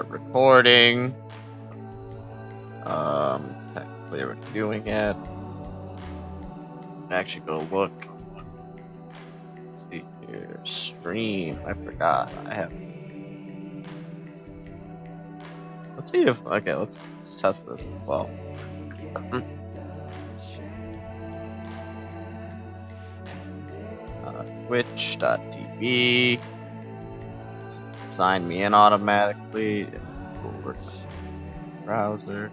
start recording. Technically we're doing it. Actually go look. Let's see here. Stream. I forgot. I have. Let's see if let's test this as well. Twitch.tv. Sign me in automatically. We'll work on browser.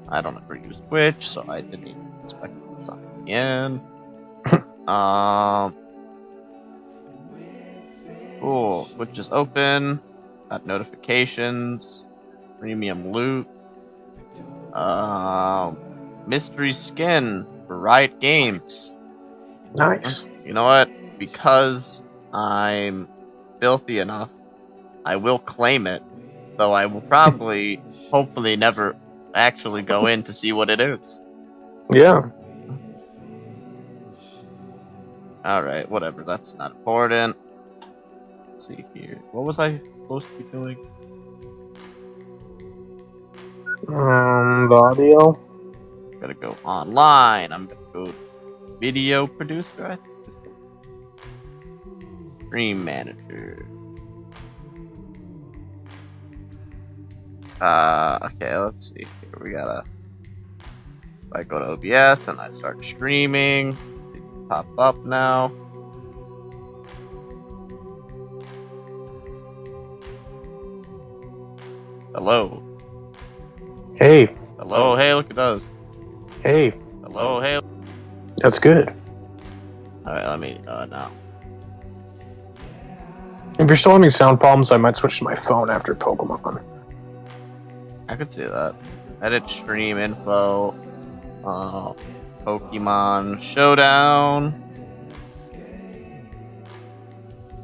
I don't ever use Twitch, so I didn't even expect to sign me in. Cool. Twitch is open. Got notifications. Premium loot. Mystery skin for Riot Games. Nice. You know what? Because I'm filthy enough, I will claim it. Though I will probably, hopefully, never actually go in to see what it is. Yeah. Alright, whatever. That's not important. Let's see here. What was I supposed to be doing? The audio. Gotta go online. I'm gonna go video producer, I think. Stream manager. Okay, let's see here. We gotta. If I go to OBS and I start streaming, it pop up now. Hello. Hey. Hello. Hey, look at us. Hey. Hello. Hey. That's good. Alright, let me now. If you're still having sound problems, I might switch to my phone after Pokemon. I could see that. Edit stream info. Pokemon Showdown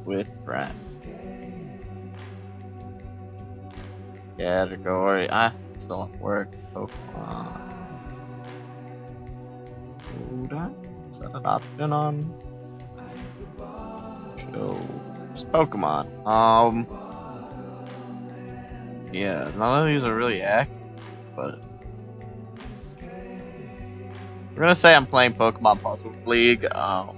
with friends. Category. Still at work. Pokemon. Is that an option on? Show. Pokemon. Yeah, none of these are really accurate, but we're gonna say I'm playing Pokemon Puzzle League. I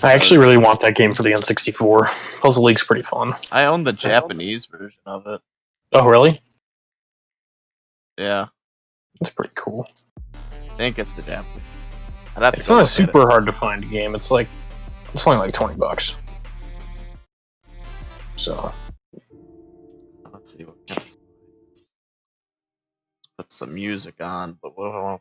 actually really want that game for the N64. Puzzle League's pretty fun. I own the Japanese version of it. Oh, really? Yeah. That's pretty cool. I think it's the Japanese. It's not a super hard to find game. It's only like $20. So let's see what kind of... Let's put some music on, but what do I want?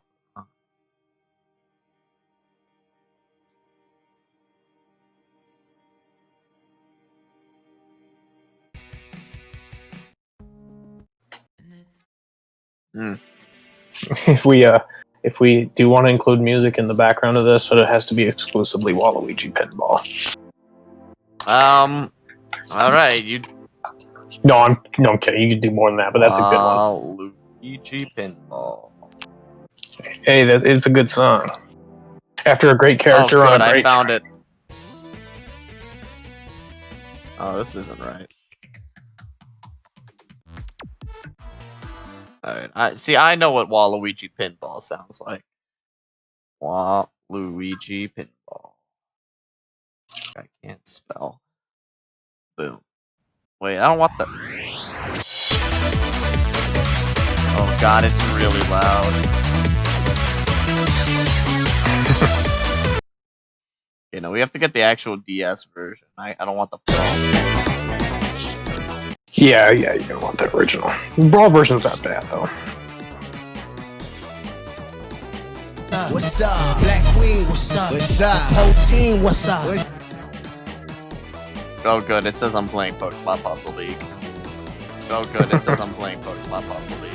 if we do want to include music in the background of this, so it has to be exclusively Waluigi Pinball. All right, you. No, I'm kidding. You could do more than that, but that's a good one. Waluigi Pinball. Hey, it's a good song. After a great character on a great. I found it. Oh, this isn't right. Alright, I know what Waluigi Pinball sounds like. Waluigi Pinball. I can't spell. Boom. Wait, I don't want the... Oh god, it's really loud. You know, we have to get the actual DS version. I don't want the Pro. Yeah, you're gonna want the original. The Brawl version's not bad, though. What's up? Black Queen, what's up? What's up? Whole team, what's up? Oh good, it says I'm playing Pokemon Puzzle League. Oh good, it says I'm playing Pokemon Puzzle League.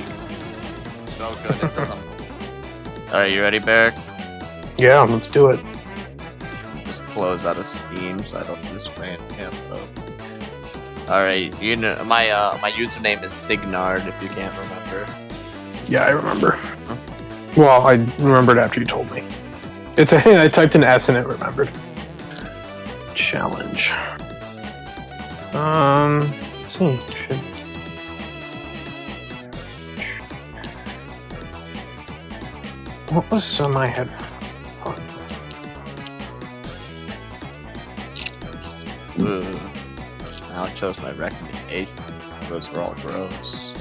Oh good, it says I'm... Alright, you ready, Barrick? Yeah, let's do it. Just close out of Steam so I don't miss random info. Alright, you know my username is Signard if you can't remember. Yeah, I remember. Huh? Well, I remembered after you told me. I typed an S and it remembered. Challenge. Let's see. What was some I had fun with? Ooh. Now I chose my recommendations. Those were all gross.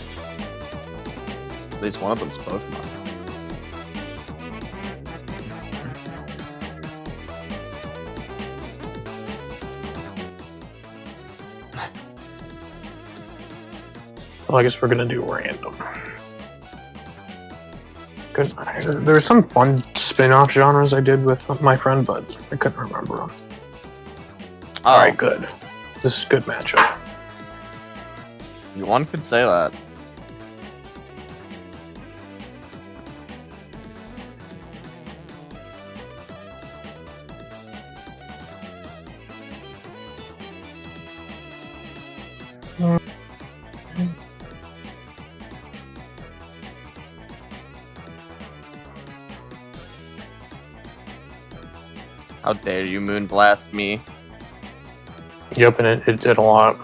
At least one of them's Pokemon. Well, I guess we're gonna do random. Good. There were some fun spin-off genres I did with my friend, but I couldn't remember them. Oh, All right, good. This is a good matchup. one could say that. How dare you moonblast me? Yep, and it did a lot.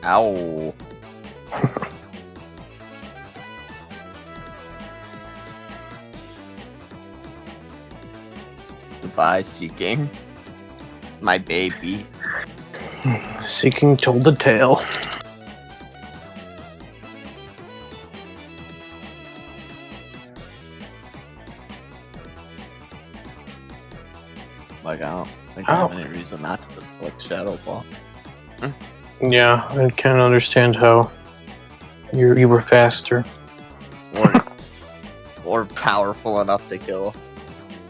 Ow. Goodbye, Seeking. My baby. Seeking told the tale. Like, I don't think I have any reason not to just click Shadow Ball. Yeah, I can understand how you were faster. Or powerful enough to kill.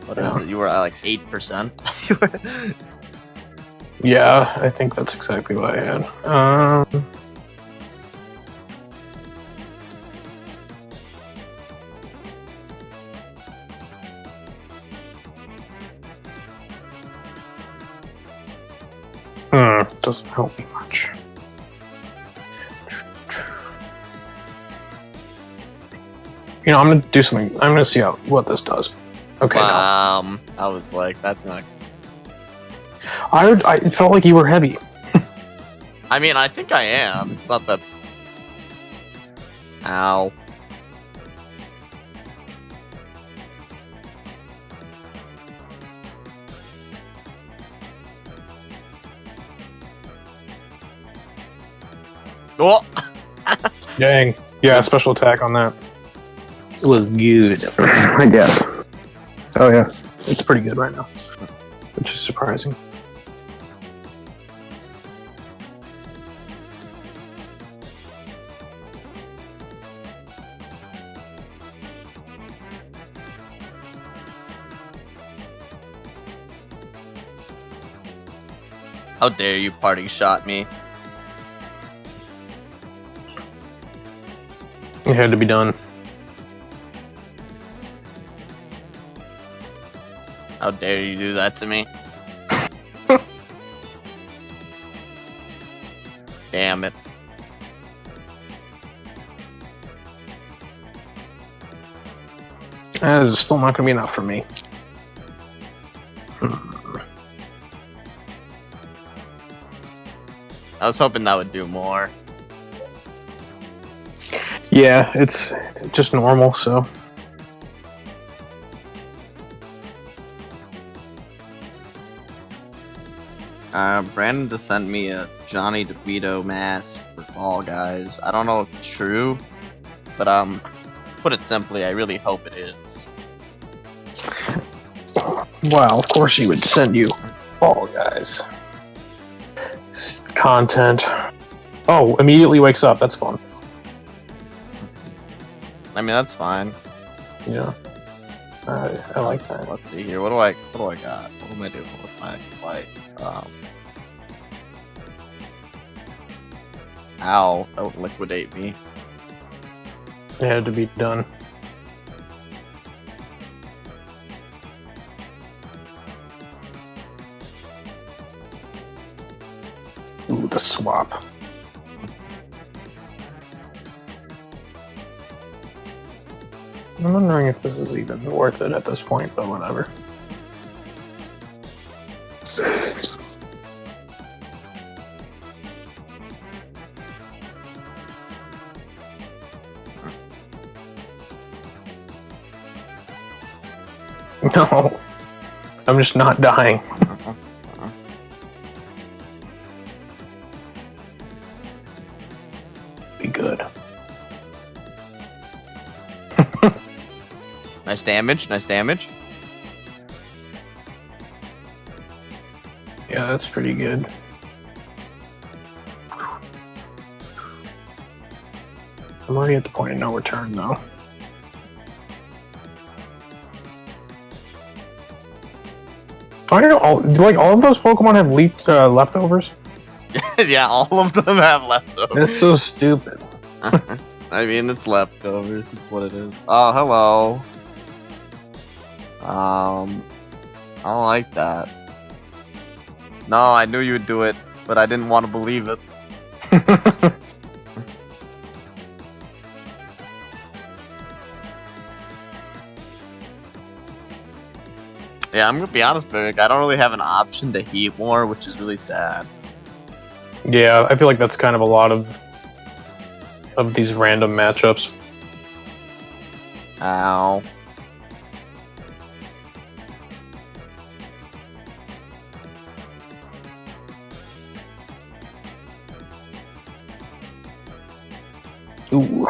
What is it? You were at like 8%? Yeah, I think that's exactly what I had. Doesn't help me much. You know, I'm gonna do something. I'm gonna see what this does. Okay. I was like, that's not. I felt like you were heavy. I mean, I think I am. It's not that. Ow. Oh! Dang. Yeah, special attack on that. It was good, I guess. Oh yeah, it's pretty good right now, which is surprising. How dare you party shot me? It had to be done. How dare you do that to me? Damn it. That is still not going to be enough for me. I was hoping that would do more. Yeah, it's just normal, so. Brandon just sent me a Johnny DeVito mask for Fall Guys. I don't know if it's true, but put it simply, I really hope it is. Wow, of course he would send you Fall Guys content. Oh, immediately wakes up. That's fun. I mean, that's fine. Yeah, I like that. Let's see here. What do I got? What am I doing with my life? Ow! Don't liquidate me. It had to be done. Ooh, the swap. I'm wondering if this is even worth it at this point, but whatever. No, I'm just not dying. Be good. Nice damage, nice damage. Yeah, that's pretty good. I'm already at the point of no return, though. I don't know, all of those Pokemon have leftovers? Yeah, all of them have leftovers. That's so stupid. I mean, it's leftovers. It's what it is. Oh, hello. I don't like that. No, I knew you would do it, but I didn't want to believe it. Yeah, I'm gonna be honest, Eric. I don't really have an option to heat more, which is really sad. Yeah, I feel like that's kind of a lot of these random matchups. Ow. Ooh.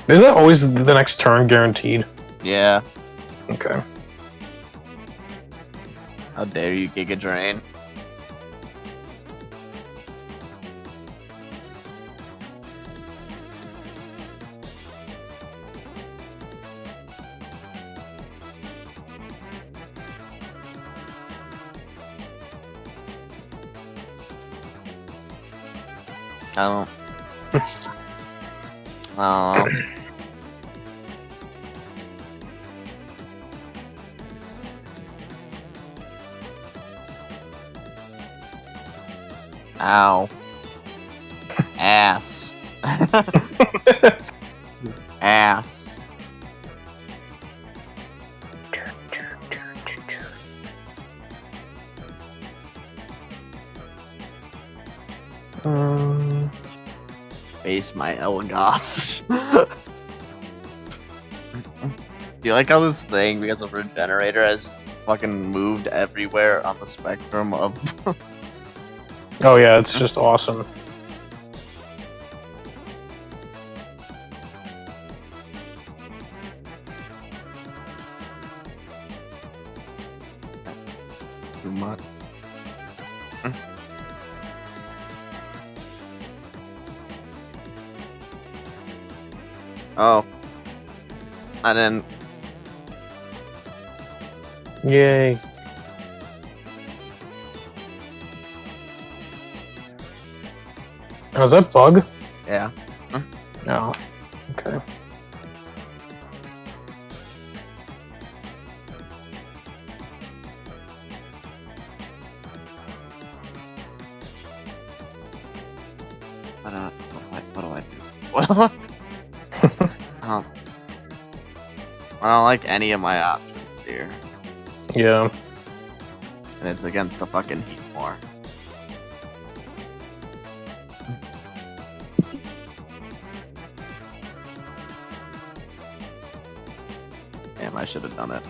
Is that always the next turn guaranteed? Yeah. Okay. How dare you, Giga Drain? I don't. Oh. Ow. Ass. Just ass. Face my Elgos. Do you like how this thing, because of Regenerator, has fucking moved everywhere on the spectrum of... Oh yeah, it's just awesome. Too much. Oh. I didn't... Yay. Oh, is that bug? Yeah. No. Okay. What do I do? What? I don't like any of my options here. Yeah. And it's against a fucking heat war. Damn, I should have done it.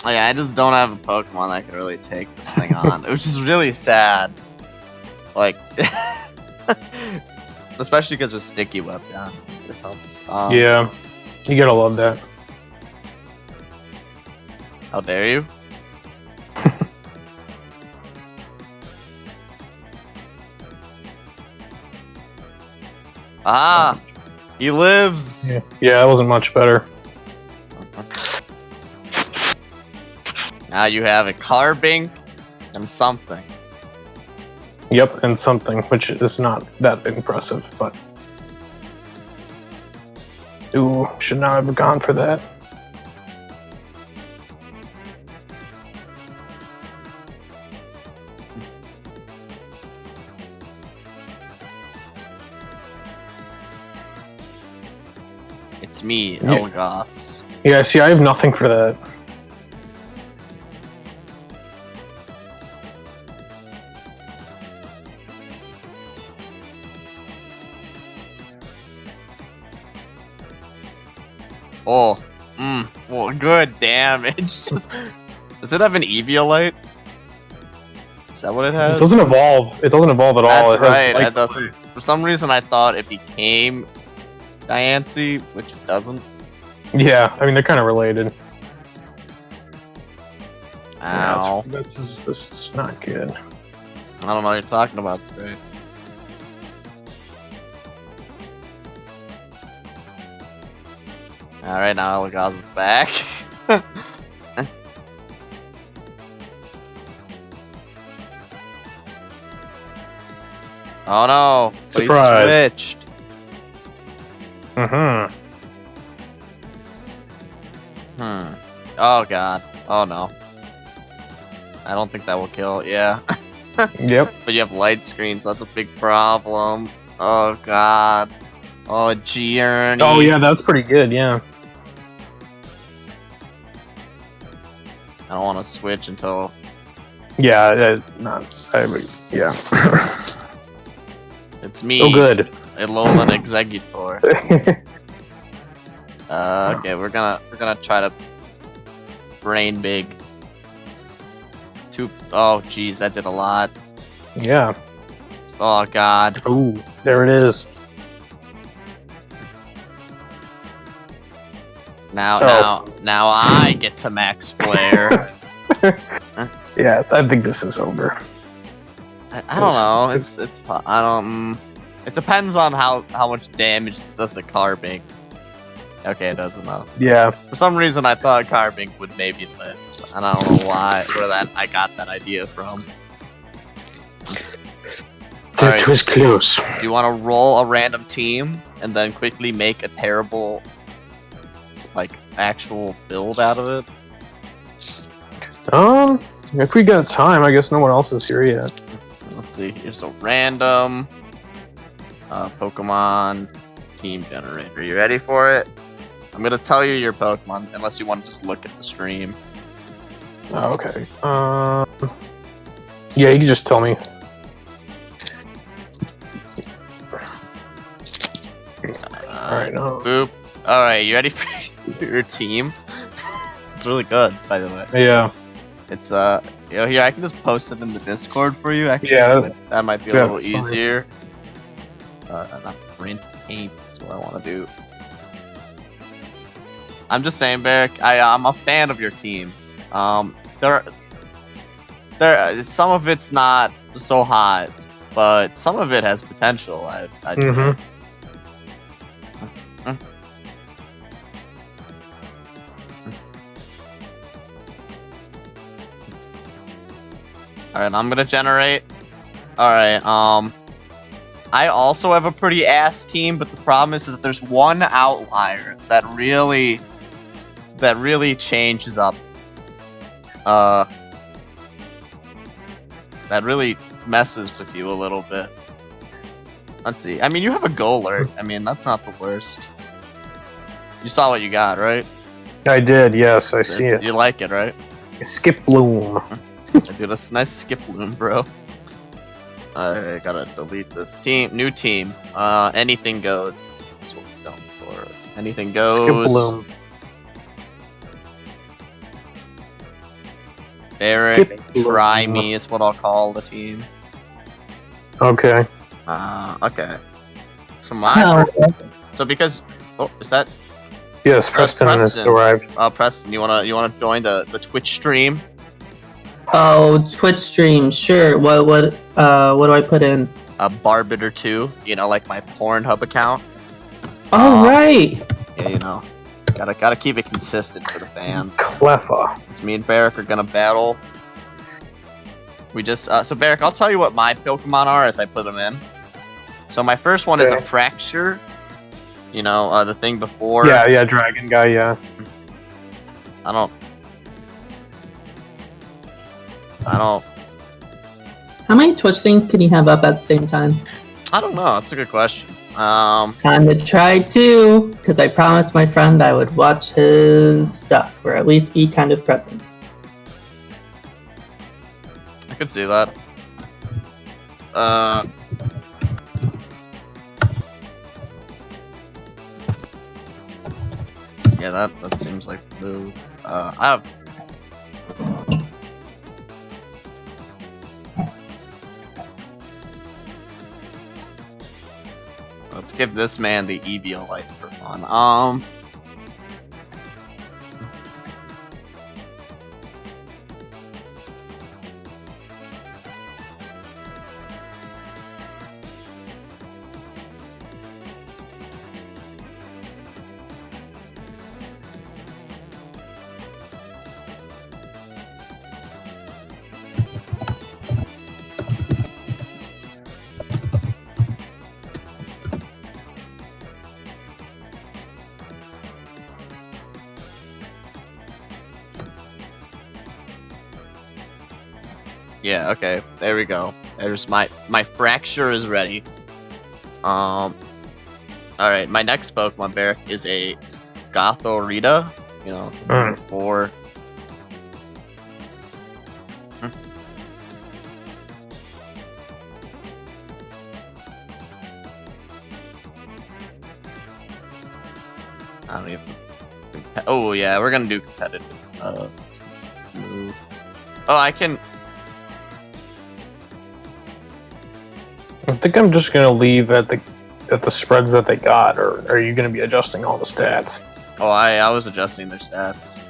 Oh, yeah, I just don't have a Pokemon that can really take this thing on, which is really sad. Like, especially because with Sticky Web down, it helps. Yeah. You gotta love that. How dare you? Ah! He lives! Yeah, that wasn't much better. Now you have a Carbink and something. Yep, and something, which is not that impressive, but... Ooh, should not have gone for that. It's me, Yeah. Elgas. Yeah, see, I have nothing for that. Oh, well, good damage. Just, does it have an Eviolite? Is that what it has? It doesn't evolve. It doesn't evolve at all. That's It has right. light It doesn't. For some reason, I thought it became Diancie, which it doesn't. Yeah, I mean they're kind of related. Ow. Yeah, this is not good. I don't know what you're talking about today. Alright, now Elgas is back. Oh no! But he Surprise. switched. Mm-hmm. Oh god. Oh no. I don't think that will kill. Yeah. Yep. But you have light screen, so that's a big problem. Oh god. Oh, G-Ernie. Oh yeah, that's pretty good. Yeah. I don't want to switch until... Yeah, it's not. Yeah. It's me. Oh, good. Alolan Executor. Okay, we're gonna try to brain big. Oh jeez, that did a lot. Yeah. Oh god. Ooh, there it is. Now I get to max flare. Yes, I think this is over. I don't know. It's I don't. It depends on how much damage this does to Carbink. Okay, it does enough. Yeah. For some reason, I thought Carbink would maybe live, and I don't know where I got that idea from. That was close. Do you want to roll a random team and then quickly make a terrible, like, actual build out of it? If we got time, I guess no one else is here yet. Let's see. Here's a random Pokemon team generator. You ready for it? I'm gonna tell you your Pokemon, unless you want to just look at the stream. Oh, okay. Yeah, you can just tell me. Alright, no. Boop. Alright, you ready for your team? It's really good, by the way. Yeah. It's, here, I can just post it in the Discord for you, actually. Yeah. That might be a Yeah, little that's fine. easier. Not print paint, that's what I want to do. I'm just saying, Barrick, I'm a fan of your team. There, some of it's not so hot, but some of it has potential, I'd say. Alright, I'm gonna generate. Alright, I also have a pretty ass team, but the problem is that there's one outlier that really changes up. That really messes with you a little bit. Let's see. I mean, you have a Golurt. I mean, that's not the worst. You saw what you got, right? I did, yes, I see it. You like it, right? Skip Bloom. Dude, that's a nice skip bloom, bro. I gotta delete this team. New team. Anything goes. That's what we're going for. Anything goes. Skip Bloom. Barrick, Skip Bloom. try me is what I'll call the team. Okay. Okay. So so because is that Yes, Preston has Preston. arrived. Preston? You wanna join the Twitch stream? Oh, Twitch stream, sure. What do I put in? Barbiter 2, like my Pornhub account. Oh, right. Yeah, gotta keep it consistent for the fans. Clever. It's me and Barrick are gonna battle. We just so Barrick, I'll tell you what my Pokemon are as I put them in. So my first one is a Fracture. The thing before. Yeah, Dragon guy, yeah. I don't. How many Twitch things can you have up at the same time? I don't know. That's a good question. Time to try too, because I promised my friend I would watch his stuff, or at least be kind of present. I could see that. Yeah, that seems like the move. I have. Let's give this man the EVO light for fun. Yeah, okay, there we go. There's my fracture is ready. Alright, my next Pokemon Barrack is a Gothorita. You know, for I don't even. Oh yeah, we're gonna do competitive. Move. Oh, I can. I think I'm just gonna leave at the spreads that they got, or are you gonna be adjusting all the stats? Oh, I was adjusting their stats.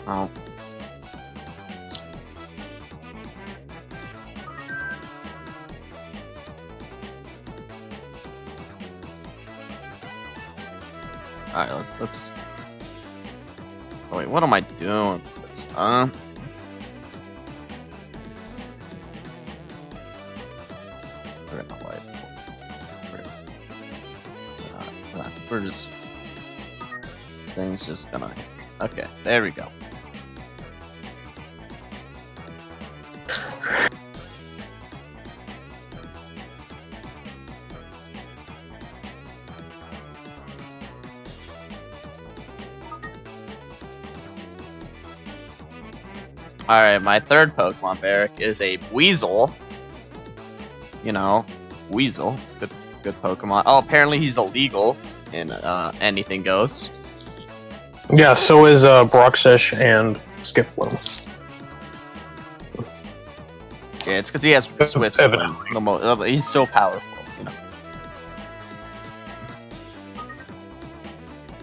Oh. Alright, let's. Oh wait, what am I doing? Let's, We're gonna wipe. We're just. This thing's just gonna. Okay, there we go. Alright, my third Pokemon Barrack is a Weasel. You know, Weasel. Good Pokemon. Oh, apparently he's illegal in Anything Goes. Yeah, so is Broxish and Skiploom. Yeah, it's because he has Swift Swim. Evidently. He's so powerful, you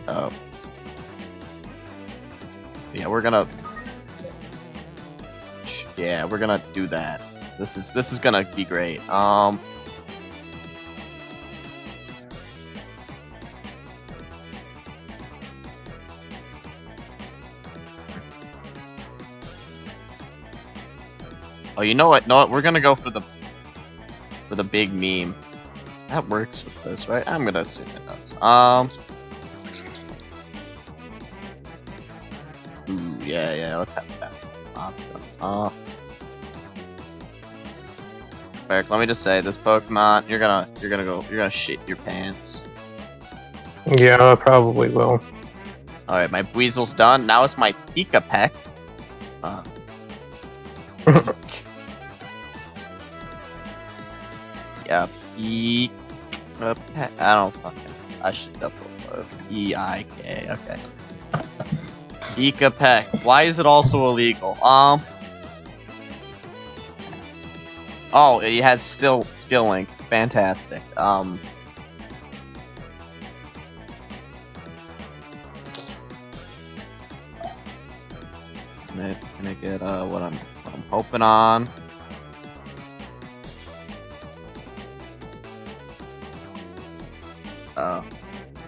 know. Yeah, we're gonna. Yeah, we're gonna do that. This is gonna be great. Oh, you know what? No, we're gonna go for the big meme. That works with this, right? I'm gonna assume it does. Ooh, yeah. Let's have that. Eric, let me just say, this Pokemon, you're gonna shit your pants. Yeah, I probably will. Alright, my Weasel's done. Now it's my Pika Peck. Yeah, Pika Peck. I don't fucking. I should double E-I-K. Okay. Pika Peck. Why is it also illegal? Oh, it has still skill link. Fantastic. Can I get what I'm hoping on? Oh.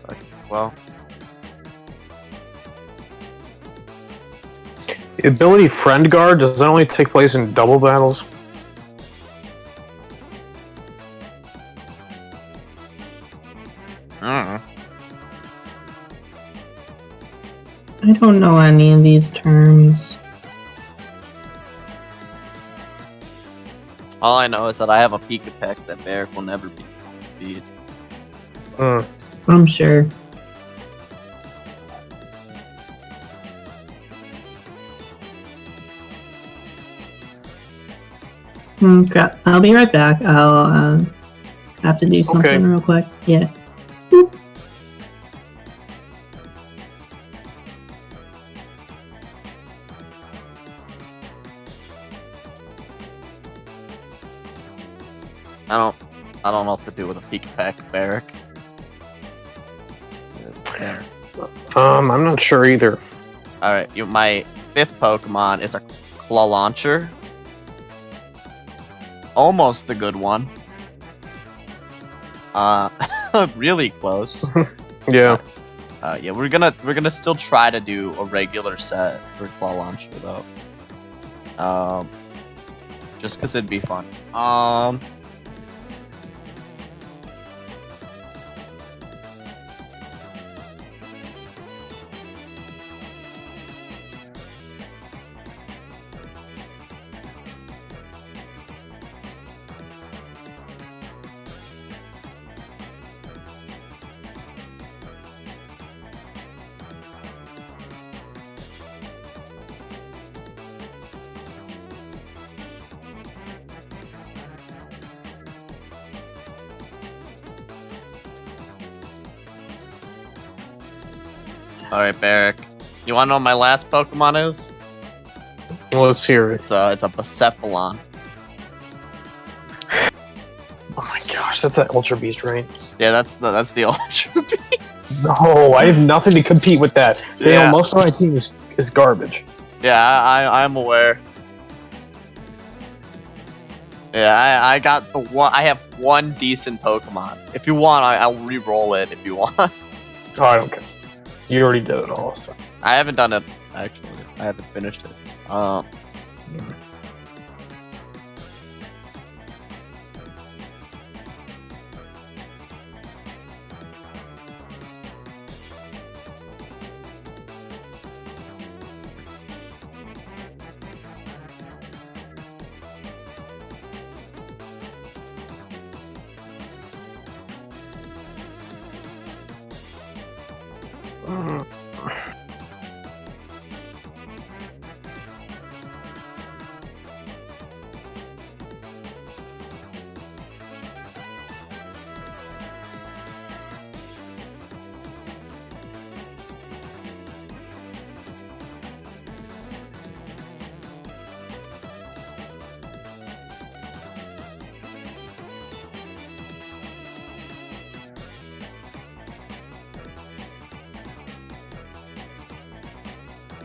Okay, well. The ability Friend Guard, does that only take place in double battles? Mm. I don't know any of these terms. All I know is that I have a Pika Peck that Barrick will never be able to beat. Hmm. I'm sure. Okay, I'll be right back. I'll have to do something Okay. real quick. Yeah. I don't know what to do with a Pika Peck, Barrick. There. I'm not sure either. Alright, my 5th Pokemon is a Claw Launcher. Almost the good one. Really close. Yeah. Yeah, we're gonna still try to do a regular set for Claw Launcher though. Just cause it'd be fun. Alright, Barrick. You wanna know what my last Pokemon is? Well, let's hear it. It's a Bucephalon. Oh my gosh, that's that Ultra Beast, right? Yeah, that's the Ultra Beast. No, I have nothing to compete with that. You Yeah. know, most of my team is garbage. Yeah, I'm aware. Yeah, I got the one. I have one decent Pokemon. If you want, I'll re-roll it if you want. Oh, I don't care. You already did it all. So. I haven't done it actually. I haven't finished it.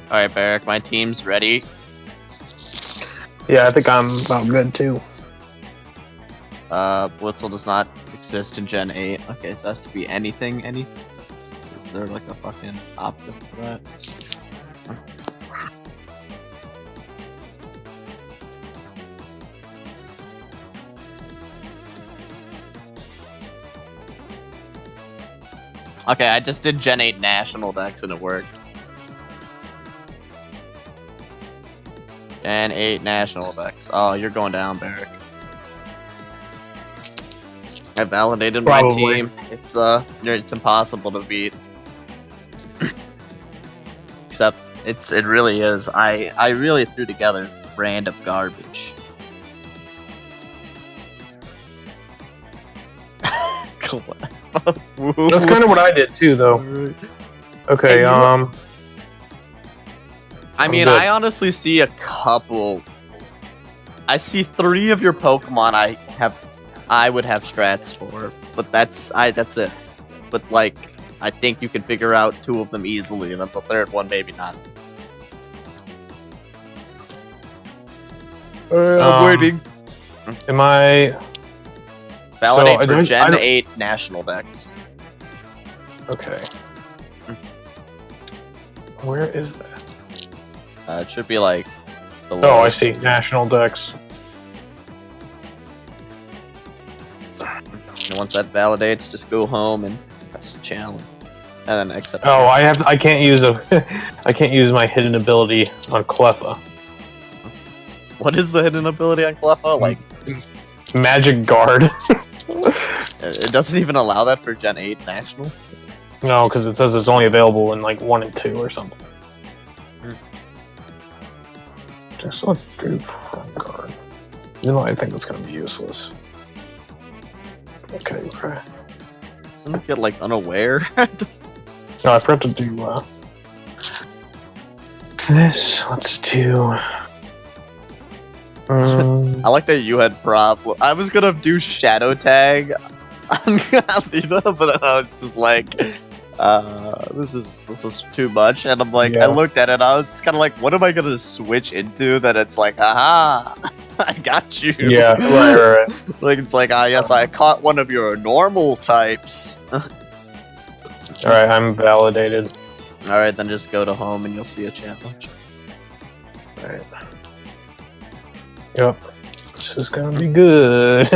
Alright, Barrick, my team's ready. Yeah, I think I'm about good too. Blitzel does not exist in Gen 8. Okay, so it has to be anything. Is there like a fucking option for that? Okay, I just did Gen 8 National Dex and it worked. Gen 8 National Dex. Oh, you're going down, Barrick. I validated my Probably. team. It's impossible to beat. Except it really is. I really threw together random garbage. That's kind of what I did too, though. Okay, I mean, good. I honestly see a couple. I see 3 of your Pokemon I would have strats for, but that's it. But like, I think you can figure out 2 of them easily, and then the 3rd one maybe not. I'm waiting. Am I? Validate So, for I Gen don't- 8 National Dex. Okay. Where is that? It should be like. Oh, below. I see. National Dex. And once that validates, just go home and press the challenge, and then accept. Oh, I can't use I can't use my hidden ability on Cleffa. What is the hidden ability on Cleffa? Like, Magic Guard. it doesn't even allow that for Gen 8 National. No, because it says it's only available in like 1 and 2 or something. Just a good front guard. You know, I think it's gonna be useless. Okay. Doesn't it get like unaware? No, I forgot to do this. Let's do. I like that you had problem. I was gonna do Shadow Tag on Galina, but then I was just like, this is too much. And I'm like, Yeah. I looked at it, I was just kind of like, what am I gonna switch into? That it's like, aha, I got you. Yeah, right. Like it's like, ah, yes, I caught one of your normal types. Alright, I'm validated. All right, then just go to home and you'll see a challenge. Alright. Yep. This is gonna be good.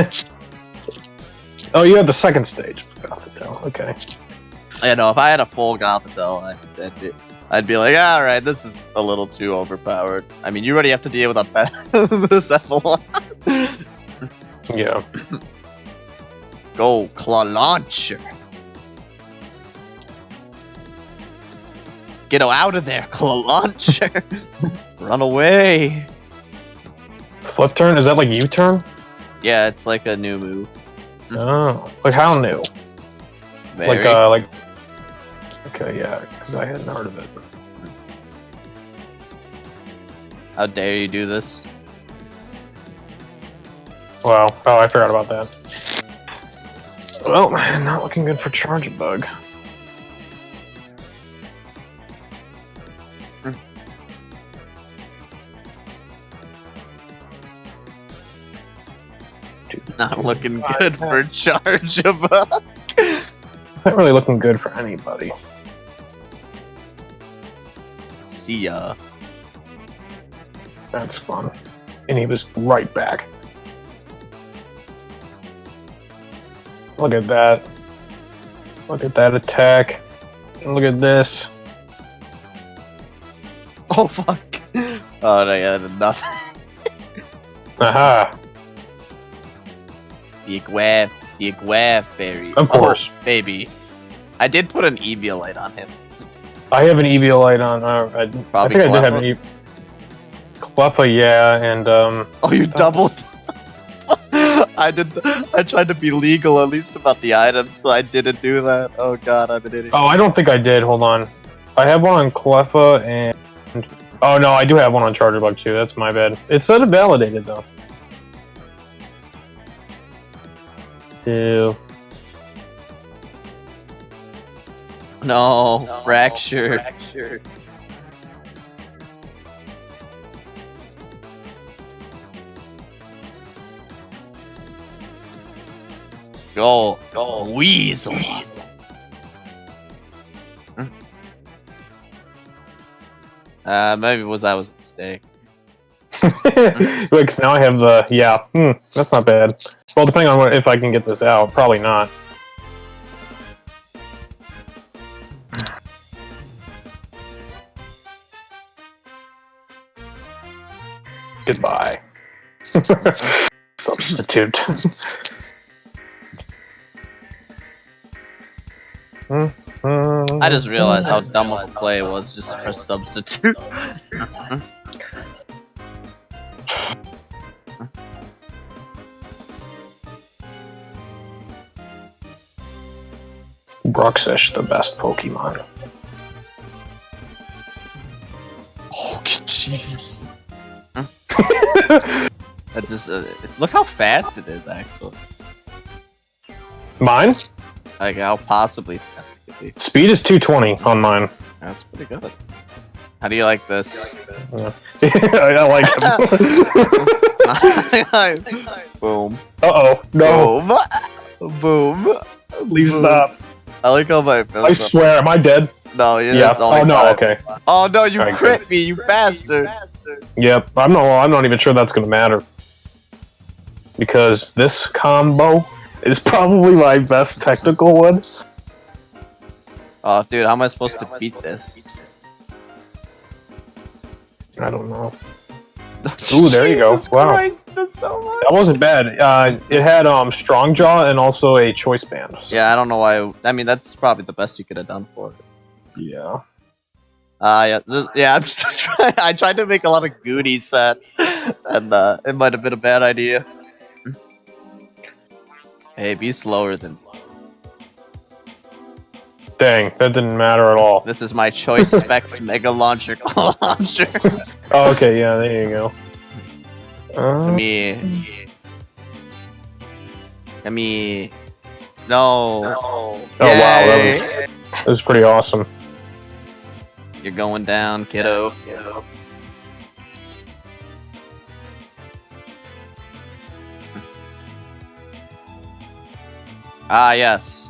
Oh, you had the second stage of Gothitelle. Okay. I know if I had a full Gothitelle, I'd be like, all right, this is a little too overpowered. I mean, you already have to deal with this Epsilon. Yeah. Go, Claw Launcher. Get out of there, Claw Launcher. Run away. Flip turn? Is that like U-turn? Yeah, it's like a new move. Oh. Like how new? Very. Like. Okay, yeah, because I hadn't heard of it. How dare you do this? Wow. Oh, I forgot about that. Well, not looking good for Charge Bug. Not looking good for Charge of It's not really looking good for anybody. See ya. That's fun. And he was right back. Look at that. Look at that attack. And look at this. Oh fuck. Oh no, yeah, nothing. Aha. The Iguave berry. Of course. Oh, baby. I did put an Eviolite on him. I have an Eviolite on. I Probably think I did have Cleffa? an Cleffa, yeah, and Oh, you doubled. I tried to be legal at least about the items, so I didn't do that. Oh god, I'm an idiot. oh, I don't think I did. Hold on. I have one on Cleffa and. Oh no, I do have one on Charger Bug too. That's my bad. It said it validated though. So. No, fracture. Go, Weasel. Maybe that was a mistake. Because now I have the that's not bad. Well, depending on if I can get this out, probably not. Goodbye. Substitute. I just realized how dumb of a play it was just to press substitute. Bruxish, the best Pokemon. Oh, Jesus. That just, look how fast it is, actually. Mine? Like, how possibly fast it could be. Speed is 220 on mine. That's pretty good. How do you like this? Yeah. I like him. Boom. Uh-oh. No. Boom. Boom. Please Boom. stop. I like how my. I swear, am I dead? No, yeah. Yeah. That's only Oh no. five. Okay. Oh no, you Alright, crit me, you bastard. Yep. I'm not even sure that's gonna matter. Because this combo is probably my best technical one. Oh, dude, how am I supposed to beat this? I don't know. Ooh, there you go. Jesus Wow. Christ, that's so much. That wasn't bad. It had strong jaw and also a choice band. So. Yeah, I don't know why. I mean, that's probably the best you could have done for it. Yeah. Yeah. I'm just trying. I tried to make a lot of Goonies sets, and it might have been a bad idea. Hey, be slower than. Dang, that didn't matter at all. This is my Choice Specs Mega Launcher launcher. Oh, okay, yeah, there you go. Me. No. Oh wow, that was pretty awesome. You're going down, kiddo. Ah, yes.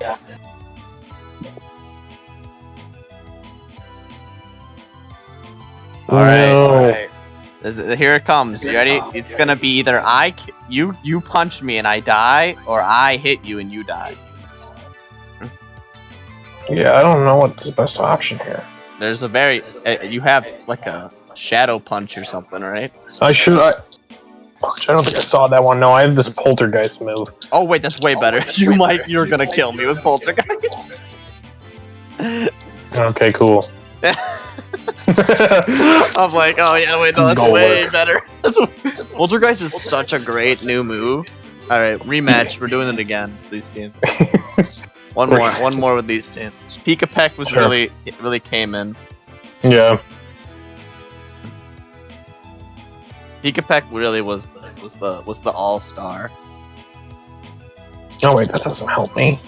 Alright. Here it comes. You ready? It's gonna be either you punch me and I die, or I hit you and you die. Yeah, I don't know what's the best option here. There's you have like a shadow punch or something, right? I don't think I saw that one. No, I have this poltergeist move. Oh wait, that's way better. You're gonna kill me with poltergeist. Okay, cool. I'm like, oh yeah, wait, no, that's Go way work. better. Poltergeist is such a great new move. Alright, rematch. We're doing it again, these teams. One more with these teams. Pika Peck was Sure. really came in. Yeah. Pika Peck really was the all-star. Oh wait, that doesn't help me.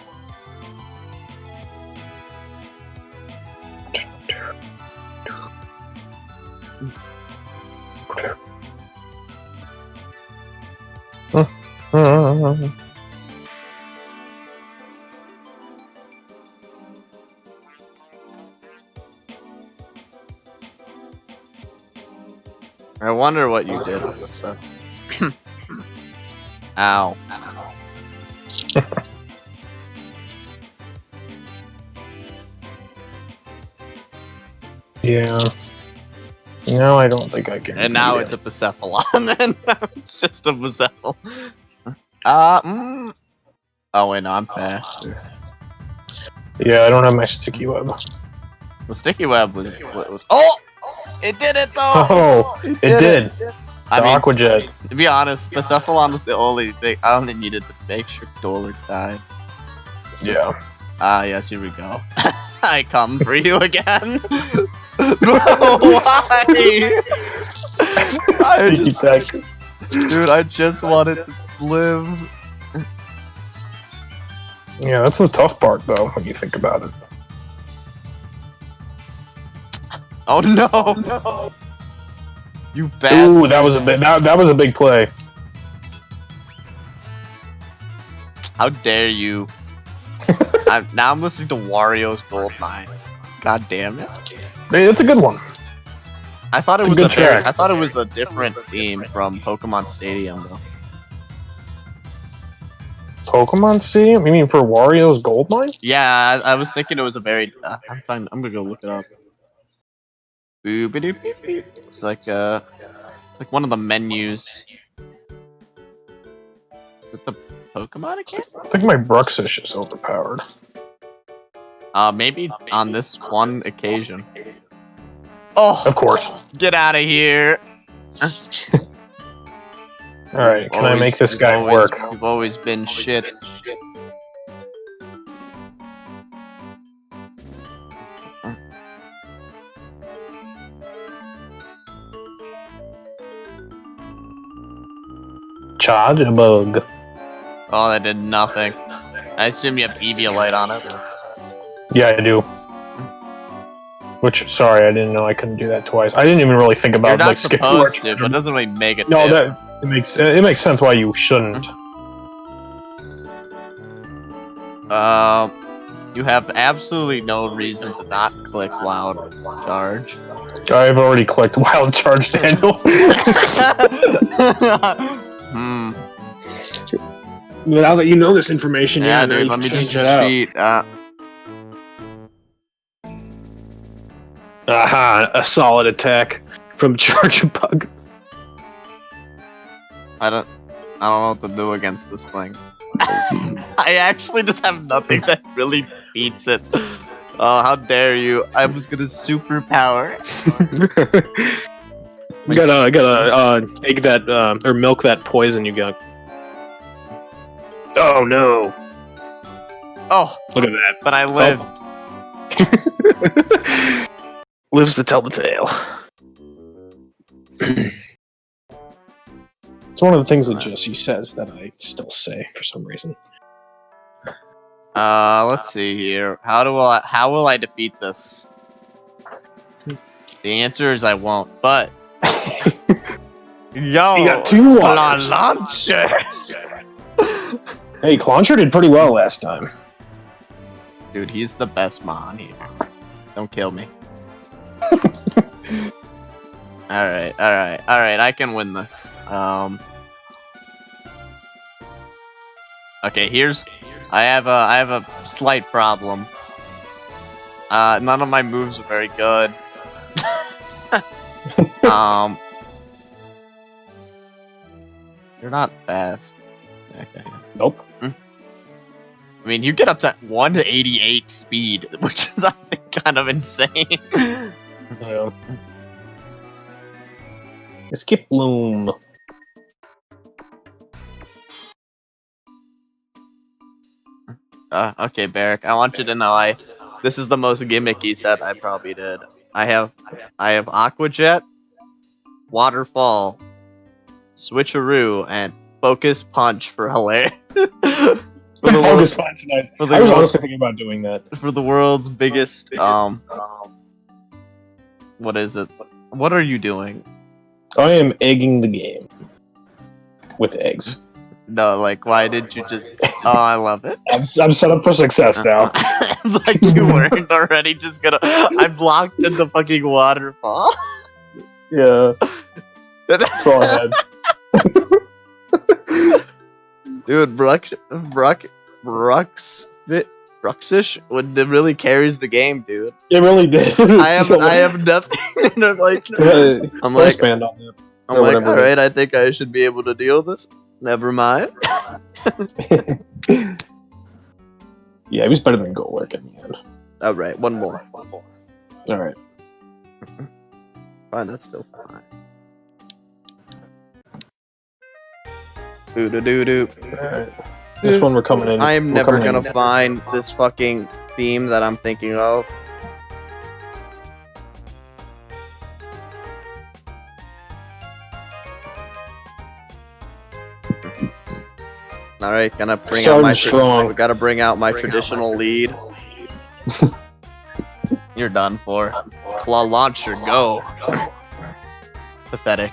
I wonder what you did with this stuff. Ow. Yeah. No, I don't think I can. And now it's a Bucephalon, and now it's just a Bucephal. Oh wait, no, I'm faster. Yeah, I don't have my sticky web. The sticky web was oh! It did it though! Oh, it did. I The mean, Aqua Jet. to be honest, Bucephalon was the only thing I only needed to make sure Dollar died. Yeah. Ah, yes, here we go. I come for you again. No, why? Dude, I just wanted to live. Yeah, that's the tough part, though, when you think about it. Oh no! You bastard! Ooh, that was a big play. How dare you? Now I'm listening to Wario's Gold Mine. God damn it! Hey, it's a good one. I thought it It's was a good track. I thought it was a different theme from Pokemon Stadium though. Pokemon Stadium? You mean for Wario's Gold Mine? Yeah, I was thinking it was a very. I'm gonna go look it up. Boop-a-doop-beep-beep. It's like one of the menus. Is it the Pokemon again? I think my Bruxish is overpowered. Maybe on this one occasion. Oh, Of course. get out of here! Alright, can I make this guy work? You've always been shit. Charge a bug. Oh, that did nothing. I assume you have Eviolite on it. Yeah, I do. Which, sorry, I didn't know I couldn't do that twice. I didn't even really think about You're not like skipping supposed to, charge. but it doesn't really make it. No, tip. that it makes sense why you shouldn't. You have absolutely no reason to not click Wild Charge. I've already clicked Wild Charge, Daniel. Now that you know this information, Yeah, now dude, you let can me just change it out. cheat. Aha, a solid attack from Charge Bug. I don't know what to do against this thing. I actually just have nothing that really beats it. Oh, how dare you! I was gonna superpower. gotta egg that or milk that poison you got. Oh no! Oh, Look at that. but I lived. Lives to tell the tale. It's one of the things that Jesse says that I still say for some reason. Let's see here. How will I defeat this? The answer is I won't. But yo, You got 2 waters. Launcher. Hey, Clauncher did pretty well last time. Dude, he's the best Mon here. Don't kill me. Alright, I can win this. Okay, I have a slight problem. None of my moves are very good. You're not fast. Okay. Nope. I mean, you get up to 188 speed, which is, I think, kind of insane. Yeah. Skip Bloom. Okay, Barrick, I want you to know this is the most gimmicky set I probably did. I have Aqua Jet, Waterfall, Switcheroo, and Focus Punch for hilarious. Focus Punch, nice. I was honestly thinking about doing that. For the world's biggest, what is it? What are you doing? I am egging the game. With eggs. No, like, why did you just... Oh, I love it. I'm set up for success now. Like you weren't already just gonna... I blocked in the fucking waterfall. Yeah. That's all I had. Dude, Bruxish really carries the game, dude. It really did. I have nothing. I'm like, alright, I think I should be able to deal with this. Never mind. Yeah, he was better than Golurk in the end. Alright, one more. Alright. Fine, that's still fine. Doo-doo-doo-doo. Alright. This one we're coming in. I am never gonna find this fucking theme that I'm thinking of. Alright, gonna bring out my we gotta bring out my traditional lead. You're done for. Claw launcher, go. Pathetic.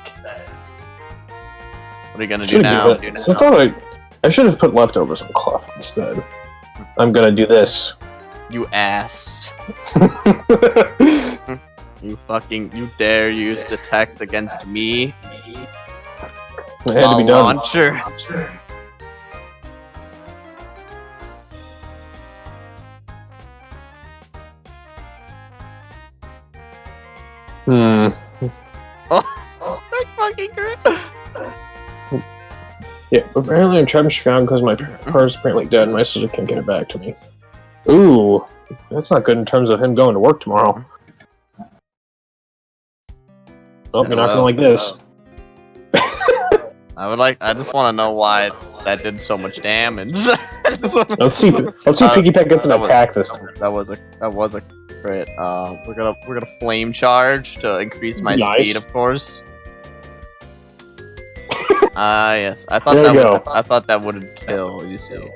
What are you gonna do now? I thought I should have put leftovers on Clough instead. I'm gonna do this. You ass. You dare use detect against me? It had to be done. Launcher. Oh, my fucking grip. Yeah, apparently I'm trapped in Chicago because my car is apparently dead and my sister can't get it back to me. Ooh, that's not good in terms of him going to work tomorrow. Oh, you're not gonna like this. I just want to know why that did so much damage. Let's see Piggy Pet gets an attack this time. That was a crit. We're gonna flame charge to increase my speed, of course. Yes. I thought that wouldn't kill, you see.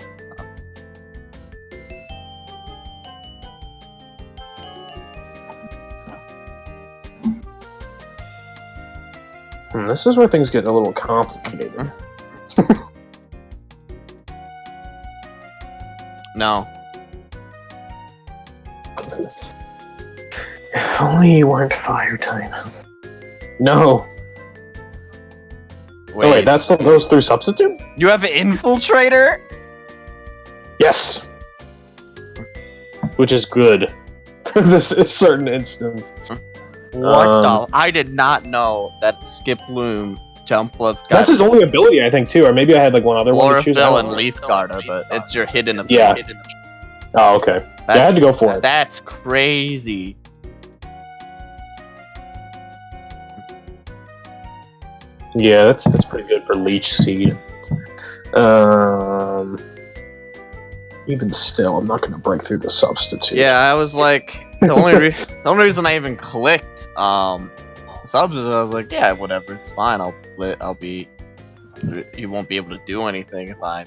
This is where things get a little complicated. No. If only you weren't fire type. No. Wait, Oh wait, that still goes through substitute? you have an infiltrator? Yes. Which is good for this certain instance. What the? I did not know that Skip Loom jump was got That's his only ability, I think, too. Or maybe I had like one other one to choose. chlorophyll and leaf guard are it's your hidden ability. Yeah. Oh, okay. Yeah, I had to go for it. That's crazy. Yeah, that's pretty good for Leech Seed. Even still, I'm not going to break through the substitute. Yeah, I was like, the only reason I even clicked substitute, I was like, yeah, whatever, it's fine. I'll be. You won't be able to do anything if I.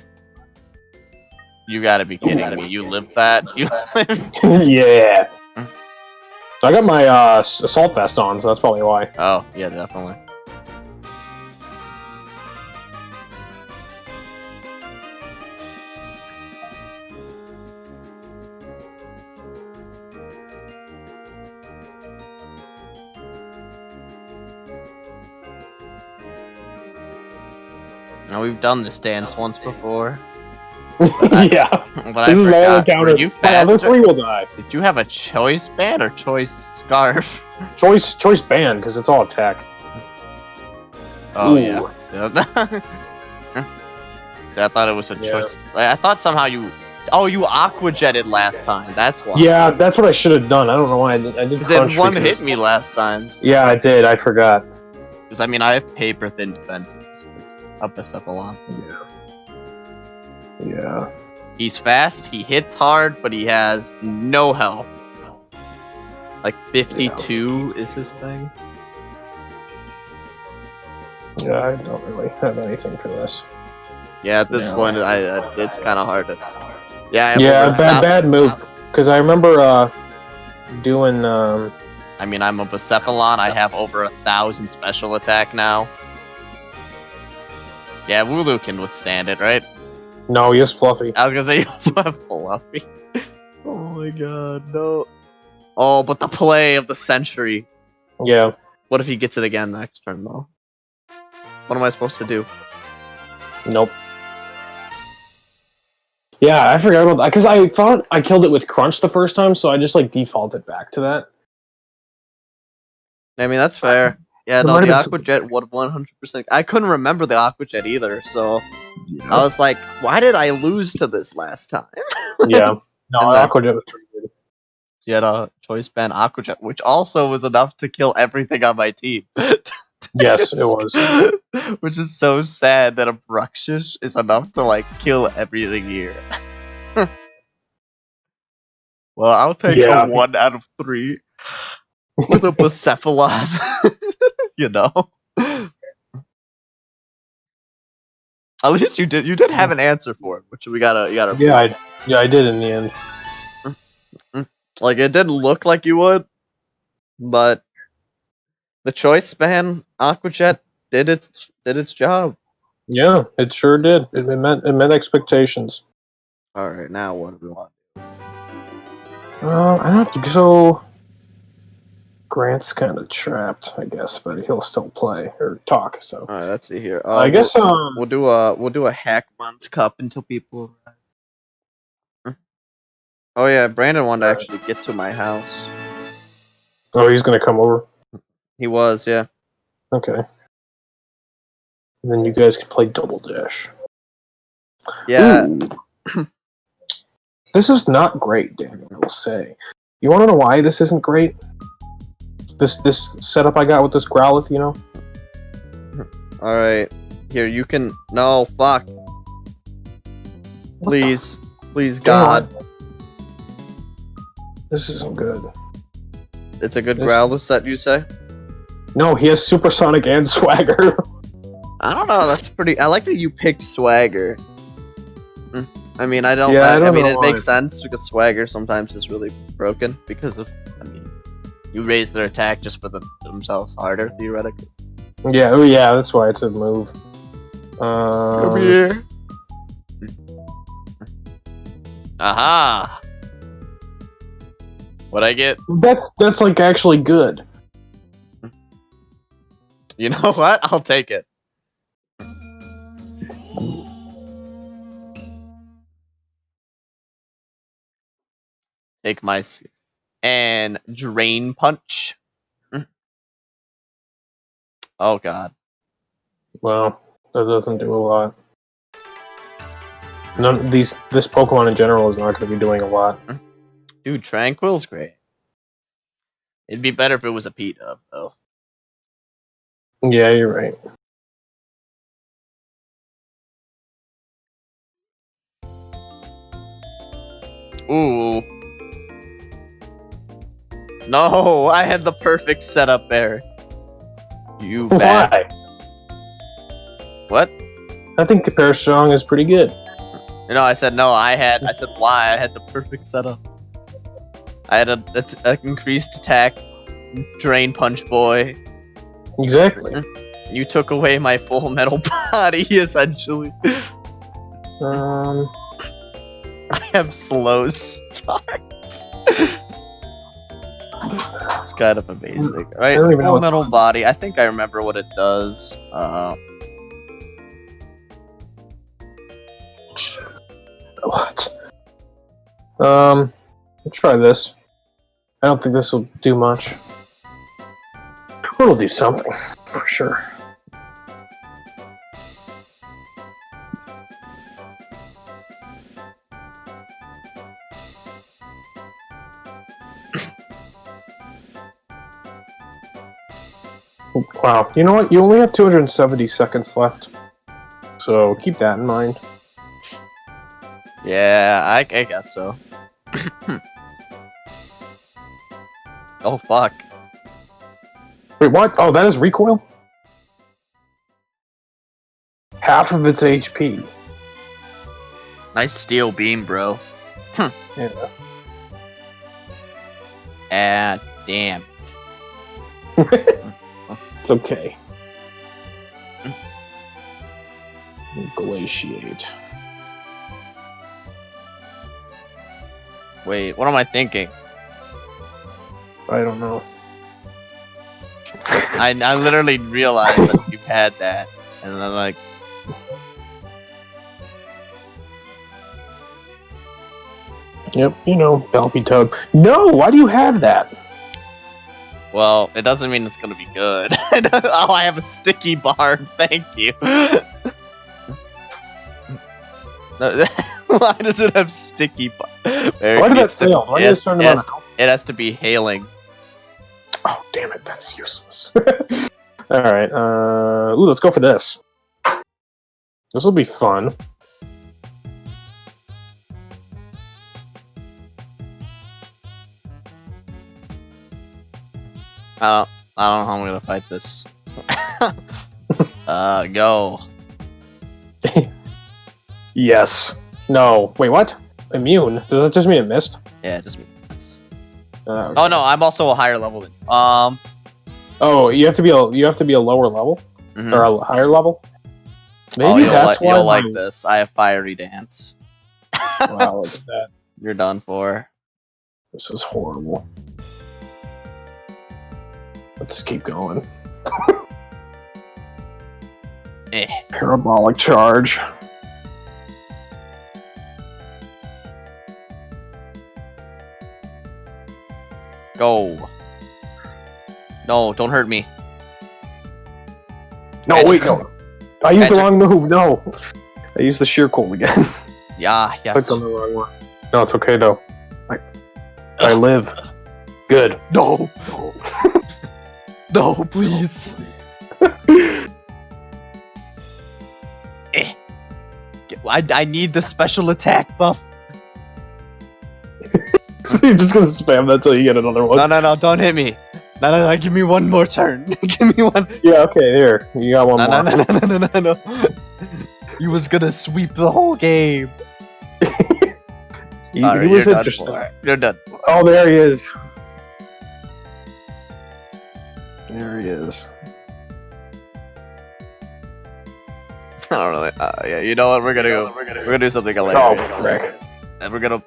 You gotta be kidding me! You live that? You live? Yeah. I got my assault vest on, so that's probably why. Oh yeah, definitely. Now we've done this dance once before. Yeah. But This is my only forgot. encounter. Were you My other faster? three will die. Did you have a choice band or choice scarf? Choice band, because it's all attack. Oh Ooh. yeah. See, I thought it was a Yeah. choice. I thought somehow you. Oh, you aqua jetted last time. That's why. Yeah, that's what I should have done. I don't know why I did Because it crunch one because- hit me last time. Yeah, I did. I forgot. Because I mean, I have paper thin defenses. It's up a step along. Yeah. He's fast. He hits hard, but he has no health. Like 52 is his thing. Yeah, I don't really have anything for this. Yeah, at this Yeah. point, it's kind of hard to. Yeah. I have Yeah, over bad 1,000 move. Because I remember doing. I mean, I'm a Bucephalon. I have over 1,000 special attack now. Yeah, Wooloo can withstand it, right? No, he is fluffy. I was gonna say you also have Fluffy. Oh my god, no. Oh, but the play of the century. Yeah. What if he gets it again next turn, though? What am I supposed to do? Nope. Yeah, I forgot about that because I thought I killed it with Crunch the first time, so I just like defaulted back to that. I mean, that's fair. Yeah, There no, might the have been Aqua Jet would 100%. I couldn't remember the Aqua Jet either, so I was like, why did I lose to this last time? Yeah. No, And then- Aquajet was pretty good. So you had a choice band Aqua Jet, which also was enough to kill everything on my team. Yes, it was. Which is so sad that a Bruxish is enough to like kill everything here. Well, I'll take Yeah. a 1 out of 3 with a Bucephalon. You know? At least you did have an answer for it, which you gotta Yeah, I did in the end. like it didn't look like you would, but the choice span Aquajet did its job. Yeah, it sure did. It met expectations. Alright, now what do we want? I don't think so. Grant's kind of trapped, I guess, but he'll still play or talk. So Alright, let's see here. I guess we'll do a Hackman's Cup until people arrive. Oh yeah, Brandon wanted to actually get to my house. Oh, he's gonna come over. He was, yeah. Okay. And then you guys can play Double Dash. Yeah. Ooh. This is not great, Daniel, I will say. You want to know why this isn't great? This setup I got with this Growlithe, you know? Alright. Here, you can. No, fuck. Please. Please, God. This isn't good. It's a good This- Growlithe set, you say? No, he has Supersonic and Swagger. I don't know. That's pretty. I like that you picked Swagger. I mean, I don't. Yeah, I I don't mean, know it why. makes sense because Swagger sometimes is really broken because of. I mean, you raise their attack just for themselves harder theoretically. Yeah, oh yeah, that's why it's a move. Come here. Aha! What I get? That's like actually good. You know what? I'll take it. Take my and drain punch. Oh god. Well, that doesn't do a lot. This Pokemon in general is not going to be doing a lot. Dude, Tranquil's great. It'd be better if it was a P-Dub, though. Yeah, you're right. Ooh. No, I had the perfect setup there. You bad. Why? What? I think Parasong is pretty good. No, I said no. I said why? I had the perfect setup. I had a increased attack, drain punch boy. Exactly. You took away my full metal body, essentially. I have slow start. It's kind of amazing, right? Full metal body. I think I remember what it does. What? Let's try this. I don't think this will do much. It'll do something, for sure. Wow. You know what? You only have 270 seconds left. So keep that in mind. Yeah, I guess so. Oh, fuck. Wait, what? Oh, that is recoil? Half of its HP. Nice steel beam, bro. Yeah. Ah, damn. It's okay. Glaciate. Wait, what am I thinking? I don't know. I literally realized that you had that, and I'm like, Yep, you know, Belpy Toad. No, why do you have that? well, it doesn't mean it's gonna be good. Oh, I have a sticky bar. Thank you. Why does it have sticky bar? Why did that fail? Why did it turn them on? It has to be hailing. Oh, damn it, that's useless. Alright, ooh, let's go for this. This will be fun. I don't know how I'm gonna fight this. Go. Yes. No. Wait, what? Immune? Does that just mean it missed? Yeah, it just means it's... Okay. Oh no, I'm also a higher level than Oh, you have to be a lower level? Mhm. Or a higher level? Maybe oh, that's why you'll like this. I have fiery dance. Wow, look at that. You're done for. This is horrible. Let's keep going. Parabolic charge. Go. No, don't hurt me. No, wait, no. I used the wrong move, no. I used the sheer cold again. Yeah, yes. Clicked on the wrong one. No, it's okay though. I live. Good. No. No, please. I need the special attack buff. So you're just gonna spam that till you get another one? No, don't hit me. No, give me one more turn. Give me one. Yeah, okay, here. You got one more. No. You was gonna sweep the whole game. He was interesting. You're done. Oh, there he is. There he is. I don't know. Yeah, you know what? We're gonna do something hilarious. Oh, frick. And we're gonna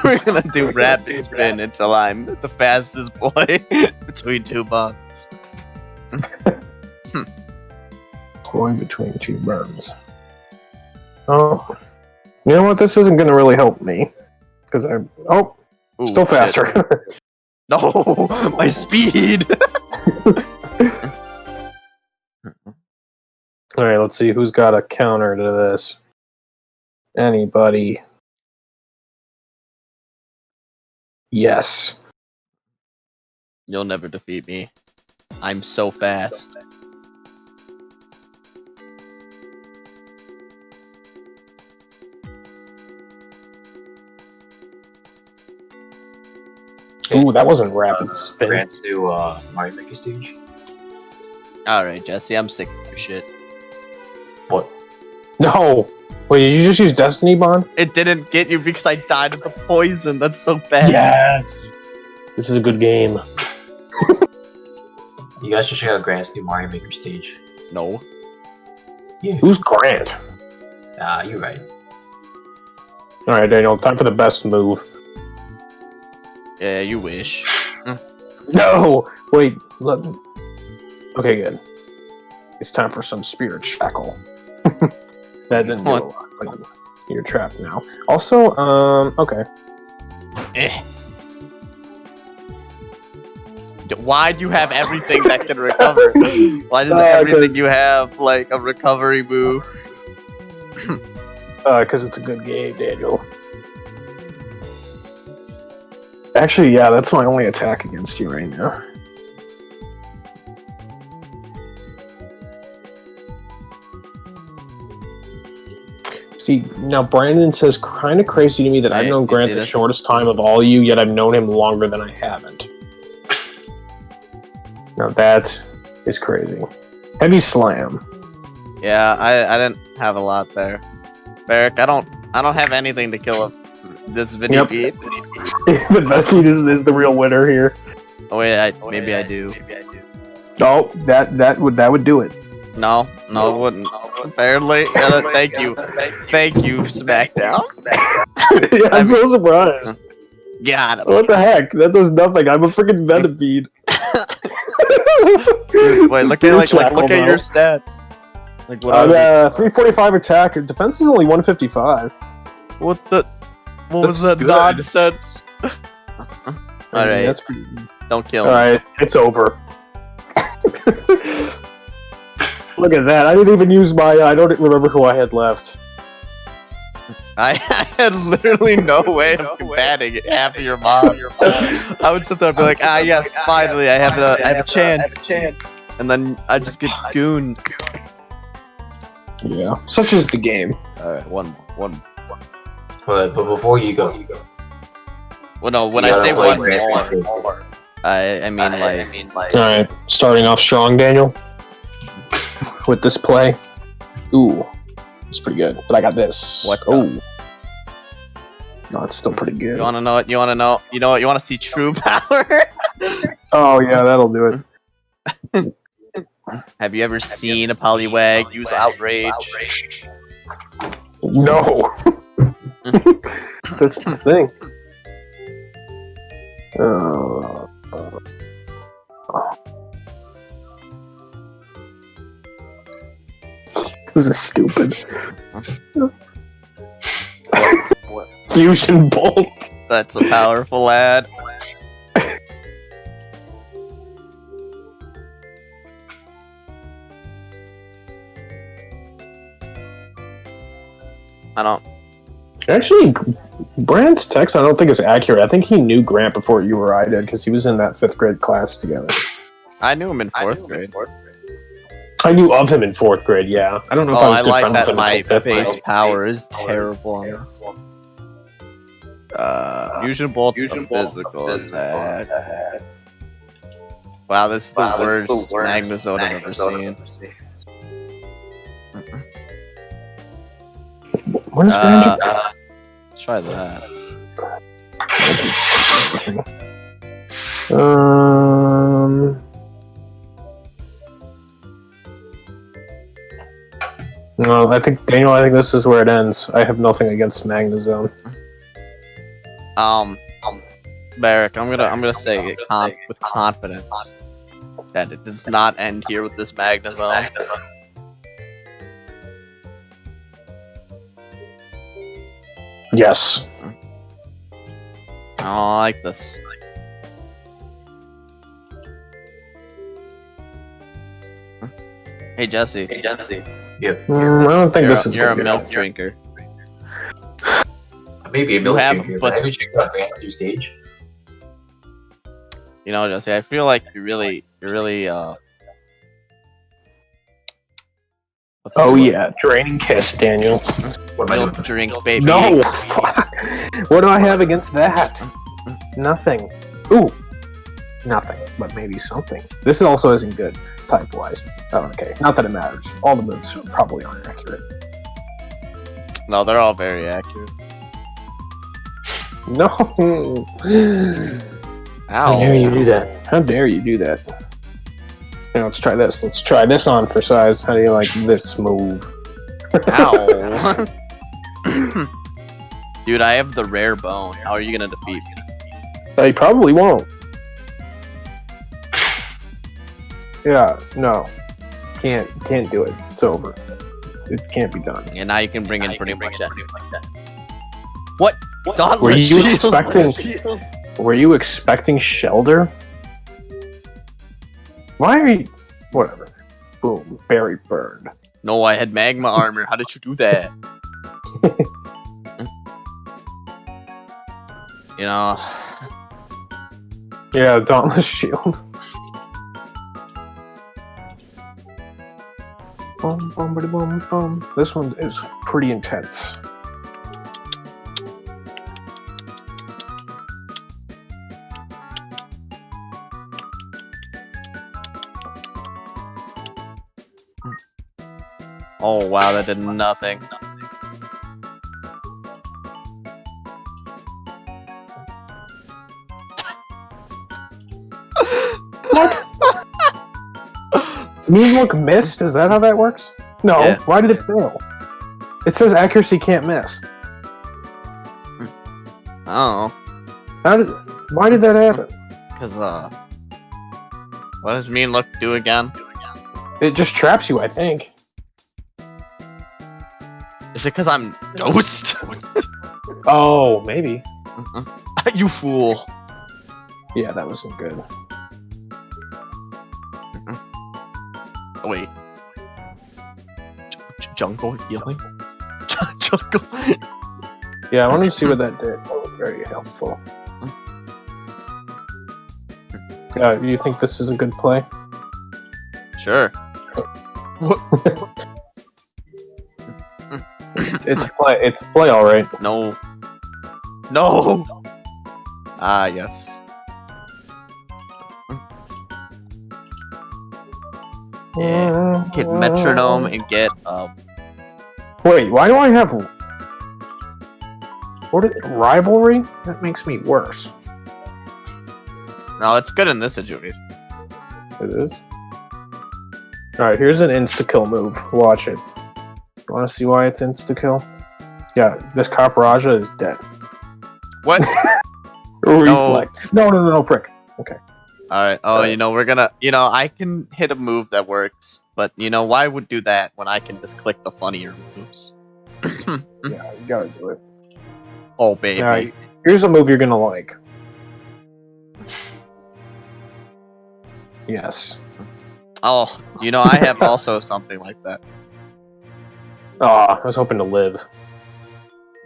We're gonna do rapid spin until I'm the fastest boy between two bombs. Going between two burns. Oh, you know what? This isn't going to really help me because I'm Ooh, still faster. No, my speed. All right, let's see who's got a counter to this. Anybody? Yes. You'll never defeat me. I'm so fast. Ooh, that wasn't rapid spin. Grants to Mario Maker stage. Alright, Jesse, I'm sick of your shit. What? No. Wait, did you just use Destiny Bond? It didn't get you because I died of the poison. That's so bad. Yes. This is a good game. You guys should check out Grant's new Mario Maker stage. No. Yeah. Who's Grant? You're right. All right, Daniel. Time for the best move. Yeah, you wish. No. Wait. Okay, good. It's time for some spirit shackle. That didn't do a lot. But you're trapped now. Also, okay. Eh. Why do you have everything that can recover? Why does everything you have like a recovery move? Because it's a good game, Daniel. Actually, yeah, that's my only attack against you right now. See, now Brandon says kind of crazy to me that I've Hey, known you Grant see the this? shortest time of all you, yet I've known him longer than I haven't. Now that is crazy. Heavy slam. Yeah, I didn't have a lot there. Barrick, I don't have anything to kill this Vinny Yep. Pete. The Bethy is the real winner here. Oh wait, maybe I do. Oh, that would do it. No, it wouldn't. Apparently, thank you, SmackDown. Yeah, I'm so surprised. Got him. What the heck? That does nothing. I'm a freaking Venipede. Wait, look at your stats. Like what? I'm 345 attack. Defense is only 155. What was That's that good. nonsense? All right, That's pretty. don't kill me. All right, it's over. Look at that. I didn't even use my. I don't remember who I had left. I had literally no way of combating half of your mobs. I would sit there and be like, yes, finally, I have a chance. And then I just get gooned. Yeah, such is the game. Alright, one more. But before you go, Well, no, when I say one more, I mean like All right, starting off strong, Daniel. With this play, ooh, it's pretty good. But I got this. What? Oh, no, it's still pretty good. You wanna know what? You wanna see true power? Oh yeah, that'll do it. Have you ever seen a Poliwag use outrage? No, that's the thing. This is stupid. Fusion bolt. That's a powerful lad. I don't. Actually, Brand's text I don't think is accurate. I think he knew Grant before you or I did because he was in that 5th grade class together. I knew him in 4th grade. I knew of him in 4th grade, yeah. I don't know if I was I good like friends that with him my until 5th base grade. power is terrible on this. Fusion Bolt's a physical attack. Wow, this is the worst Magnezone I've ever seen. Where's Brand? Let's try that. No, I think Daniel. I think this is where it ends. I have nothing against Magnezone. Barrick, I'm gonna say it with confidence that it does not end here with this Magnezone. Yes. I like this. Hey Jesse, I don't think this is you're a gonna be milk good. drinker. Maybe a milk have- drinker, but- but have you checked out Grant's new stage? You know, Jesse, I feel like you're really what's the Oh word? yeah, draining kiss, Daniel. What am I Milk doing? drink, baby. No, fuck. What do I have against that? Nothing. Ooh, nothing, but maybe something. This also isn't good type-wise. Oh, okay, not that it matters. All the moves probably aren't accurate. No, they're all very accurate. No. How dare you Ow. do that? How dare you do that? Now let's try this. Let's try this on for size. How do you like this move? Ow. Dude, I have the rare bone. How are you gonna defeat me? I probably won't. Yeah, no. Can't do it. It's over. It can't be done. And now you can bring in pretty much that. What? Dauntless Were you shield? expecting? Were you expecting Shelder? Why are you? Whatever. Boom. Berry burned. No, I had magma armor. How did you do that? You know, Yeah, Dauntless Shield. Boom, boom, boom, boom, boom. This one is pretty intense. oh wow, that did nothing. Moonlook missed? Is that how that works? No. Yeah. Why did it fail? It says accuracy can't miss. Oh, Why did that happen? cause what does mean look do again? It just traps you, I think. Is it cause I'm ghost? Oh, maybe. You fool! Yeah, that wasn't good. Oh, wait. Jungle healing? Jungle. Yeah, I wanted to see what that did. That was very helpful. Yeah, do you think this is a good play? Sure. It's a play. It's a play, all right. No. No! Ah, yes. Yeah. Get metronome and get Wait, why do I have rivalry? That makes me worse. no, it's good in this situation. It is. All right, here's an insta-kill move. Watch it. You want to see why it's insta-kill? Yeah, this Caparaja is dead. What? Reflect. No, frick. Okay. Alright, oh, you know, we're gonna, you know, I can hit a move that works, but, you know, why would do that when I can just click the funnier moves? Yeah, you gotta do it. Oh, baby. All right, here's a move you're gonna like. Yes. Oh, you know, I have also something like that. Ah, I was hoping to live.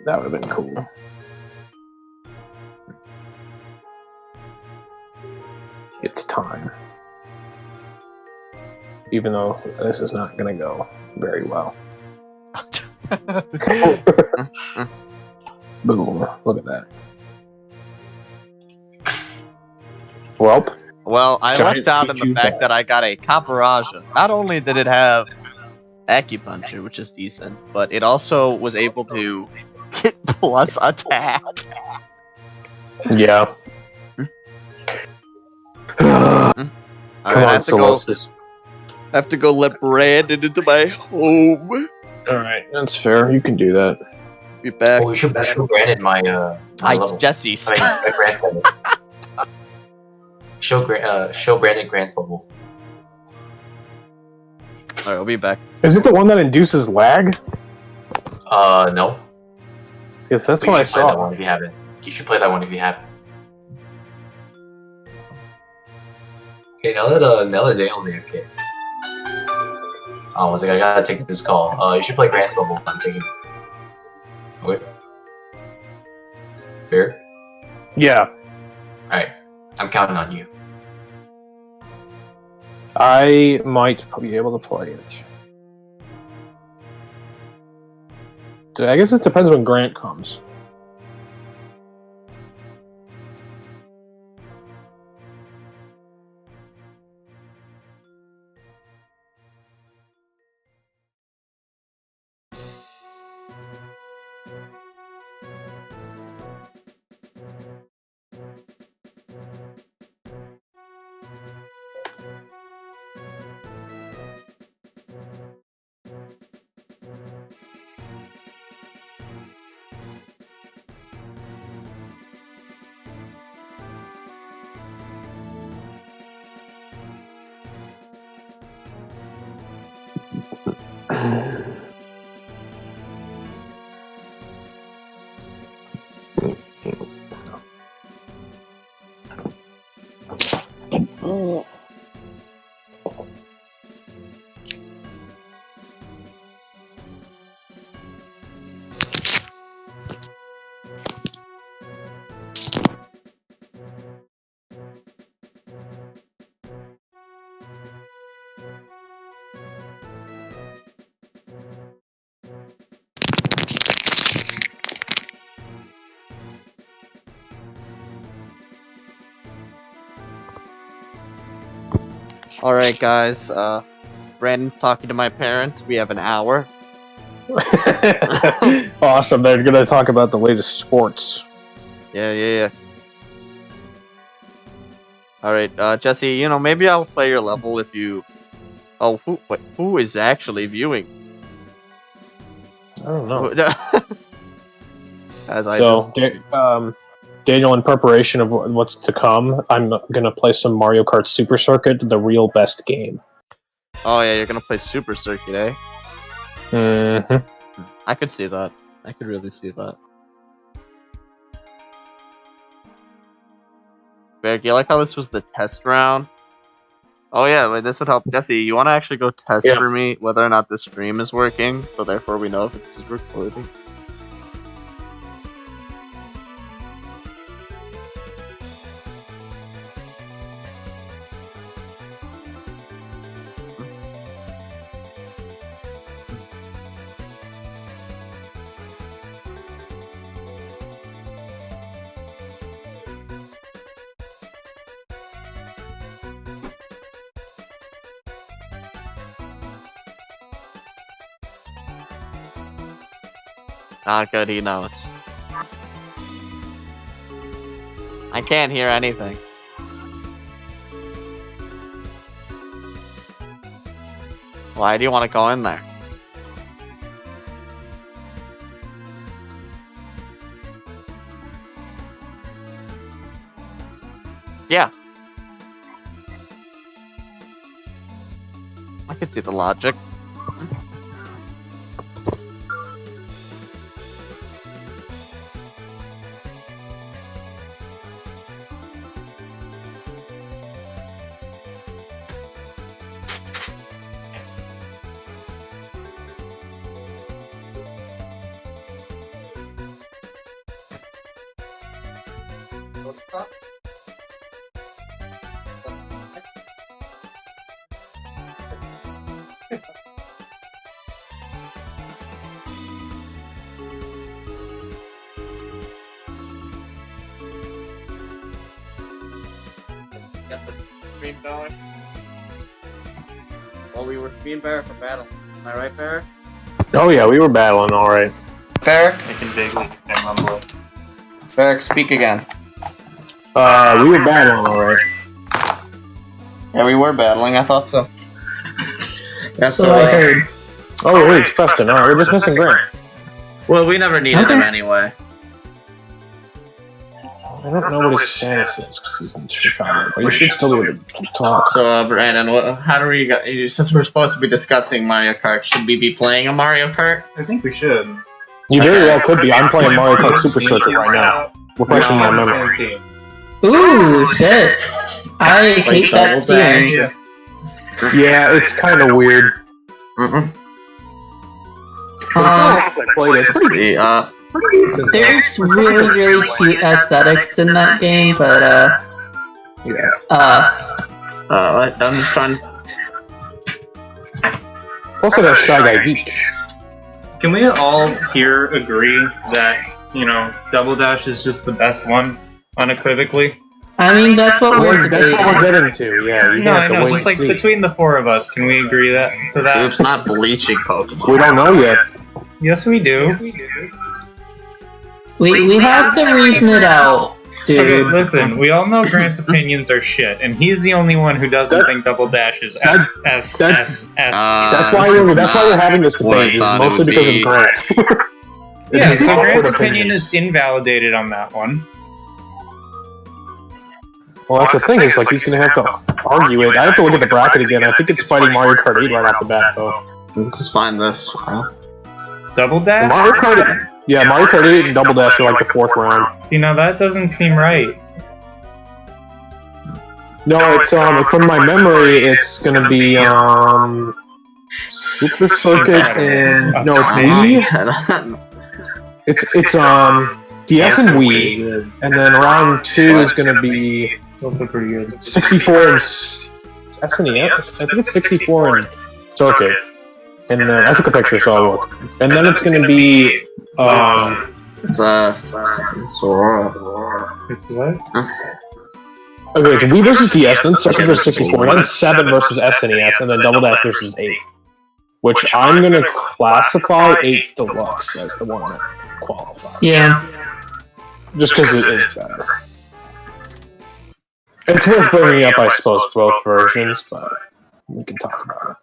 That would have been cool. It's time. Even though this is not gonna go very well. Boom. Look at that. Welp. Well, I Giant lucked out in the Pichu fact ball. that I got a Caparaja. Not only did it have acupuncture, which is decent, but it also was able to get plus attack. Yeah. Alright, Come on, Solosis. I have to go let Brandon into my home. Alright, that's fair. You can do that. Be back. Oh, we should Brandon my level. Jesse, I mean, at Grant's level. Show Brandon Grant's level. Alright, I'll be back. Is it the one that induces lag? No. Yes, that's But what I you should play that saw. one if you haven't. You should play that one if you haven't. Okay, now that Daniel's AFK. Oh, I was like, I gotta take this call. You should play Grant's level. I'm taking. Okay. Fair. Yeah, Alright. I'm counting on you. I might be able to play it. I guess it depends when Grant comes. Alright, guys. Brandon's talking to my parents. We have an hour. Awesome. They're going to talk about the latest sports. Yeah. Alright, Jesse, you know, maybe I'll play your level if you... Oh, who is actually viewing? I don't know. As I So, just... Daniel, in preparation of what's to come, I'm going to play some Mario Kart Super Circuit, the real best game. Oh yeah, you're gonna play Super Circuit, eh? Mm-hmm. I could see that. I could really see that. Greg, you like how this was the test round? Oh yeah, wait, this would help. Jesse, you want to actually go test Yeah. for me whether or not the stream is working, so therefore we know if it's recording. Not good, he knows. I can't hear anything. Why do you want to go in there? Yeah. I can see the logic. Get the stream going. Well, we were being Barrack for battle. Am I right, Barrack? Oh, yeah, we were battling, all right. Barrack? I can vaguely remember it. Barrack, speak again. We were battling, all right. Yeah, we were battling. I thought so. Yeah, So I heard. Oh, wait, it's Preston. All right, we're just missing Grant. Well, we never needed Okay. him anyway. I don't know what his status is because he's in Chicago, but you should still be able to talk. So, Brandon, how do we? Since we're supposed to be discussing Mario Kart, should we be playing a Mario Kart? I think we should. You very well could be. I'm playing Mario Kart Super Circuit right now. Refreshing my memory. Ooh, shit. I hate that Double steering. Yeah. Yeah, it's kind of weird. Mm-mm. I played it. It's pretty See, There's really, really cute aesthetics in that game, but yeah. I'm just trying. Also, got Shy Guy Beach. Can we all here agree that, Double Dash is just the best one, unequivocally? I mean, that's what we're That's what we're debating. getting to. Yeah, you No, I have to know, wait just and see. between the four of us, can we agree to that? It's not bleaching Pokemon. We don't know yet. Yes, we do. We have to reason it out, Okay, dude. listen, we all know Grant's opinions are shit, and he's the only one who doesn't think Double Dash is S. That's why this is we're having this what I debate. It's thought it mostly would because be. of Grant. Yeah, It's so awkward Grant's opinion opinions. is invalidated on that one. Well, that's the thing. Is like he's gonna have to argue it. I have to look at the bracket again. I think it's fighting Mario Kart 8 right off the bat, though. Let's find this. Double Dash? Mario Kart, yeah, Mario Kart 8 and Double Dash are like the fourth round. See, now that doesn't seem right. No, it's from my memory, it's gonna be Super Circuit and no, it's Wii. It's DS and Wii, and then round 2 is gonna be Also pretty good. 64 and SNES. I think it's 64 and Circuit. And then I took a picture, so I'll look. And then it's gonna be It's Sora. It's what? okay, it's Wii versus DS, then Circuit versus 64, then 7 versus SNES, and then Double Dash versus 8. Which I'm gonna classify 8 Deluxe as the one that qualifies. Yeah. Just because it is better. It's worth bringing up, I suppose, both versions, but we can talk about it.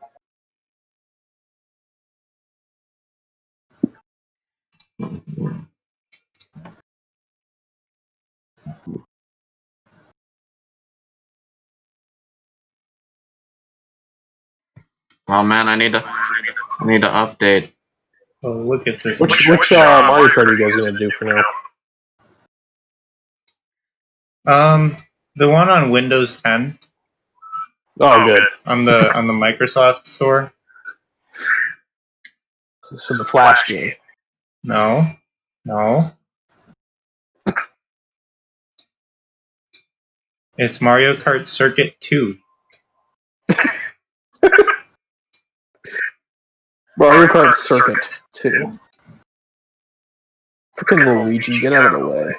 Oh man, I need to update. Oh, look at this. Which Mario Kart are you guys gonna do for now? The one on Windows 10 Oh, good. on the Microsoft Store. So the Flash game. No. It's Mario Kart Circuit 2. Mario Kart Circuit 2. Freaking Luigi, get out of the way.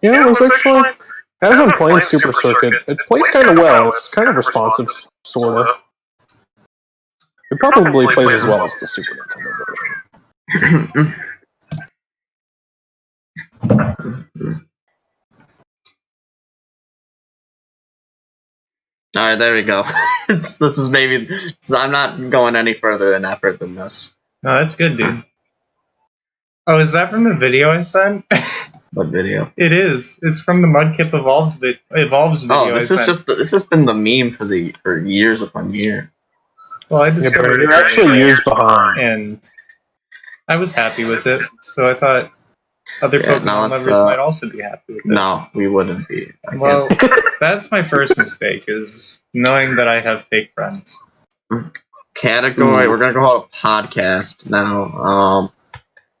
Yeah, it was actually, as I'm playing Super Circuit, it plays kind of well. It's kind of responsive, sort of. It probably plays as well as the Super Nintendo version. All right, there we go. I'm not going any further in effort than this. No, that's good, dude. Oh, is that from the video I sent? What video? It is. It's from the Mudkip Evolves video. Oh, this has been the meme for years upon years. Well, I Yeah, discovered but it you're actually years behind. and I was happy with it. So I thought other Yeah, Pokemon no, it's, lovers might also be happy with it. No, we wouldn't be. I Well, can't. that's my first mistake, is knowing that I have fake friends. Category. We're gonna call it a podcast now.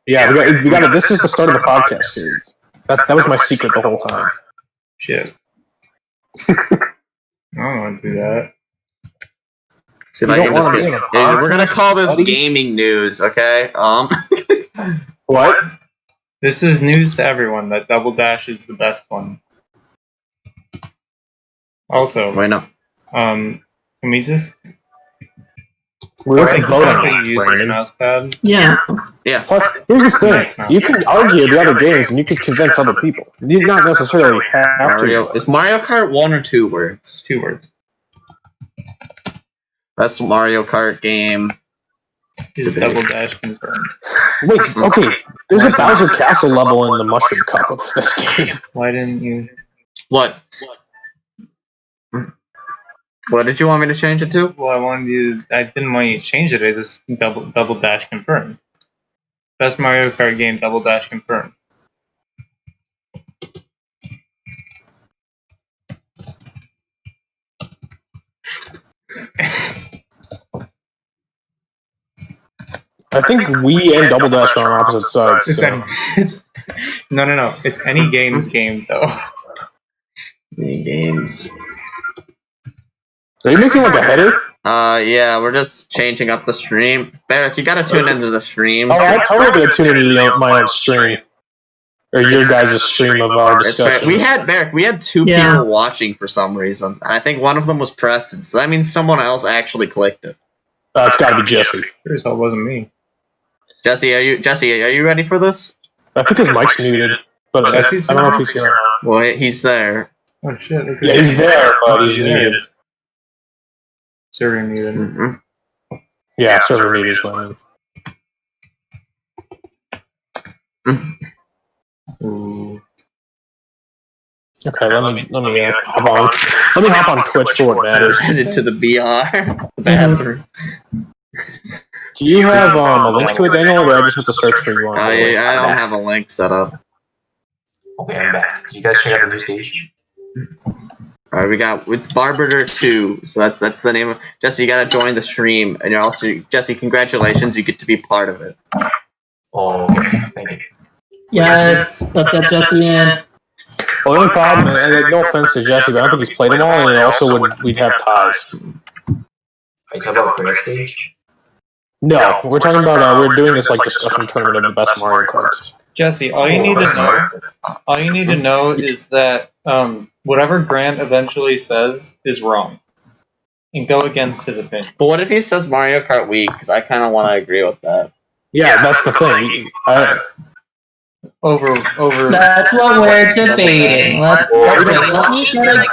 Yeah, we got it. This is the start of the podcast series. That was my secret the whole time. Shit. I don't want to do that. See if You I don't can just wanna get. be in a Hey, we're gonna podcast, call this buddy? gaming news, okay? What? This is news to everyone that Double Dash is the best one. Also, Wait, no. can we just We have to think vote about on the it, user's Brandon. mouse pad? Yeah. Yeah. Plus, here's the thing. You can argue the other games and you can convince other people. You do not necessarily have Mario. to. Is Mario Kart 1 or 2 words? 2 words. Best Mario Kart game. Is Double Dash confirmed? Wait, okay. There's a Bowser Castle level in the Mushroom Cup of this game. Why didn't you? What? What did you want me to change it to? Well, I didn't want you to change it. I just double dash confirmed. Best Mario Kart game, Double Dash confirmed. I think we and Double Dash are on opposite sides. So. No. It's any games game though. Any games? Are you making like a header? Yeah, we're just changing up the stream. Barrick, you gotta tune into the stream. Oh, I totally gonna tune into my own stream. Or your guys' stream of our discussion. We had two people watching for some reason. And I think one of them was Preston, so that means someone else actually clicked it. It's gotta be Jesse. Sure as hell wasn't me. Jesse, are you ready for this? I think his mic's muted, but I don't know if he's here. Well, he's there. Oh shit. Okay. Yeah, he's there, but he's muted. Server muted. Mm-hmm. Yeah, server muted is what I mean. Ooh. Okay, let me hop on. Let me hop on Twitch for what matters. Into the BR bathroom. Do you have a link to it, Daniel, or do I just have to search for you on I don't have a link set up. Okay, I'm back. Did you guys check out the new stage? Alright, it's Barbiter 2, so that's the name of Jesse. You gotta join the stream, and you're also Jesse. Congratulations, you get to be part of it. Oh, okay. Thank you. Yes, let's get Jesse in. Well, the only problem, and no offense to Jesse, but I don't think he's played them all, and also we'd have ties. Are you talking about Grand Stage? No, we're talking about we're doing this like discussion tournament of the best Mario Karts. Jesse, all you need to know is that whatever Grant eventually says is wrong, and go against his opinion. But what if he says Mario Kart Wii? Because I kind of want to agree with that. Yeah, that's the thing. Over. That's what we're debating. Let me get a,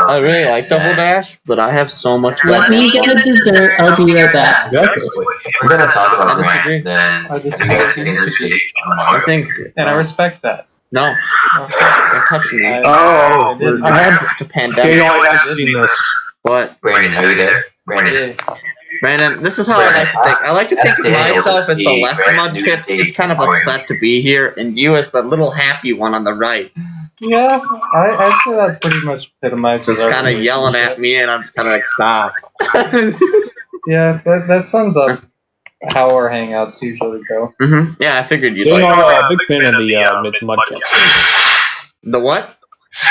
I really like Double Dash, but I have so much. let me get a dessert. I'll be right back. Exactly. If we're gonna talk I about disagree. Grant, then I have you disagree. guys seen the new stage on I Mario? think. And I respect that. No, don't touch me. Oh, I have It's a pandemic. Daniel, I have seen this. What? Brandon, are you there? Brandon. Brandon, this is how I like to think. I like to think of myself as the left mudkip, just kind of upset to be here, and you as the little happy one on the right, Yeah, I'd say that pretty much epitomizes. just our kind of yelling at relationship. me, and I'm just kind of like, stop. Yeah, that sums up how our hangouts usually go. Yeah, I figured you'd Daniel, like I'm a big fan of the mudkips. the what?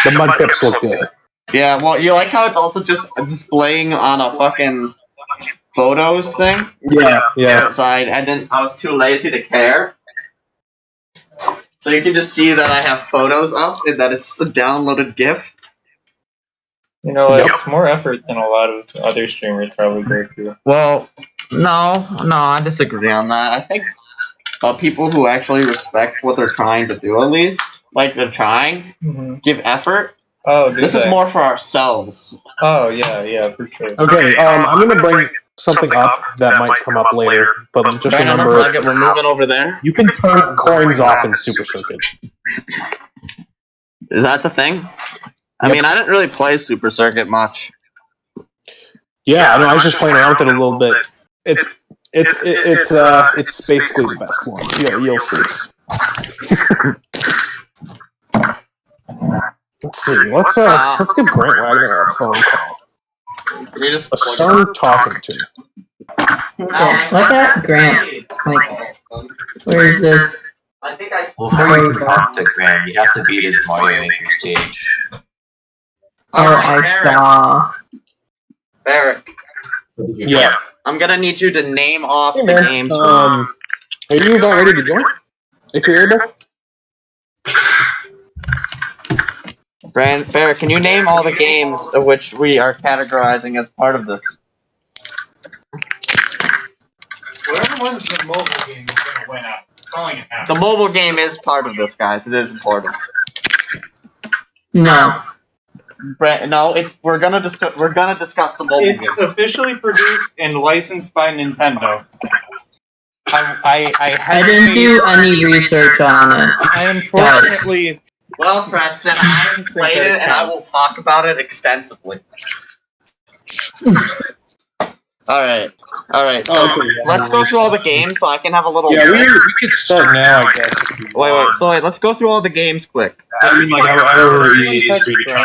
The mudkips look good. Yeah, well, you like how it's also just displaying on a fucking photos thing? Yeah. Outside, I was too lazy to care. So you can just see that I have photos up and that it's just a downloaded GIF. You know, it's more effort than a lot of other streamers probably go through. Well, no, I disagree on that. I think people who actually respect what they're trying to do, at least, like they're trying, give effort. Oh, This is more for ourselves. Oh, yeah, for sure. Okay, I'm gonna bring something up that might come up later, but just Brandon, remember, unplug it. We're moving over there. you can turn coins off in Super Circuit. That's a thing? I mean, I didn't really play Super Circuit much. Yeah, I know. I was just playing around with it a little bit. It's basically the best one. You'll see. Let's see. Let's give Grant Wagner a phone call. Can you just Let's start talking to him. Okay, look at Grant. Like, where is this? I think I. Well, before you can talk to Grant, you have to beat his Mario Maker stage. Oh, I saw. Barrett, Yeah. I'm gonna need you to name off Hey, the man. games. Are you about ready to join? If you're able. Barrett, can you name all the games of which we are categorizing as part of this? Whoever wins the mobile game is going to win out. Calling it now. The mobile game is part of this, guys. It is important. No. No, we're gonna discuss the mobile It's game. officially produced and licensed by Nintendo. I didn't do any research on it. I unfortunately. Well, Preston, I haven't played it, and I will talk about it extensively. Alright. So, let's go through all the games so I can have a little... Yeah, we could start now, I guess. Wait, let's go through all the games quick. I mean, like, however easy it is for you to try.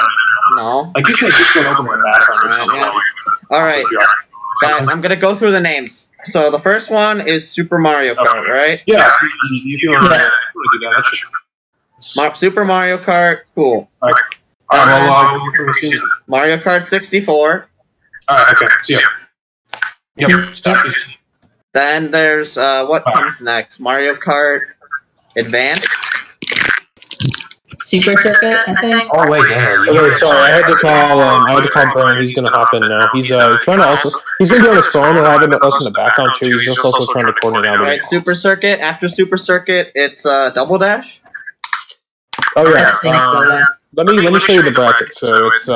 No. Like, you can just go open my background. Yeah. Alright, guys, I'm gonna go through the names. So, the first one is Super Mario Kart, right? Yeah, if you want to do that, that's Super Mario Kart, cool. Mario Kart 64. Alright, okay, see ya. Yep, stop. Then there's, what comes next? Mario Kart Advance? Super Circuit, I think. Oh wait, damn. Okay, sorry, I had to call Brian. He's gonna hop in now. He's trying to also. He's gonna be on his phone and have us in the background too. He's just also trying to coordinate out. Alright, Super Circuit. After Super Circuit, it's Double Dash. Oh yeah. Let me show you the bracket. So it's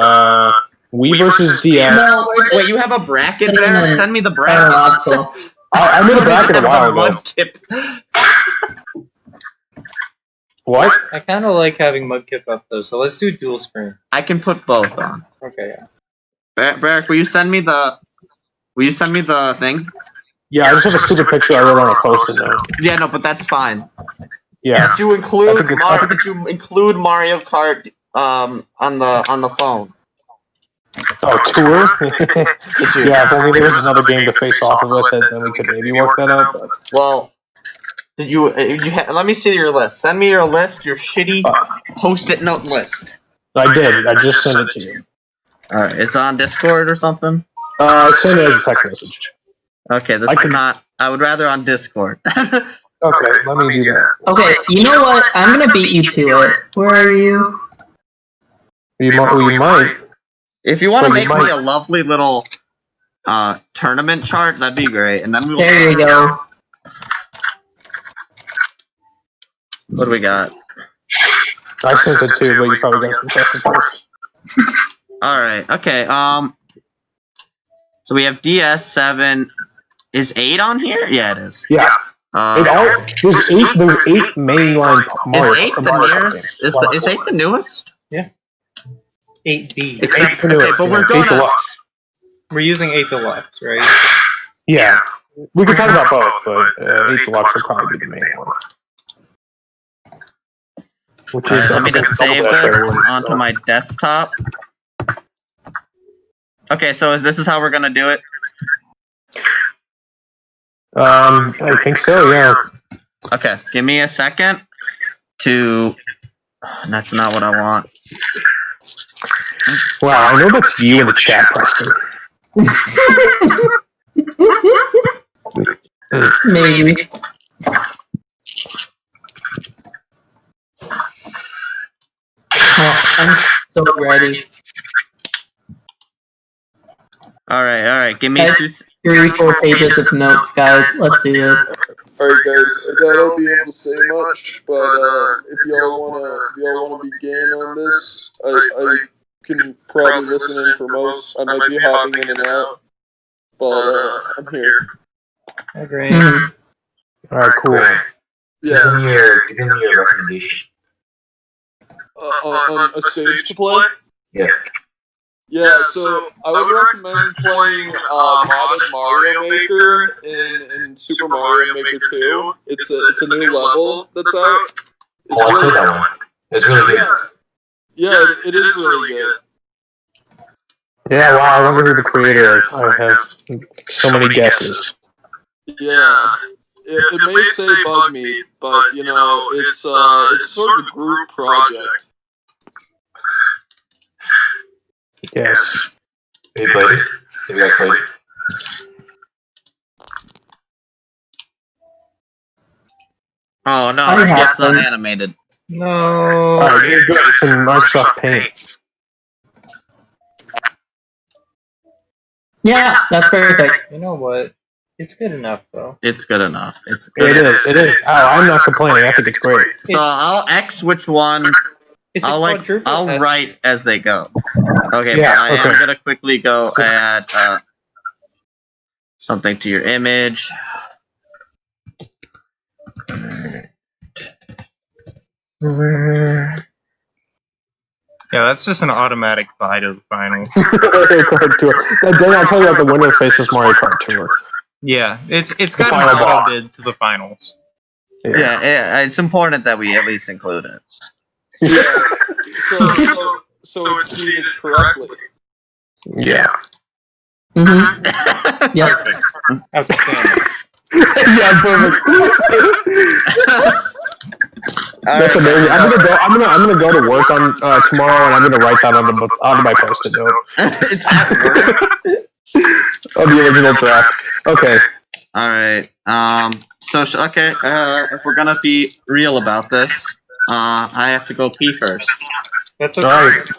Wii versus DS. No, Wait, you have a bracket there? Send me the bracket. I made a bracket a while ago. Mudkip. What? I kind of like having Mudkip up though, so let's do dual screen. I can put both on. Okay, yeah. Barrick, will you send me the thing? Yeah, I just have a stupid picture I wrote on a post-it note. Yeah, no, but that's fine. Yeah. Did you include Did you include Mario Kart on the phone? Oh, tour? Yeah, if only there was another game to face off with it, then we could maybe work that out. But... Well, did you let me see your list. Send me your list, your shitty post-it note list. I did. I just sent it to you. Alright, it's on Discord or something? I sent it as a text message. Okay, this is not... I would rather on Discord. Okay, let me do that. Okay, you know what? I'm gonna beat you to it. Where are you? You might. If you want to make me a lovely little tournament chart, that'd be great. And then we will... There you go. What do we got? I sent it too, but you probably got it from Preston first. Alright, okay, so we have DS7. Is 8 on here? Yeah, it is. Yeah. There's 8 mainline Mario. Is 8 the nearest? Is 8 the newest? Yeah. 8B. Eight's the newest, but we're yeah. going 8 Deluxe. We're using 8 Deluxe, right? Yeah. We could talk about both, but 8 Deluxe would probably be the main one. Which is let me just save this onto my desktop. Okay, so this is how we're gonna do it? I think so, yeah. Okay, give me a second to... That's not what I want. Wow, I know that's you in the chat, Preston. Maybe. Oh, I'm so ready. Alright, give me Guys, 3-4 pages of notes, guys. Let's do this. Alright guys, I doubt I'll be able to say much, but if y'all wanna begin on this, I can probably listen in for most. I might be hopping in and out, but I'm here. Agree. Alright, cool. Yeah. Give him your recommendation. On a stage to play? Yeah. Yeah, so I would recommend playing modded Mario Maker in Super Mario Maker 2. It's a new level that's out. Oh, I played that one. It's really good. Yeah, it is really good. Yeah, wow, I wonder who the creator is. I have so many guesses. Yeah. It may say Bug Meat, but you know, it's sort of a group project. Yes. Have you played it? Have you guys played it? Oh no, I have it's not them. animated. No. Alright, you're good. It's in Microsoft Paint. Yeah, that's perfect. You know what? It's good enough, though. It's good enough. It's good. It is. Oh, I'm not complaining. I think it's great. So I'll X which one. It's I'll a quadruple I'll S. write as they go. Okay, Yeah, but I am okay. gonna quickly go add something to your image. Yeah, that's just an automatic buy to the final. Mario Kart Tour. Then I'll tell you about the winner faces Mario Kart Tour. Yeah, it's got final an auto boss. bid to the finals. Yeah, it's important that we at least include it. Yeah. So it's seated correctly. Yeah. Mm-hmm. Yep. Outstanding. Yeah, perfect. That's amazing. I'm gonna go to work on tomorrow, and I'm gonna write that onto my post-it note. It's at work. Oh, the original draft. Okay. All right. Okay. If we're gonna be real about this, I have to go pee first. That's All okay. right.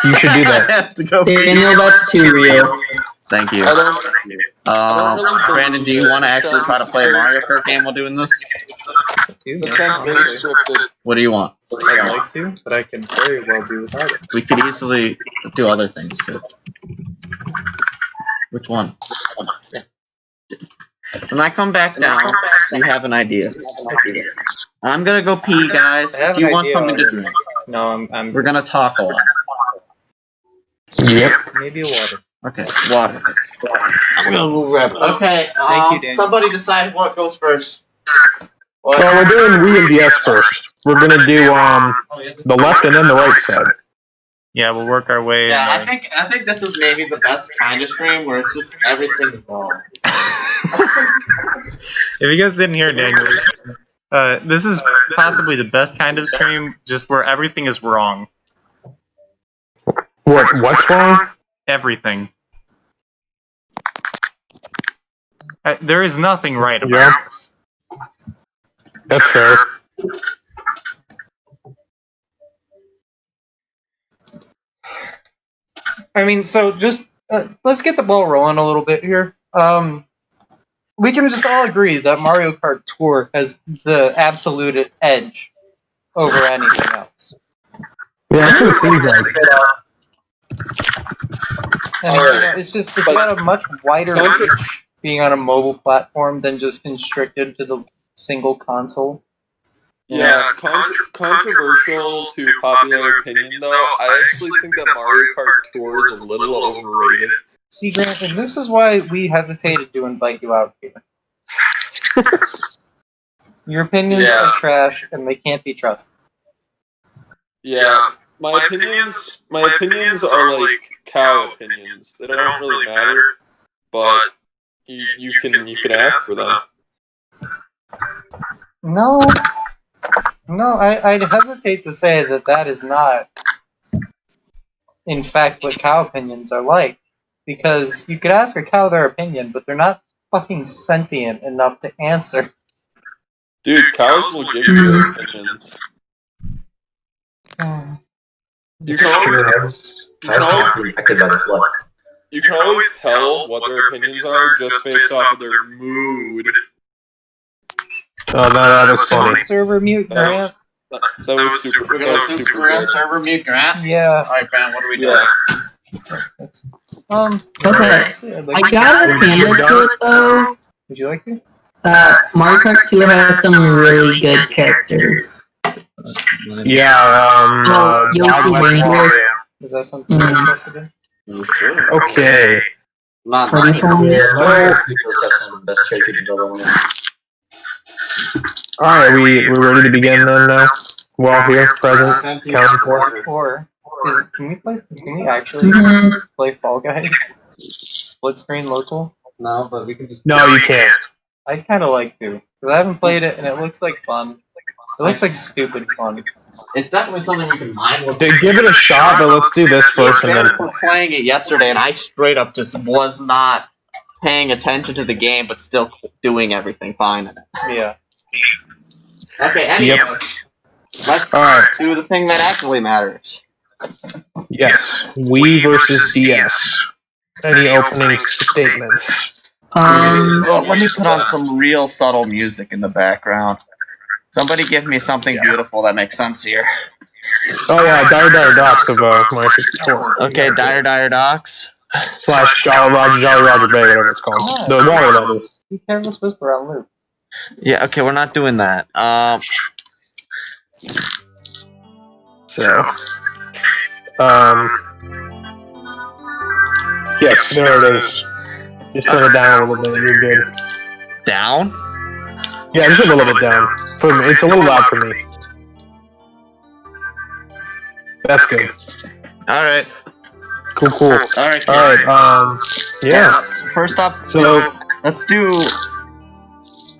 You should do I that. have to go pee. Daniel, that's too real. Thank you. I don't really Brandon, do you believe want to it. actually try to play a Mario Kart game while doing this? That sounds very scripted. What do you want? I'd like to, but I can very well do without it. We could easily do other things too. Which one? When I come back down, you have an idea. I'm gonna go pee, guys. I have If you an want idea something to already. drink, No, we're gonna talk a lot. Yep. maybe a water. Okay, water. I'm gonna go grab it. Okay, Thank you, Daniel. somebody decide what goes first. What? Well, we're doing Wii and DS first. We're gonna do the left and then the right side. Yeah, we'll work our way. Yeah, in I think this is maybe the best kind of stream where it's just everything wrong. If you guys didn't hear Daniel, this is possibly the best kind of stream, just where everything is wrong. What's wrong? Everything. There is nothing right about Yeah. this. That's fair. I mean, so just let's get the ball rolling a little bit here. We can just all agree that Mario Kart Tour has the absolute edge over anything else. Yeah, that's what it seems like. I mean, you know, it's got a much wider reach being on a mobile platform than just constricted to the single console. Yeah, controversial to popular opinion though. I actually think that Mario Kart Tour is a little overrated. See, Grant, and this is why we hesitated to invite you out here. Your opinions are trash, and they can't be trusted. Yeah, my opinions are like cow opinions. They don't really matter, but you can ask for them. No, I'd hesitate to say that is not, in fact, what cow opinions are like. Because you could ask a cow their opinion, but they're not fucking sentient enough to answer. Dude, cows will give you their opinions. You can always tell what their opinions are just based off of their mood. Oh, no, that was funny. Server mute, Grant. That was super. We're That gonna was super we're gonna good. server mute Grant. Yeah. Alright, Grant, what are we doing? Okay. Honestly, I'd like I to- gotta hand it to it though. Would you like to? Mario Kart 2 has some really good characters. Yeah, Yoshi Wild West Ranger. Warrior. Is that something you're interested in? Okay. Not What do you call it? Alright, we're ready to begin then now? We're all here, present, counting for. Or can we actually play Fall Guys? Split screen local? No, but we can just. No, you can't. I'd kind of like to, because I haven't played it and it looks like fun. It looks like stupid fun. It's definitely something we can mindless. Dude, give it a shot, but let's do this first and then. We were playing it yesterday, and I straight up just was not paying attention to the game, but still doing everything fine in it. Yeah. Okay, anyway, let's Alright. do the thing that actually matters. Yes. Wii versus DS. Any opening statements? Let me put on some real subtle music in the background. Somebody give me something beautiful that makes sense here. Oh yeah, Dire Dire Docks of Mario 64. Okay, Dire Docks. / Jolly Roger Bay, whatever it's called. The water level. Be Careless Whisper on loop. Yeah, okay, we're not doing that. So, yes, there it is. Just turn it down a little bit. You're good. Down? Yeah, just a little bit down. For me, it's a little loud for me. That's good. Alright. Cool. Alright, Yeah. First up, So, let's do...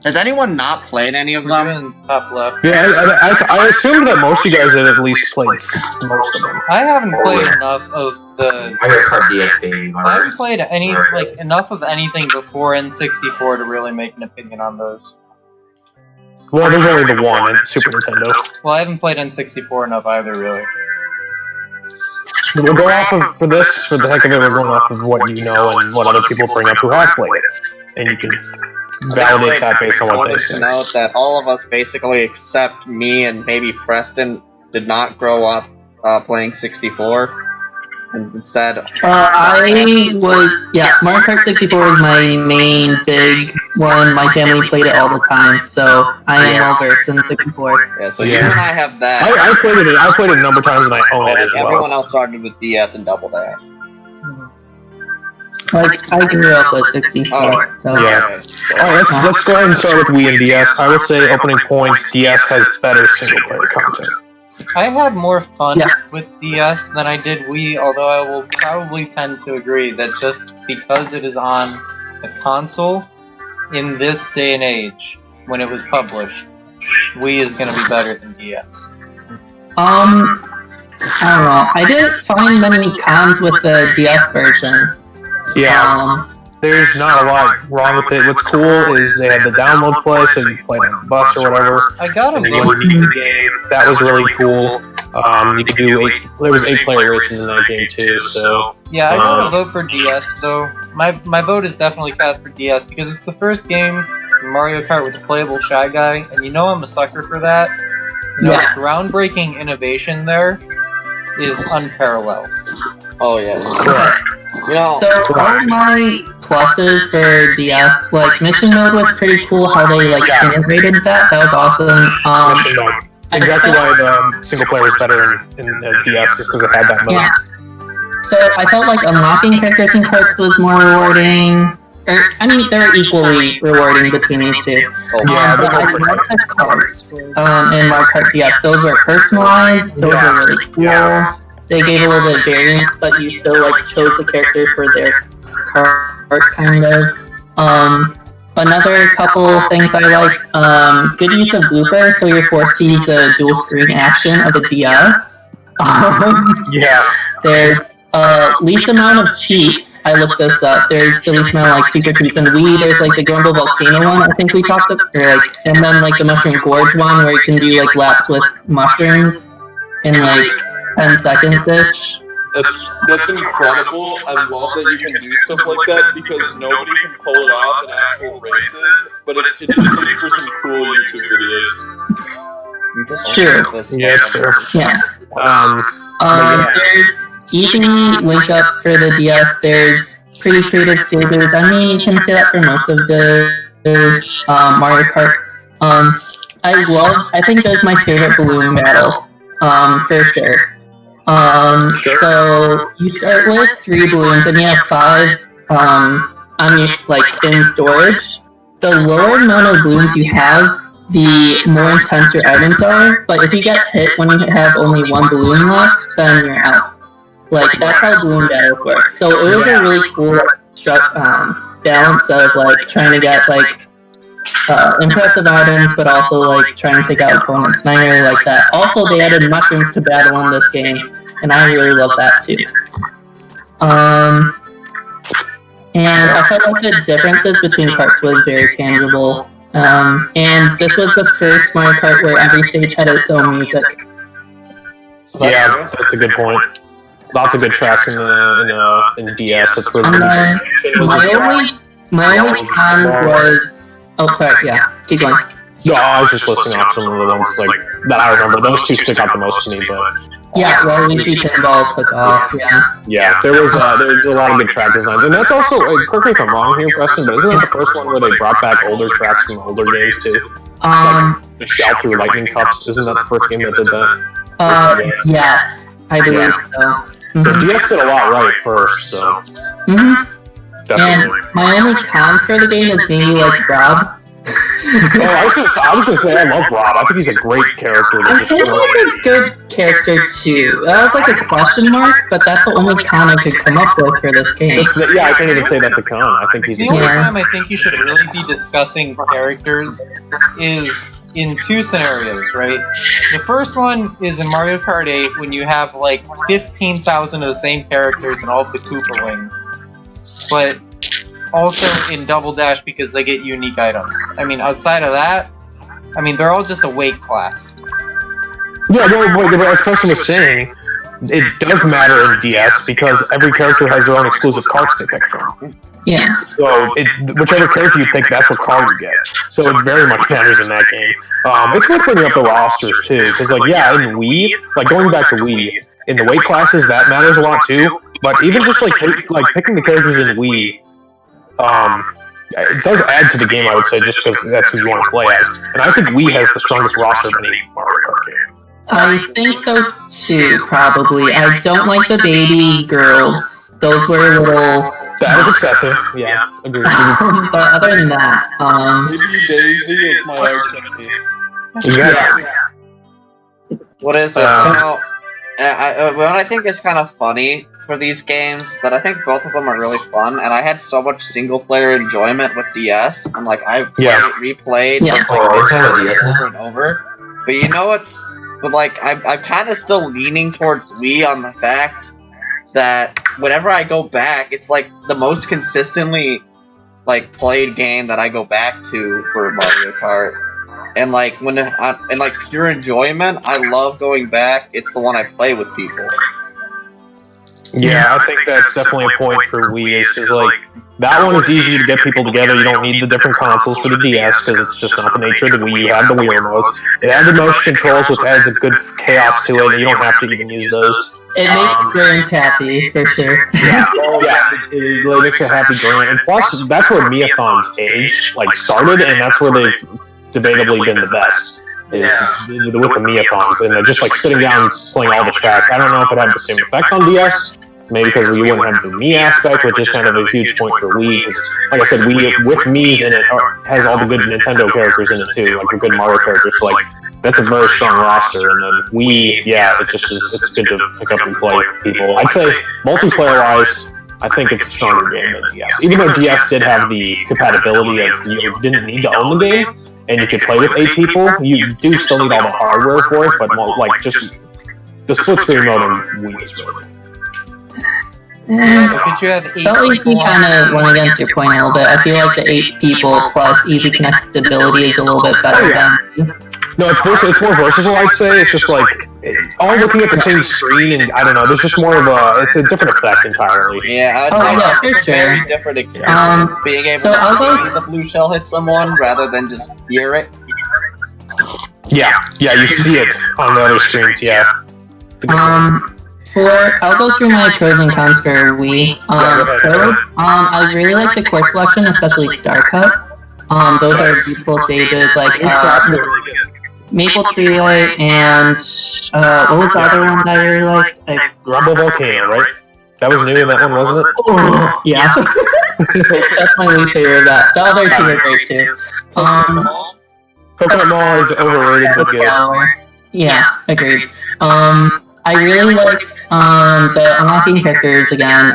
Has anyone not played any of We're them? doing top left. yeah, I assumed that most of you guys had at least played most of them. I haven't played enough of the. Mario Kart DX, baby. I haven't played enough of anything before N64 to really make an opinion on those. Well, there's only the one at Super Nintendo. Well, I haven't played N64 enough either, really. We'll go off of, for this, for the heck of it, we're going off of what you know and what other people bring up who have played it. And you can validate that based on I what they wanted to say. note that all of us, basically, except me and maybe Preston, did not grow up playing 64. And instead, Mario Kart 64 was my main big one. My family played it all the time, so I am well versed in 64. yeah, so Yeah. you and I have that. I played it a number of times and I own it And as everyone well. else started with DS and Double Dash. Like, I grew up with 64, so... Yeah. Okay, so- Alright, let's go ahead and start with Wii and DS. I would say opening points, DS has better single player content. I had more fun Yes. with DS than I did Wii, although I will probably tend to agree that just because it is on a console in this day and age, when it was published, Wii is going to be better than DS. I don't know. I didn't find many cons with the DS version. Yeah, there's not a lot wrong with it. What's cool is they had the download play, so you play on the bus or whatever. I got a And you vote. can beat the game. That was really cool. You could do there was 8-player races in that game too, so... Yeah, I got a vote for DS, though. My vote is definitely cast for DS because it's the first game in Mario Kart with a playable Shy Guy, and you know I'm a sucker for that. You know, Yes. groundbreaking innovation there is unparalleled. Oh yeah. Correct. You know, So, all of my pluses for DS, like, Mission Mode was pretty cool how they, like, integrated that. That was awesome. Mission mode. Exactly why the single player was better in DS is because it had that mode. Yeah. So, I felt like unlocking characters in carts was more rewarding. I mean, they're equally rewarding between these two. Yeah, But I love the carts in Mario Kart DS. Those were personalized. Those were really cool. They gave a little bit of variance, but you still like chose the character for their cart, kind of. Another couple things I liked. Good use of bloopers, so you're forced to use the dual screen action of the DS. Yeah. There's least amount of cheats. I looked this up. There's the least amount of like secret cheats in Wii. There's like the Grumble Volcano one. I think we talked about, or like, and then like the Mushroom Gorge one, where you can do like laps with mushrooms in like 10 seconds ish. That's incredible. I love that you can do stuff like that because nobody can pull it off in actual races, but it's just for some cool YouTube videos. you just Sure. this Yeah, sure. Yeah. Yeah. There's easy link up for the DS. There's pretty creative stages. I mean, you can say that for most of the Mario Karts. I think that was my favorite balloon battle. For sure. So you start with 3 balloons and you have 5 in storage. The lower amount of balloons you have, the more intense your items are, but if you get hit when you have only 1 balloon left, then you're out. Like, that's how balloon battles work. So it was a really cool balance of like trying to get like impressive items, but also like trying to take out opponents, and I really like that. Also, they added mushrooms to battle in this game, and I really love that too. And I felt like the differences between karts was very tangible. And this was the first Mario Kart where every stage had its own music. Yeah, that's a good point. Lots of good tracks in the DS. That's really And then good. my only con was... Oh, sorry, yeah, keep going. No, I was just listing off some of the ones like that I remember. Those two stick out the most to me, but Yeah, Luigi Pinball took off, yeah. yeah, there's a lot of good track designs, and that's also correct me if I'm wrong here, Preston, but isn't that the first one where they brought back older tracks from older games too? The Shout Through Lightning Cups, isn't that the first game that did that? Yes, I believe so. The DS did a lot right first, so definitely. And my only con for the game is maybe like Rob. I was gonna say I love Rob. I think he's a great character. I think he's a good character too. That was like a question mark, but that's the only con I could come up with for this game. I can't even say that's a con. I think he's The only time I think you should really be discussing characters is in two scenarios, right? The first one is in Mario Kart 8 when you have like 15,000 of the same characters and all of the Koopa wings. But also in Double Dash because they get unique items. I mean, outside of that, I mean, they're all just a weight class. Yeah, but as Preston was saying, it does matter in DS because every character has their own exclusive carts they pick from. Yeah. So whichever character you pick, that's what card you get. So it very much matters in that game. It's worth bringing up the rosters too, because in Wii, like going back to Wii, in the weight classes that matters a lot too. But even just like picking the characters in Wii, it does add to the game, I would say, just because that's who you want to play as. And I think Wii has the strongest roster of any Mario Kart game. I think so too, probably. I don't like the baby girls. Those were a little... That was excessive, yeah. Agreed. But other than that, Daisy is my arch enemy. Exactly. What is it? What I think is kind of funny for these games, that I think both of them are really fun, and I had so much single-player enjoyment with DS, and I've replayed over and over. But you know what's... But I'm kind of still leaning towards Wii on the fact that whenever I go back, it's the most consistently played game that I go back to for Mario Kart. And pure enjoyment, I love going back. It's the one I play with people. Yeah, I think that's definitely a point for Wii, is because that one is easy to get people together. You don't need the different consoles for the DS because it's just not the nature of the Wii. You have the Wii remotes. It adds the motion controls, which adds a good chaos to it, and you don't have to even use those. It makes brains happy, for sure. Yeah, it makes a happy brain. And plus, that's where Miathon's age started, and that's where they've debatably been the best. Is with the Miathons, and just sitting down and playing all the tracks. I don't know if it had the same effect on DS. Maybe because we wouldn't have the Mii aspect, which is kind of a huge point for Wii. Because, like I said, Wii with Mii's in it has all the good Nintendo characters in it too, the good Mario characters. So, that's a very strong roster. And then Wii, it's good to pick up and play with people. I'd say multiplayer-wise, I think it's a stronger game than DS. Even though DS did have the compatibility of you didn't need to own the game and you could play with 8 people, you do still need all the hardware for it. But just the split screen mode on Wii is really good. Could you have 8 felt like you kind of went against your point a little bit. I feel like the 8 people plus easy connectability is a little bit better than... No, it's more versatile, I'd say. It's just all looking at the same screen, and I don't know, there's just more of it's a different effect entirely. Yeah, I'd say it's a very different experience, being able to see the blue shell hit someone rather than just hear it. Yeah, you see it on the other screens, yeah. I'll go through my pros and cons for Wii. Pros, I really like the course selection, especially Star Cut. Those are beautiful stages, Maple Treeway and what was the other one that I really liked? Rumble Volcano, right? That was new in that one, wasn't it? Oh, yeah. That's my least favorite of that. The other two are great too. Coconut Mall is overrated but good. Yeah, agreed. I really liked the unlocking characters again.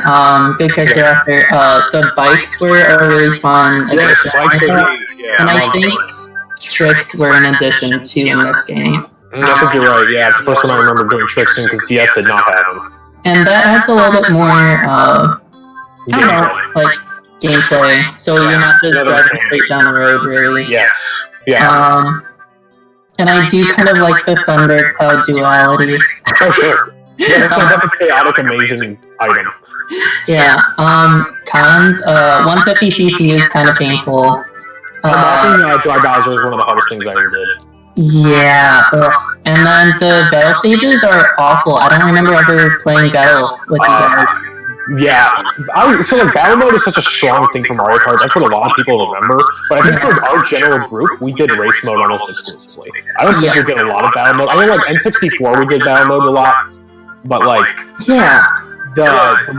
Good character after the bikes were a really fun addition. And I think tricks were an addition too in this game. I think you're right, yeah. It's the first one I remember doing tricks in because DS did not have them. And that adds a little bit more, gameplay. So you're not just driving straight down the road, really. Yes. Yeah. And I do kind of like the Thunder Cloud duality. Oh, sure. Yeah, that's a chaotic, amazing item. Yeah. Cons, 150cc is kind of painful. Unlocking Dry Bowser is one of the hardest things I ever did. Yeah. And then the battle stages are awful. I don't remember ever playing battle with you guys. Yeah, so like battle mode is such a strong thing for Mario Kart. That's what a lot of people remember. But I think for our general group, we did race mode almost exclusively. I don't think we did a lot of battle mode. I know like N64 we did battle mode a lot, but like the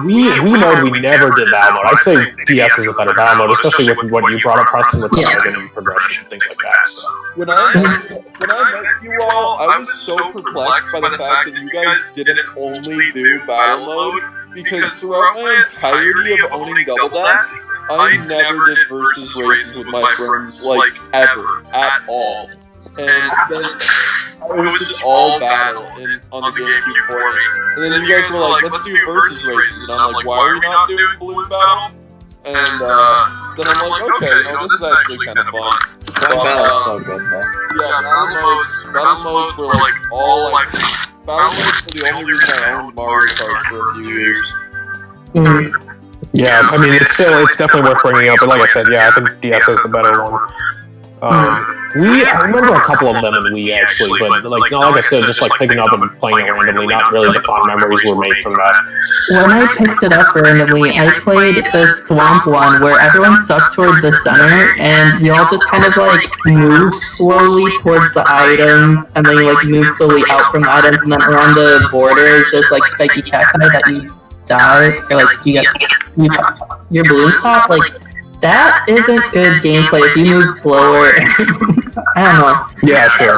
Wii mode we never did battle mode. I'd say DS is a better battle mode, especially with what you brought up, Preston, with the item progression and things like that. So. When I met you all, I was so perplexed by the fact that you guys didn't only do battle mode, because throughout my entirety of owning Double Dash, I never did versus races with my friends, like, ever, at all. And then it was just all battle on the GameCube for me. And then you guys were like, let's do versus races, and I'm like, why are we not doing balloon battle? And then I'm like, okay, this is actually kind of fun. Battle's so good, though. Yeah, battle modes were like all like battle modes were the only reason I owned Mario Kart for a few years. Yeah, I mean it's definitely worth bringing up. But like I said, yeah, I think DS is the better one. I remember a couple of them in Wii actually, but like I said, just like picking up and playing it randomly, not really the fond memories were made from that. When I picked it up randomly, I played the Swamp one where everyone sucked toward the center, and you all just kind of like move slowly towards the items, and then you like move slowly out from the items, and then around the border is just like spiky cacti that you die, or like your balloons pop, like. That isn't good gameplay if you move slower. I don't know. Yeah, sure.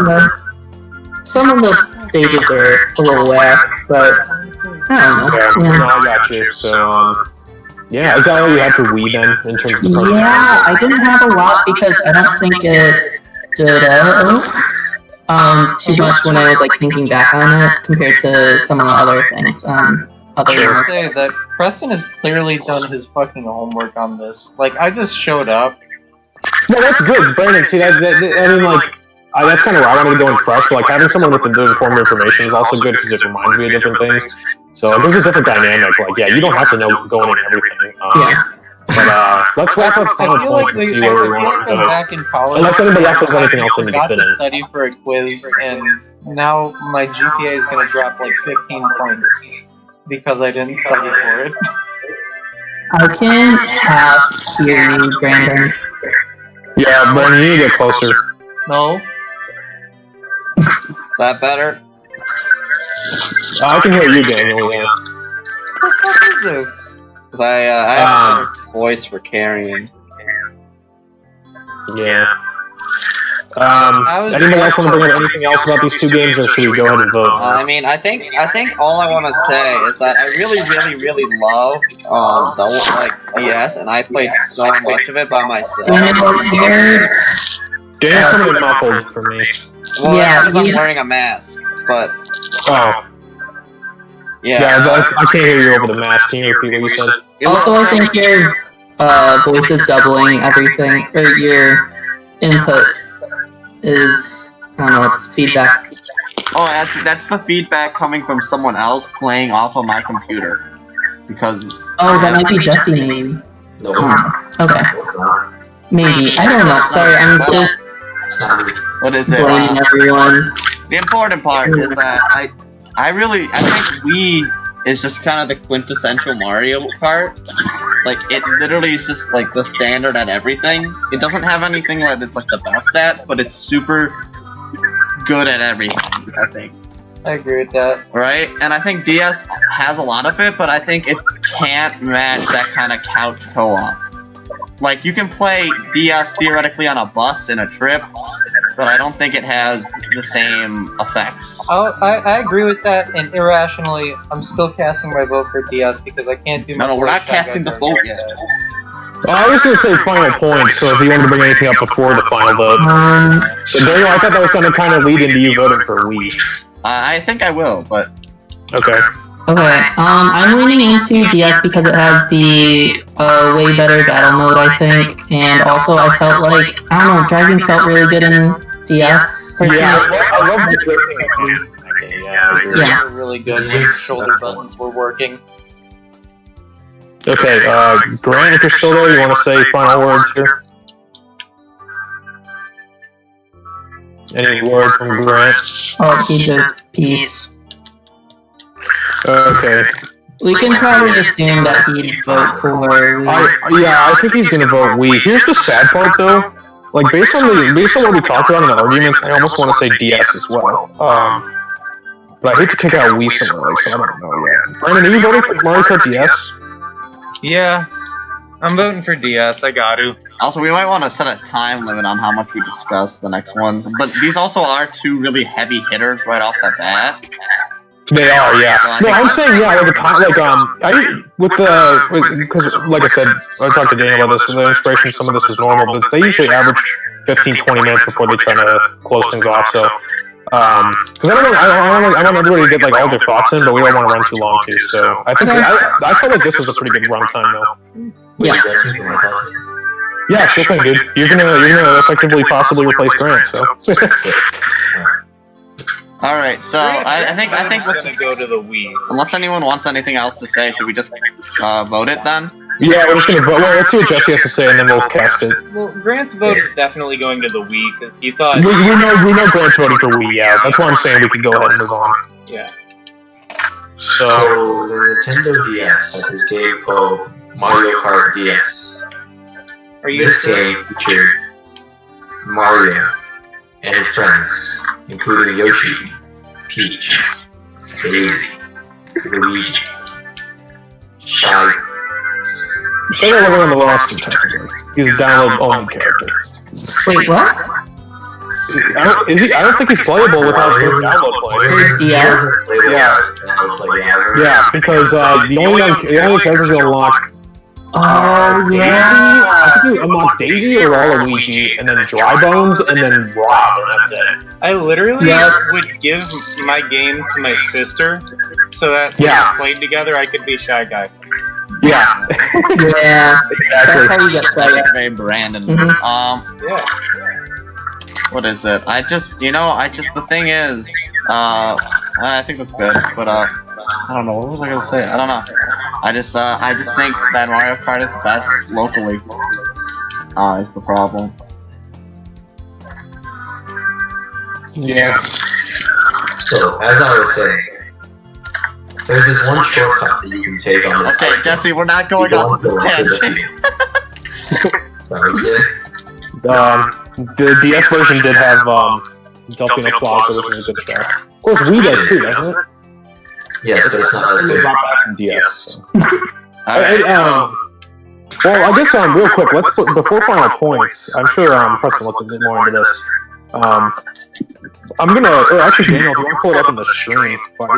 Some of the stages are a little whack, but I don't know. Yeah, no, I got you. So, yeah, is that all you had for Wii then, in terms of the Yeah, I didn't have a lot because I don't think it stood out too much when I was like thinking back on it compared to some of the other things. I would say that Preston has clearly done his fucking homework on this. Like, I just showed up. No, that's good, Brandon. See, I mean, like, that's kind of where I wanted to go in fresh, but like having someone with informed information is also good because it reminds me of different things. So there's a different dynamic. Like, yeah, you don't have to know going into everything. But let's wrap up final points and see where we want to go. Back in college, unless anybody else has anything else they need to fit in. Study for a quiz, and now my GPA is going to drop like 15 points. Because I didn't study for it. I can half hear you, Brandon. Yeah, Brandon, you need to get closer. No. Is that better? I can hear you, Daniel, yeah. What the fuck is this? Because I have a better voice for carrying. Yeah. Anybody else want to bring up anything else about these two games, or should we go ahead and vote? I mean, I think all I want to say is that I really love the like DS, and I played so much of it by myself. Daniel's coming in muffled for me. Well, yeah, because I'm wearing a mask, but yeah, I can't hear you over the mask. Can you repeat what you said? Also, I think your voice is doubling everything, or your input is, I don't know, it's feedback. Oh, that's the feedback coming from someone else playing off of my computer. Because... Oh, that might be Jesse, maybe. No. Okay. Maybe. I don't know. Sorry, I'm just... What is it? Blaming everyone. The important part is that I think Wii is just kind of the quintessential Mario Kart. Like, it literally is just, like, the standard at everything. It doesn't have anything that it's, like, the best at, but it's super good at everything, I think. I agree with that. Right? And I think DS has a lot of it, but I think it can't match that kind of couch co-op. Like, you can play DS theoretically on a bus in a trip, but I don't think it has the same effects. I agree with that, and irrationally, I'm still casting my vote for DS because I can't do my No, we're not casting the vote yet. Well, I was going to say final points, so if you wanted to bring anything up before the final vote. So Daniel, I thought that was going to kind of lead into you voting for Wii. I think I will, but... Okay. Okay, I'm leaning into DS because it has the way better battle mode, I think, and also I felt like, I don't know, driving felt really good in DS. Yeah, I love the drifting. Yeah, really good. His shoulder buttons were working. Okay, Grant, if you're still there, you want to say final words here? Any word from Grant? Oh, he just peace. Okay. We can probably assume that he'd vote for Wii. I think he's gonna vote Wii. Here's the sad part, though. Like based on what we talked about in the arguments, I almost want to say DS as well. But I hate to kick out Wii so early, so I don't know yet. Brandon, are you voting for Mario Kart DS? Yeah, I'm voting for DS. I got to. Also, we might want to set a time limit on how much we discuss the next ones, but these also are two really heavy hitters right off the bat. They are, yeah. No, I'm saying, yeah, like, because, like I said, I talked to Daniel about this, with the inspiration, some of this is normal, but they usually average 15-20 minutes before they try to close things off, so, because I want everybody to get, like, all their thoughts in, but we don't want to run too long, too, so, I felt like this was a pretty good run time, though. Yeah. Yeah, sure thing, dude. You're gonna effectively possibly replace Grant, so. All right, so I think let's gonna go to the Wii. Unless anyone wants anything else to say, should we just vote it then? Yeah, we're just gonna vote. Well, let's see what Jesse has to say, and then we'll cast it. Well, Grant's vote is definitely going to the Wii because he thought. We know Grant's voting for Wii. Yeah, that's why I'm saying we can go ahead and move on. Yeah. So the Nintendo DS had this game called Mario Kart DS. Are you This game featured Mario and his friends, including Yoshi, Peach, Daisy, Luigi, Shy. Shy wasn't on the roster technically. He's a download-only character. Wait, what? I don't think he's playable without his download player. DS? Yeah, because the only characters you unlock. Oh, yeah. I think you unlock Daisy or Waluigi, and then Dry Bones, and then Rob, and that's it. I literally would give my game to my sister so that when we played together, I could be Shy Guy. Yeah. Yeah. That's how you get That's played. very Brandon. Yeah. What is it? The thing is, I think that's good, but I don't know. What was I gonna say? I don't know. I just think that Mario Kart is best locally. Is the problem. Yeah. So, as I was saying, there's this one shortcut that you can take on this. Okay, Jesse, we're not going on to this tangent. Sorry, The DS version did have Delfino Plaza, which is a good track. Of course, Wii does too, doesn't it? Yes, but it's not as good. From DS. So. Alright, Well, I guess real quick, before final points. I'm sure Preston looked a bit more into this. I'm gonna, or actually, Daniel, if you want to pull it up in the stream, but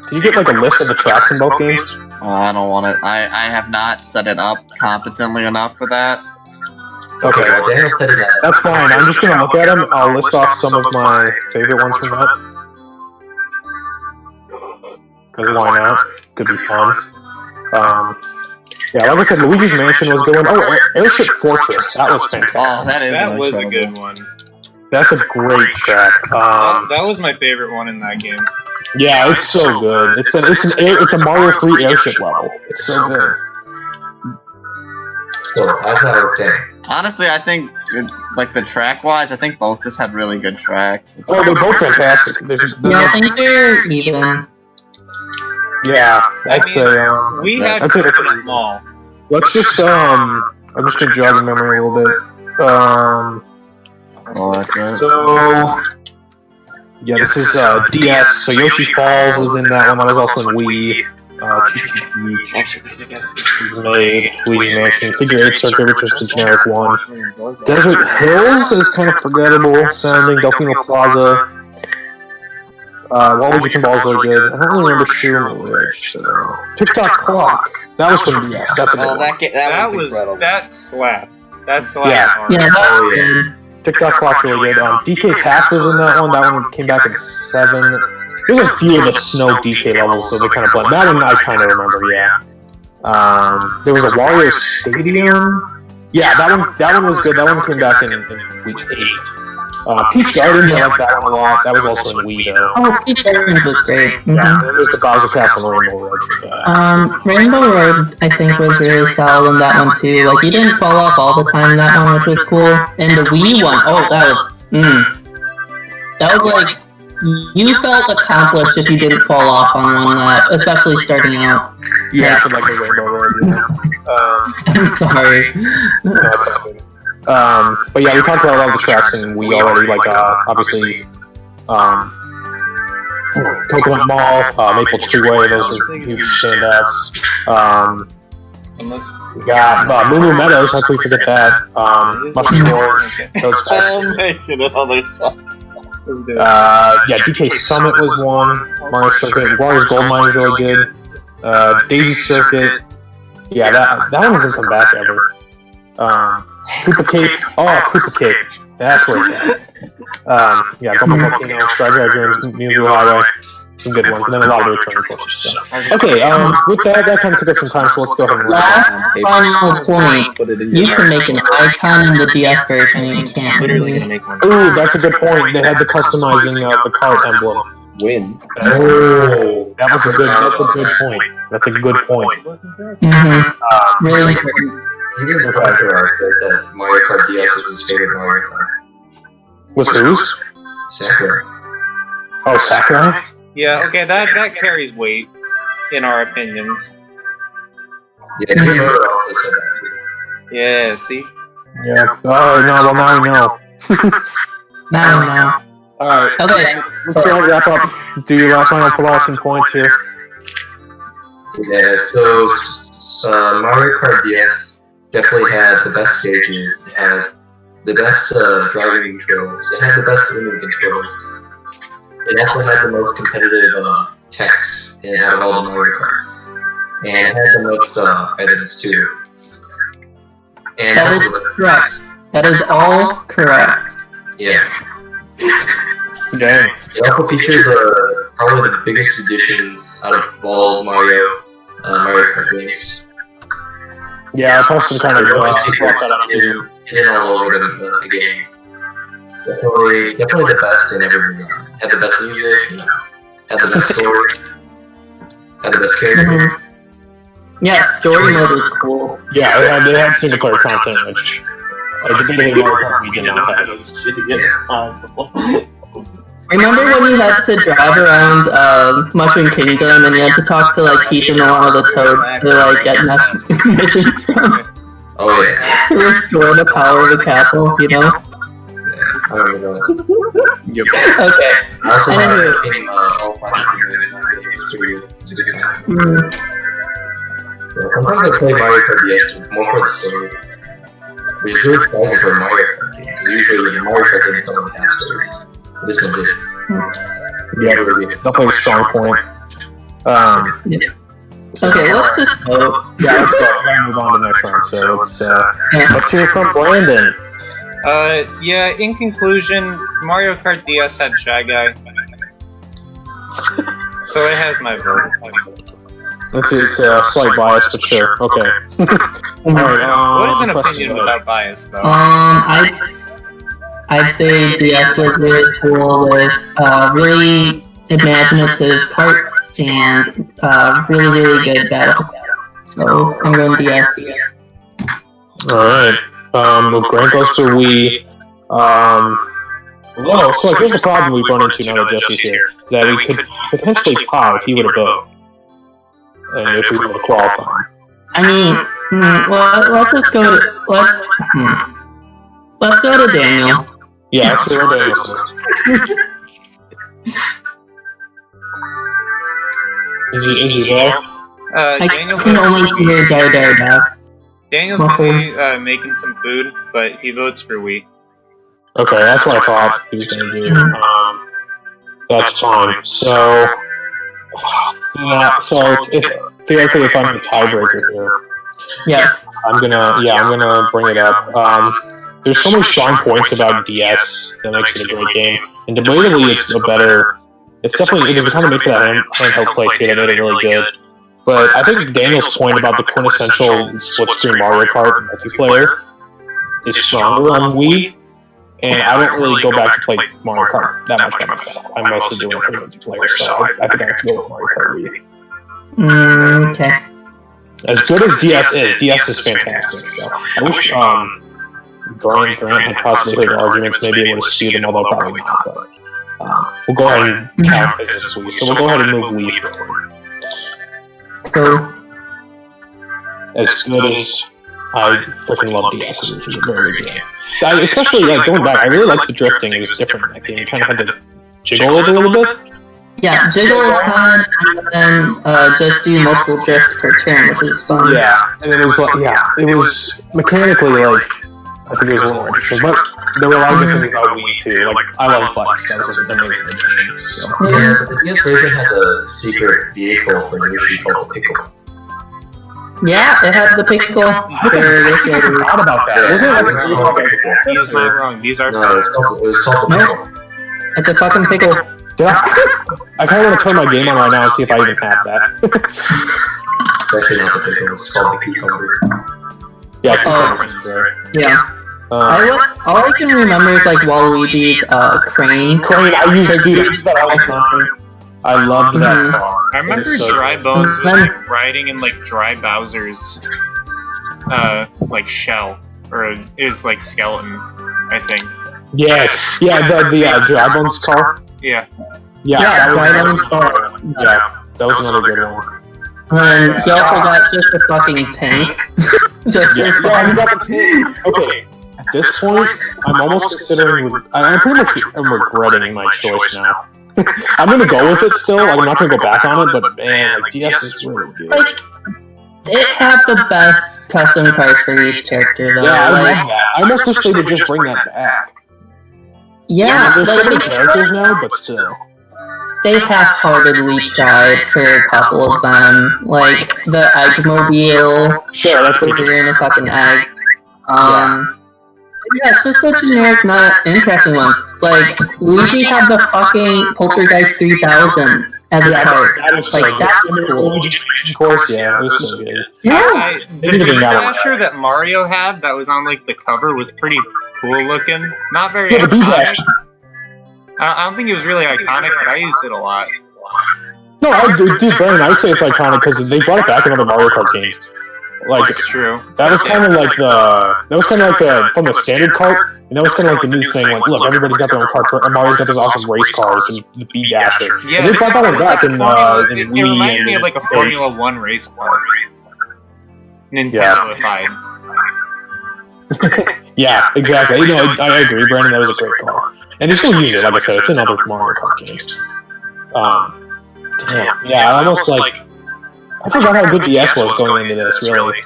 can you get like a list of the tracks in both games? I don't want it. I have not set it up competently enough for that. Okay, well, Daniel said it. that's fine. I'm just gonna look at them. I'll list off some of my favorite ones from that. Because why not? Could be fun. Yeah, like I said, Luigi's Mansion was good one. Oh, Airship Fortress. That was fantastic. Oh, That was a good one. That's a great track. That was my favorite one in that game. Yeah, it's so good. It's a Mario 3 airship level. It's so good. So, as I was saying. Honestly, I think, like, the track-wise, I think both just had really good tracks. Oh, they're both fantastic. Yeah, I think they're even. Yeah, that's We had that's to it. put them all. Let's just I'm just gonna jog memory a little bit. Oh, that's it. So yeah, this is DS. So Yoshi Falls was in that one. That was also in Wii. Beach, Luigi's Mansion, Figure 8 Circuit, which was the generic one. Desert Hills is kind of forgettable sounding. Delfino Plaza. Waluigi Pinball is really good. I don't really remember Shooting Ridge, though. Tick-Tock Clock. That was from DS. That's a good one. That was incredible. That slap. That slap. Yeah. hard. Yeah, that was good. Tick-Tock Clock's really good. DK Pass was in that one. That one came back in 7. There's a few of the snow DK levels, so they kind of blend. That one I kind of remember, yeah. There was a Wario Stadium. Yeah, that one was good. That one came back in week 8. Peach Gardens, I like that one a lot. That was also in Wii, though. Oh, Peach Gardens was great. Yeah, there was the Bowser Castle and Rainbow Road. Rainbow Road, I think, was really solid in that one too. Like, you didn't fall off all the time in that one, which was cool. And the Wii one, oh, that was like you felt accomplished if you didn't fall off on one lap, especially starting out. Yeah, for like the Rainbow Road. You know? I'm sorry. No, it's all good. But yeah, we talked about a lot of the tracks, and we already like obviously Coconut Mall, Maple Treeway. Those are huge standouts. We got Moo Meadows. How can we forget that? Mushroom Gorge. I'm making another song. Let's do it. Yeah, DK Summit was one. Mario Circuit. Warriors Gold Mine is really good. Daisy Circuit. Yeah, that one hasn't come back ever. Koopa Cape. Oh, Koopa Cape. That's where it's at. Yeah, Gumbo Volcano, Dry Dragons, Mew Highway. Some good ones, and then a lot of the returning courses. So. Okay, with that kind of took up some time, so let's go ahead and Last final point. You can make an icon in the DS version, you can't really. Ooh, that's a good point. They had the customizing of the card emblem. Win. Oh, that's a good point. That's a good point. Mm-hmm. Really important. Even the Sakurai said that Mario Kart DS was his favorite Mario Kart. Was whose? Sakurai. Oh, Sakurai? Yeah, okay, that carries weight in our opinions. Yeah, Nintendo also said that too. Yeah, see? Yeah. Oh, no, well, now we know. Now. Alright. Okay. Let's go and wrap up. Do your final thoughts and points here. Yeah, so Mario Kart DS definitely had the best stages, it had the best driving controls, it had the best aiming controls. It also had the most competitive text out of all the Mario Karts. And it had the most items too. And That is correct. That is all correct. yeah. Dang. It also features probably the biggest additions out of all Mario Kart games. Yeah, I posted kind of There's brought secrets that up too. hidden all over the game. Definitely the best in every regard. Had the best music, had the best story, had the best character. Yeah, story mode was cool. Yeah, it had single player content, which debatably Mario Kart we did not have. Shitty possible. Remember when you had to drive around Mushroom Kingdom and you had to talk to like Peach and a lot of the toads to like get missions from Oh yeah, to restore the power of the castle, you know? I remember that. Yep. Okay. I also Anyway. having all 5 minutes was pretty good. It was a good time. Yeah, sometimes I play Mario Kart DS more for the story, which is really surprising for a Mario Kart game, because usually Mario Kart games don't really have stories. But this one did. Yeah, definitely a strong point. Okay, let's just vote. Yeah, let's go. We're gonna move on to the next round. So let's hear from Brandon. Yeah, in conclusion, Mario Kart DS had Shy Guy. So it has my vote. It's a slight bias, but sure. Okay. Alright, What is an question opinion without bias, though? I'd say DS was really cool with really imaginative carts and really good battle. So I'm going DS. Alright. Well, Grant goes for Wii. Well, so here's the problem we've run into now that Jesse's here, is that we could potentially tie if he would have voted. And if we would have qualified. I mean, well, let's just go to let's go to Daniel. Yeah, that's what Daniel says. Is he there? I Daniel can only hear Dar. Daniel's busy making some food, but he votes for Wii. Okay, that's what I thought he was going to do. That's fine. So, theoretically, if I'm the tiebreaker here, Yes. I'm gonna bring it up. There's so many strong points about DS that makes it a great game, and debatably, it's definitely it was kind of made for that handheld play too. That made it really good. But I think Daniel's point about the quintessential split-screen Mario Kart multiplayer is stronger on Wii, and I don't really go back to play Mario Kart that much by myself. I'm mostly doing it for multiplayer, so I think I have to go with Mario Kart Wii. Okay. As good as DS is fantastic. So I wish Grant had possibly heard arguments. Maybe it would have skewed him, although probably not. But we'll go ahead and count as this Wii. So we'll go ahead and move Wii forward. Cool. As good as I freaking love DS, which is a very good game. Especially like going back, I really liked the drifting. It was different in that game. You kind of had to jiggle it a little bit. Yeah, jiggle a ton, and then just do multiple drifts per turn, which is fun. Yeah, and it was like, it was mechanically like, I think it was a little more interesting, but there were a lot of good things about Wii too. Like, I love bikes, that was just an amazing addition. So. Yeah, but the DS version had a secret vehicle for the Yoshi called the Pickle. Yeah, it had the pickle. I forgot about that. He's not wrong. These are No, it was called the Pickle. It's a fucking pickle. I kind of want to turn my game on right now and see if I even have that. It's actually not the Pickle, it's called the Cucumber. Yeah, Yeah. All I can remember is like Waluigi's crane. Crane, I use that all the time. I loved that car. I remember so Dry good. Bones was like riding in like Dry Bowser's like shell, or it was like skeleton, I think. Yes, yeah, the Dry Bones car. Yeah. Yeah, that was car. Yeah, that was another good one. And he also got just a fucking tank. Just Yeah, for yeah, fun. you got the tank. Okay, at this point, I'm almost considering. I pretty much am regretting my choice now. I'm gonna go with it still. Like, I'm not gonna go back on it, but man, like DS is really good. Like, it had the best custom cars for each character, though. Yeah, I like, love that. I almost wish they would just bring that back. yeah, There's so many like, characters now, but still. they half-heartedly tried for a couple of them. Like, the Eggmobile, Sure, that's pretty you're good. in a fucking egg. Yeah, it's just a generic, not interesting ones. Like, Luigi had the fucking Poltergeist 3000 as a card. That was Like, so that's good. cool. Of course, yeah, it was so good. Yeah. The Maybe Beam not a lot. Dasher that Mario had that was on like the cover was pretty cool looking. Not very Yeah, the Beam iconic. Dasher. I don't think it was really iconic, but I used it a lot. No, dude, Brandon, I would say it's iconic because they brought it back in other Mario Kart games. Like, It's true. that was kind of like the from the standard kart, and that was kind of like the new thing. Like, look, everybody's got their own kart, and Mario's got those awesome race cars and the Beam Dasher. Yeah, And they brought that it one was back like in it Wii. reminded me and of like a Formula One race car. Nintendo-ified. Yeah, exactly. You know, I agree, Brandon. That was a great call, and they still use it. Like I said, it's in other Mario Kart games. Damn. Yeah, I almost like I forgot how good DS was going into this. Really.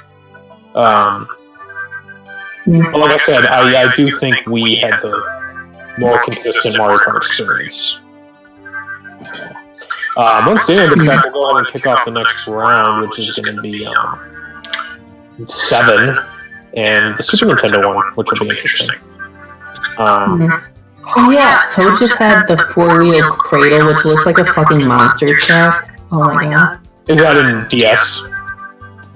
But like I said, I do think we had the more consistent Mario Kart experience. Once Daniel gets back, we'll go ahead and kick off the next round, which is going to be 7, and the Super Nintendo one, which will be interesting. Oh yeah, Toad just had the 4-wheel cradle, which looks like a fucking monster truck. Oh my god. Is that in DS?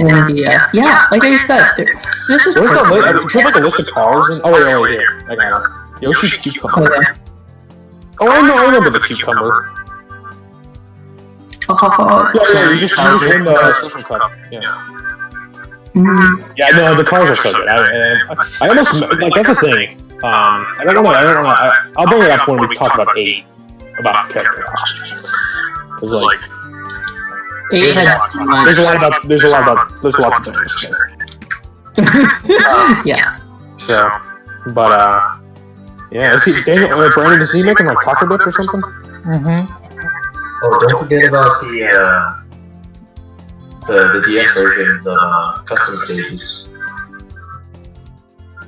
In DS. Yeah, like I said, there's just Where's that list? Do you have like a list of cars? Oh, wait, here. I got it. Yoshi Cucumber. Okay. Oh, I remember the Cucumber. Oh, Yeah, you just win the Social Cup. Yeah. Yeah, no, the cars are so good. I almost, like, that's the thing. I don't know, I'll bring it up when we talk about 8, about character costumes. It's like, 8 had too much. there's a lot to do there. Yeah. So, but, yeah, is he, Brandon, is he making, like, taco dip or something? Oh, don't forget about the DS versions of custom stages.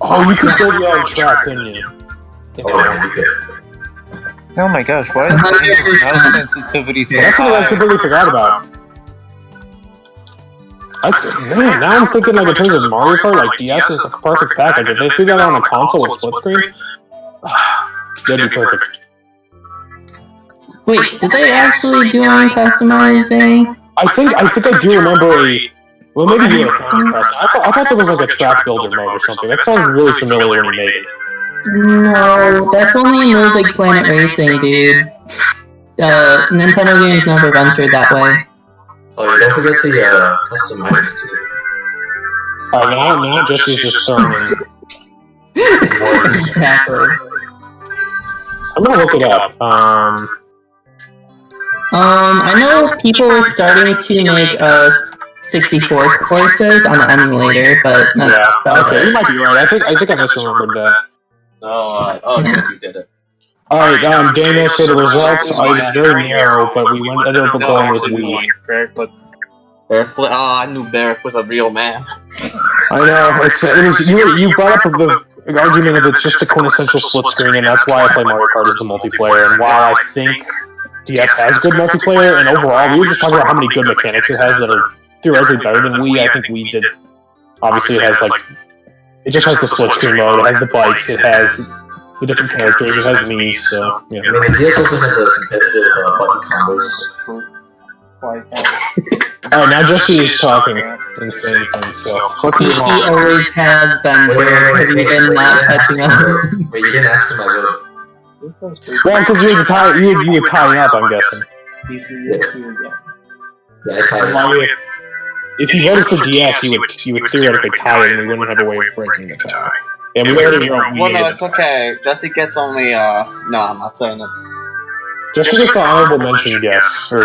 Oh, you could build your own track, couldn't you? Oh, yeah, you could. Oh my gosh, why is the mouse sensitivity so That's something I high? completely forgot about. Man, now I'm thinking, like, in terms of Mario Kart, like, DS is the perfect package. If they threw that on a console with split screen, that'd be perfect. Wait, did they actually do any customizing? I think I do remember well, maybe you were a fan of I thought there was, like, a track builder mode or something. That sounded really familiar when you made it. No, that's only in Little Big Planet Racing, dude. Nintendo games never ventured that way. Oh, yeah, don't forget the custom items too. Now Jesse's just throwing in. Exactly. I'm gonna look it up. I know people were starting to make 64 courses on the emulator, but that's about Okay, you it. might be right. I think I misremembered that. You did it. Alright, Daniel, so the results, it was very narrow, but we ended up going with Wii. I knew Barrick was a real man. I know, you brought up the argument of it's just the quintessential split screen, and that's why I play Mario Kart as the multiplayer, and while I think DS has good multiplayer, and overall, we were just talking about how many good mechanics it has that are theoretically better than Wii. I think Wii did, obviously it has it just has the split screen mode, it has the bikes, it has the different characters, it has me, so, yeah. I mean, the DS also had the competitive button combos. Alright, now Jesse is talking insane things, so let's He move on. always has been there. Have you been not touching on? Wait, you didn't ask for my vote. Well, because you would tie up, I'm guessing. Yeah, I tied it. If you voted for DS, you would theoretically tie it, and we wouldn't have a way of breaking the tie. And we already wrote Well, no, it's okay. Jesse gets only, no, I'm not saying it. Just gets the honorable mention guess, or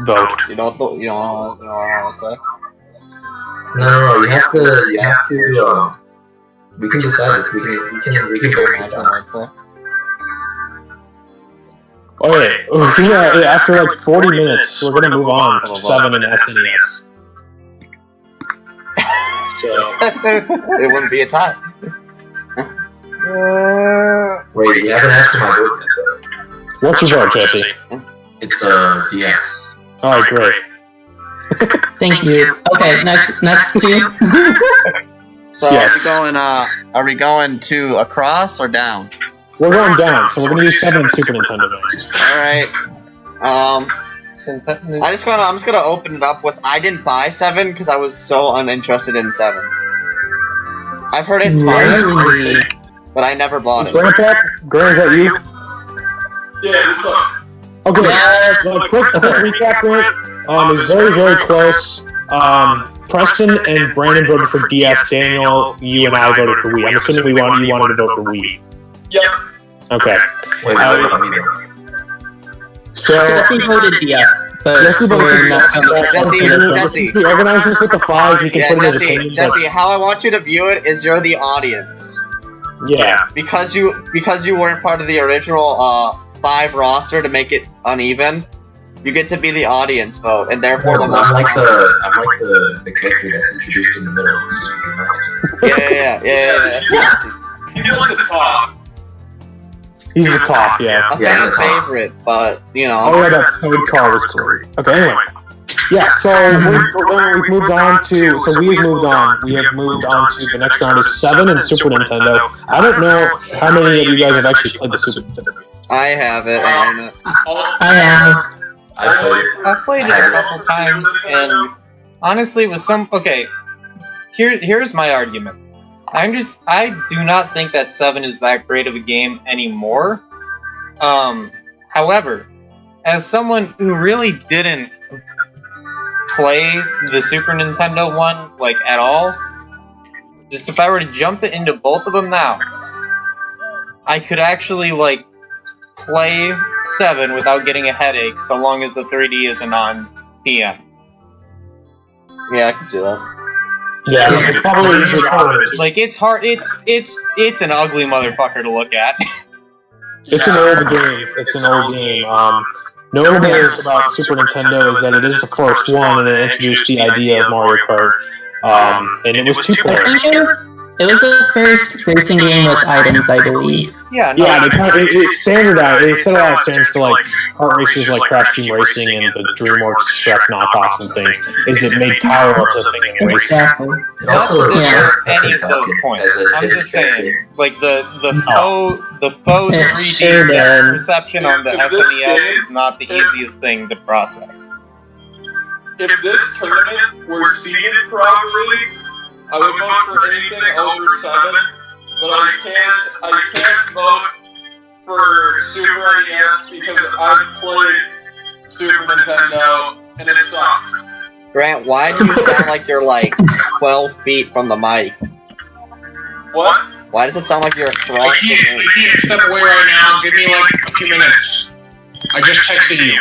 vote. You know what I want to say? No, you have to, we can decide it. We can break it down. Okay, after like 40 minutes, we're gonna move on to 7 and SNES. It wouldn't be a tie. Wait, you haven't asked for my vote yet, though. What's your vote, Jesse? It's DS. Alright, great. Thank you. Okay, next two. So Yes. are we going to across or down? We're going down, so we're gonna do 7 and Super Nintendo next. Alright. I'm just gonna open it up with I didn't buy 7 because I was so uninterested in 7. I've heard it's fine, Really? but I never bought it. Grandpa? Grant, is that you? Yeah, what's up? Okay, Yes. well, quick recap, Grant. It's very, very close. Preston and Brandon voted for DS. Daniel, you and I voted for Wii. I'm assuming you wanted to vote for Wii. Yep. Okay. Wait, let me know. So, Jesse voted DS, but Jesse voted for we're not DS. Jesse. We organize this with the 5. He can Yeah, put in his Jesse, opinion. Jesse, how I want you to view it is you're the audience. But, yeah. Because you weren't part of the original 5 roster to make it uneven, you get to be the audience vote, and therefore the I'm like the character that's introduced in the middle of the series. Yeah. He's like the top. He's the top, yeah. A Yeah, fan that's all. favorite, but you know. Oh, yeah, that Toad car was great. Okay, anyway. Yeah, so we've moved on to, so we have moved on. We have moved on to the next round is 7 and Super Nintendo. I don't know how many of you guys have actually played the Super Nintendo. I have it. I own it. I have. I played it. I've played it a couple times, and honestly, with some here's my argument. I do not think that 7 is that great of a game anymore. However, as someone who really didn't play the Super Nintendo one like at all, just if I were to jump it into both of them now, I could actually like play 7 without getting a headache, so long as the 3D isn't on TM. Yeah, I can see that. Yeah, it's probably easier. Like it's hard. It's an ugly motherfucker to look at. It's an old game. It's an old game. Notable is about Super Nintendo is that it is the first one, and it introduced the idea of Mario Kart. And it was 2 I players. think it was the first racing game with items, I believe. Yeah, no, Yeah, it standardized. It set a lot of standards for like kart races like Crash Team Racing and the DreamWorks Shrek knockoffs and things. Is it made power-ups a thing in racing? Exactly. It also Yeah. any of those points. I'm just saying, like the faux It 3D sure depth did. perception on the If this SNES game- is not the easiest thing to process. If this tournament were seeded properly, I would vote for anything over 7, but I can't vote for Super NES because I've played Super Nintendo and it sucks. Grant, why do you sound like you're like 12 feet from the mic? What? Why does it sound like you're across the I room? can't step away right now. Give me like a few minutes. I just texted you.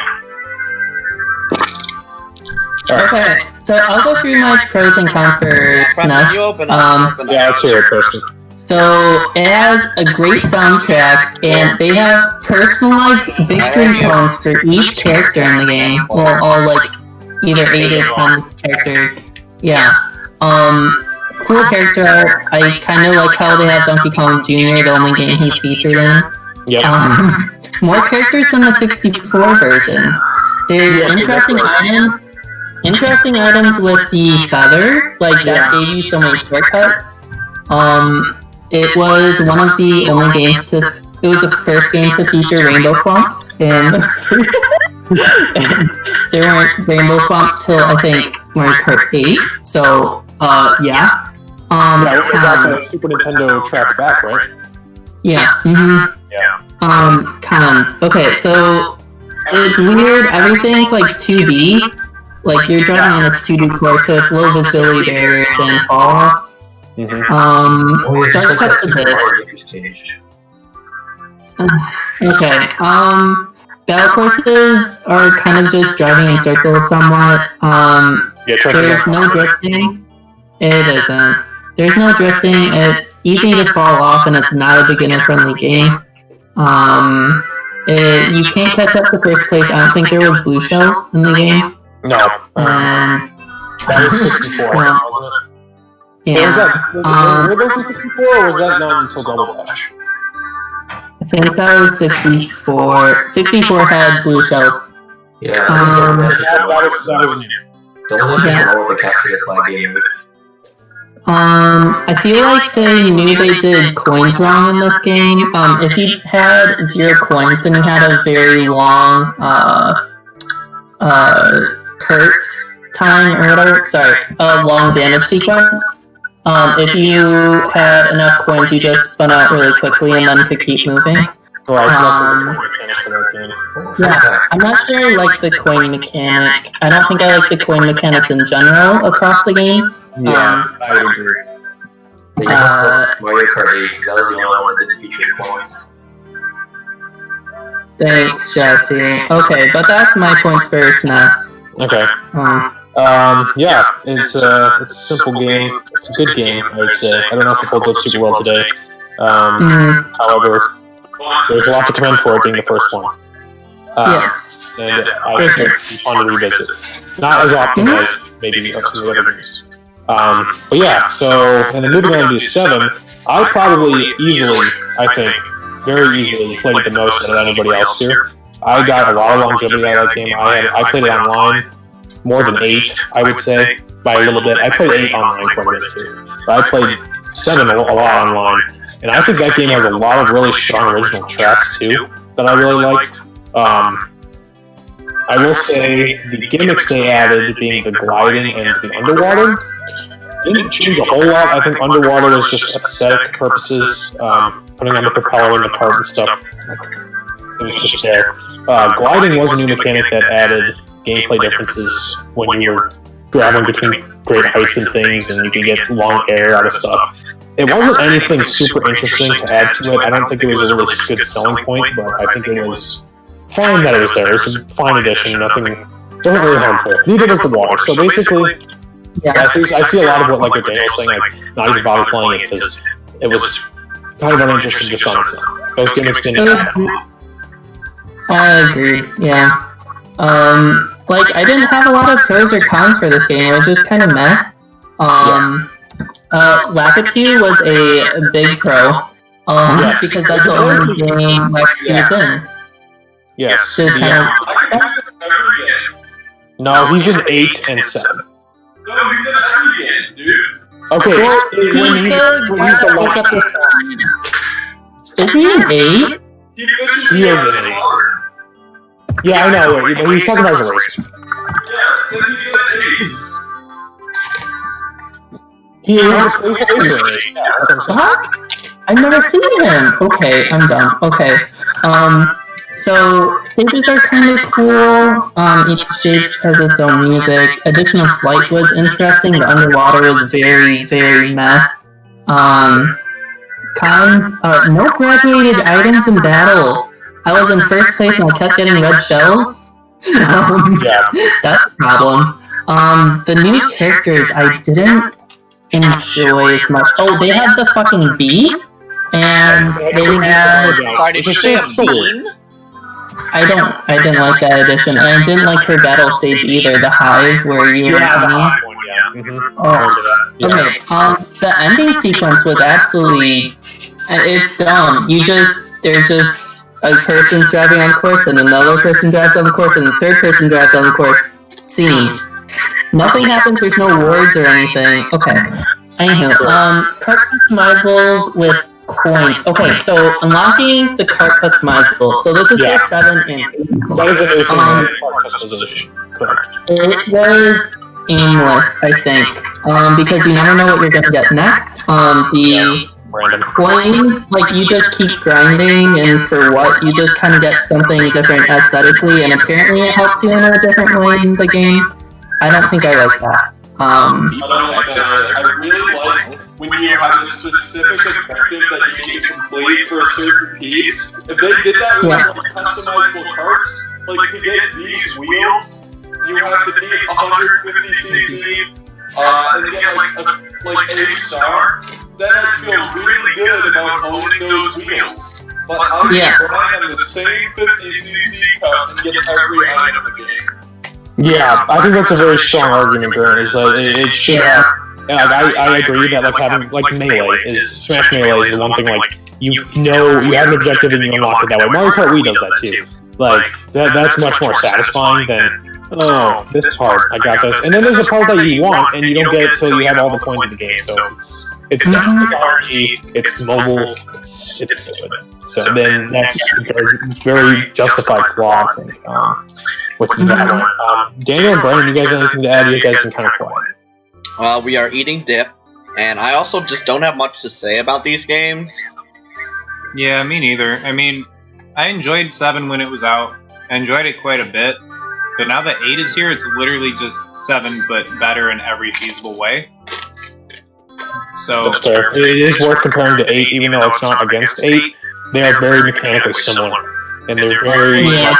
Okay, so I'll go through my pros and cons for Preston, SNES. you open up. Yeah, let's hear it, Preston. So it has a great soundtrack, and they have personalized victory songs for each character in the game. Well, all like either 8 or 10 characters. Yeah. Cool character art. I kind of like how they have Donkey Kong Jr., the only game he's featured in. Yep. More characters than the 64 version. There's interesting items. Interesting items with the feather, like that gave you so many shortcuts. It was one of the only games to. It was the first game to feature rainbow clumps, and there weren't rainbow clumps till I think Mario Kart 8. So, yeah. Yeah, we got the Super Nintendo track back, right? Yeah. Mm-hmm. Yeah. Cons. Okay, so it's weird. Everything's like 2D. Like you're driving in a 2D course, so it's low visibility barriers and fall-offs. Start cuts a bit. Okay. Battle courses are kind of just driving in circles somewhat. There's no drifting. It isn't. There's no drifting. It's easy to fall off, and it's not a beginner-friendly game. You can't catch up to first place. I don't think there was blue shells in the game. No. That was 64, wasn't it? Yeah. Were those in 64, or was that not until Double Dash? I think that was 64. 64 had blue shells. Yeah, that was new. Double Dash is all the capture the flag game. I feel like they knew they did coins wrong in this game. If you had 0 coins, then you had a very long, hurt time or whatever. Sorry, a long damage sequence. If you had enough coins, you just spun out really quickly and then could keep moving. Right, so that's a good mechanic for that game. Yeah, I'm not sure I like the coin mechanic. I don't think I like the coin mechanics in general across the games. Yeah, I would agree. You must have Mario Kart 8, because that was the only one that didn't feature coins. Thanks, Jesse. Okay, but that's my point for SNES. Okay. Yeah, it's a simple game. It's a good game, I would say. I don't know if it holds up super well today. However, there's a lot to commend for it being the first one. Yes. And I think it's fun to revisit. Not as often as maybe some of the other games. But yeah, so, and then moving on to 7, I probably easily, I think, very easily played it the most out of anybody else here. I got a lot of longevity out of that game. I played it online more than 8, I would say, by a little bit. I played 8 online quite a bit too. But I played 7 a lot online. And I think that game has a lot of really strong original tracks too, that I really liked. I will say the gimmicks they added, being the gliding and the underwater, didn't change a whole lot. I think underwater was just aesthetic purposes, putting on the propeller in the cart and stuff. It was just there. Gliding was a new mechanic that added gameplay differences when you were traveling between great heights and things, and you can get long air out of stuff. It wasn't anything super interesting to add to it. I don't think it was a really good selling point, but I think it was fine that it was there. It was a fine addition, nothing really harmful. Neither was the water. So basically, I see a lot of what like Daniel was saying, like not even bother playing it because it was kind of uninteresting just on its own. Those gimmicks didn't happen. I agree, yeah. Like, I didn't have a lot of pros or cons for this game. It was just kind of meh. Lakitu was a big pro, because that's the only game Lakitu's in. Yes. No, he's in 8 and 7. No, he's in every game, dude. Okay, Is he in 8? He is in 8. Yeah, I know, but he's talking about his race. Yeah, he's in 8. He is a What? I've never seen him. Okay, I'm done. Okay. So stages are kind of cool. Each stage has its own music. Additional flight was interesting. The underwater was very, very meh. Cons, no graduated items in battle. I was in first place and I kept getting red shells. That's a problem. The new characters I didn't enjoy as much. Oh, they had the fucking bee, and they had. Sorry, did you say a bean? I didn't like that addition, and I didn't like her battle stage either. The hive where you were honey. Okay. The ending sequence was absolutely. It's dumb. There's just a person's driving on the course, and another person drives on the course, and the third person drives on the course. Scene. Nothing happens. There's no words or anything. Okay. Anywho, cart customizables with coins. Okay, so unlocking the cart customizable. So this is for 7 and 8. That is a new thing. Cart customization. Correct. It was aimless, I think, because you never know what you're gonna get next. The Random. coin, like you just keep grinding, and for what? You just kind of get something different aesthetically, and apparently it helps you in a different way in the game. I don't think I like that. I really like when you have a specific objective that you need to complete for a certain piece. If they did that with like customizable carts, like to get these wheels, you have to beat 150cc and get like a star. Then I'd feel really good about owning those wheels. But I'm grind on the same 50cc cup and get every item in the game. Yeah, I think that's a very strong argument, Gurren. Is it should. Yeah, I agree that like having like melee Smash Melee is the one thing like you have an objective and you unlock it that way. Mario Kart Wii does that too. Like that's much more satisfying than this part I got this, and then there's a part that you want and you don't get it till you have all the points of the game. So it's RNG, it's mobile, it's stupid. So then that's very justified flaw, I think. What's that one? Daniel and Brandon, you guys have anything to add? You guys have been kind of quiet. We are eating dip, and I also just don't have much to say about these games. Yeah, me neither. I mean, I enjoyed 7 when it was out. I enjoyed it quite a bit. But now that 8 is here, it's literally just 7, but better in every feasible way. So That's fair. It is worth comparing to 8, even though it's not against 8. They are very mechanically similar. And they're very... Yeah.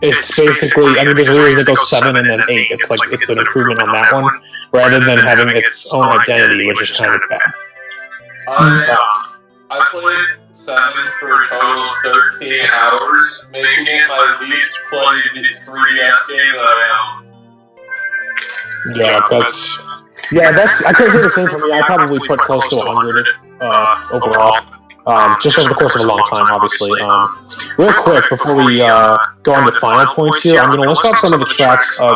It's basically, I mean, there's a reason it goes 7 and then 8. It's like, it's an improvement on that one, rather than having its own identity, which is kind of bad. I played 7 for a total of 13 hours, making it my least played 3DS game that I own. Yeah, that's, I couldn't say the same for me. I probably put close to 100 overall. Just over the course of a long time, obviously. Real quick, before we go on to final points here, I'm going to list off some of the tracks of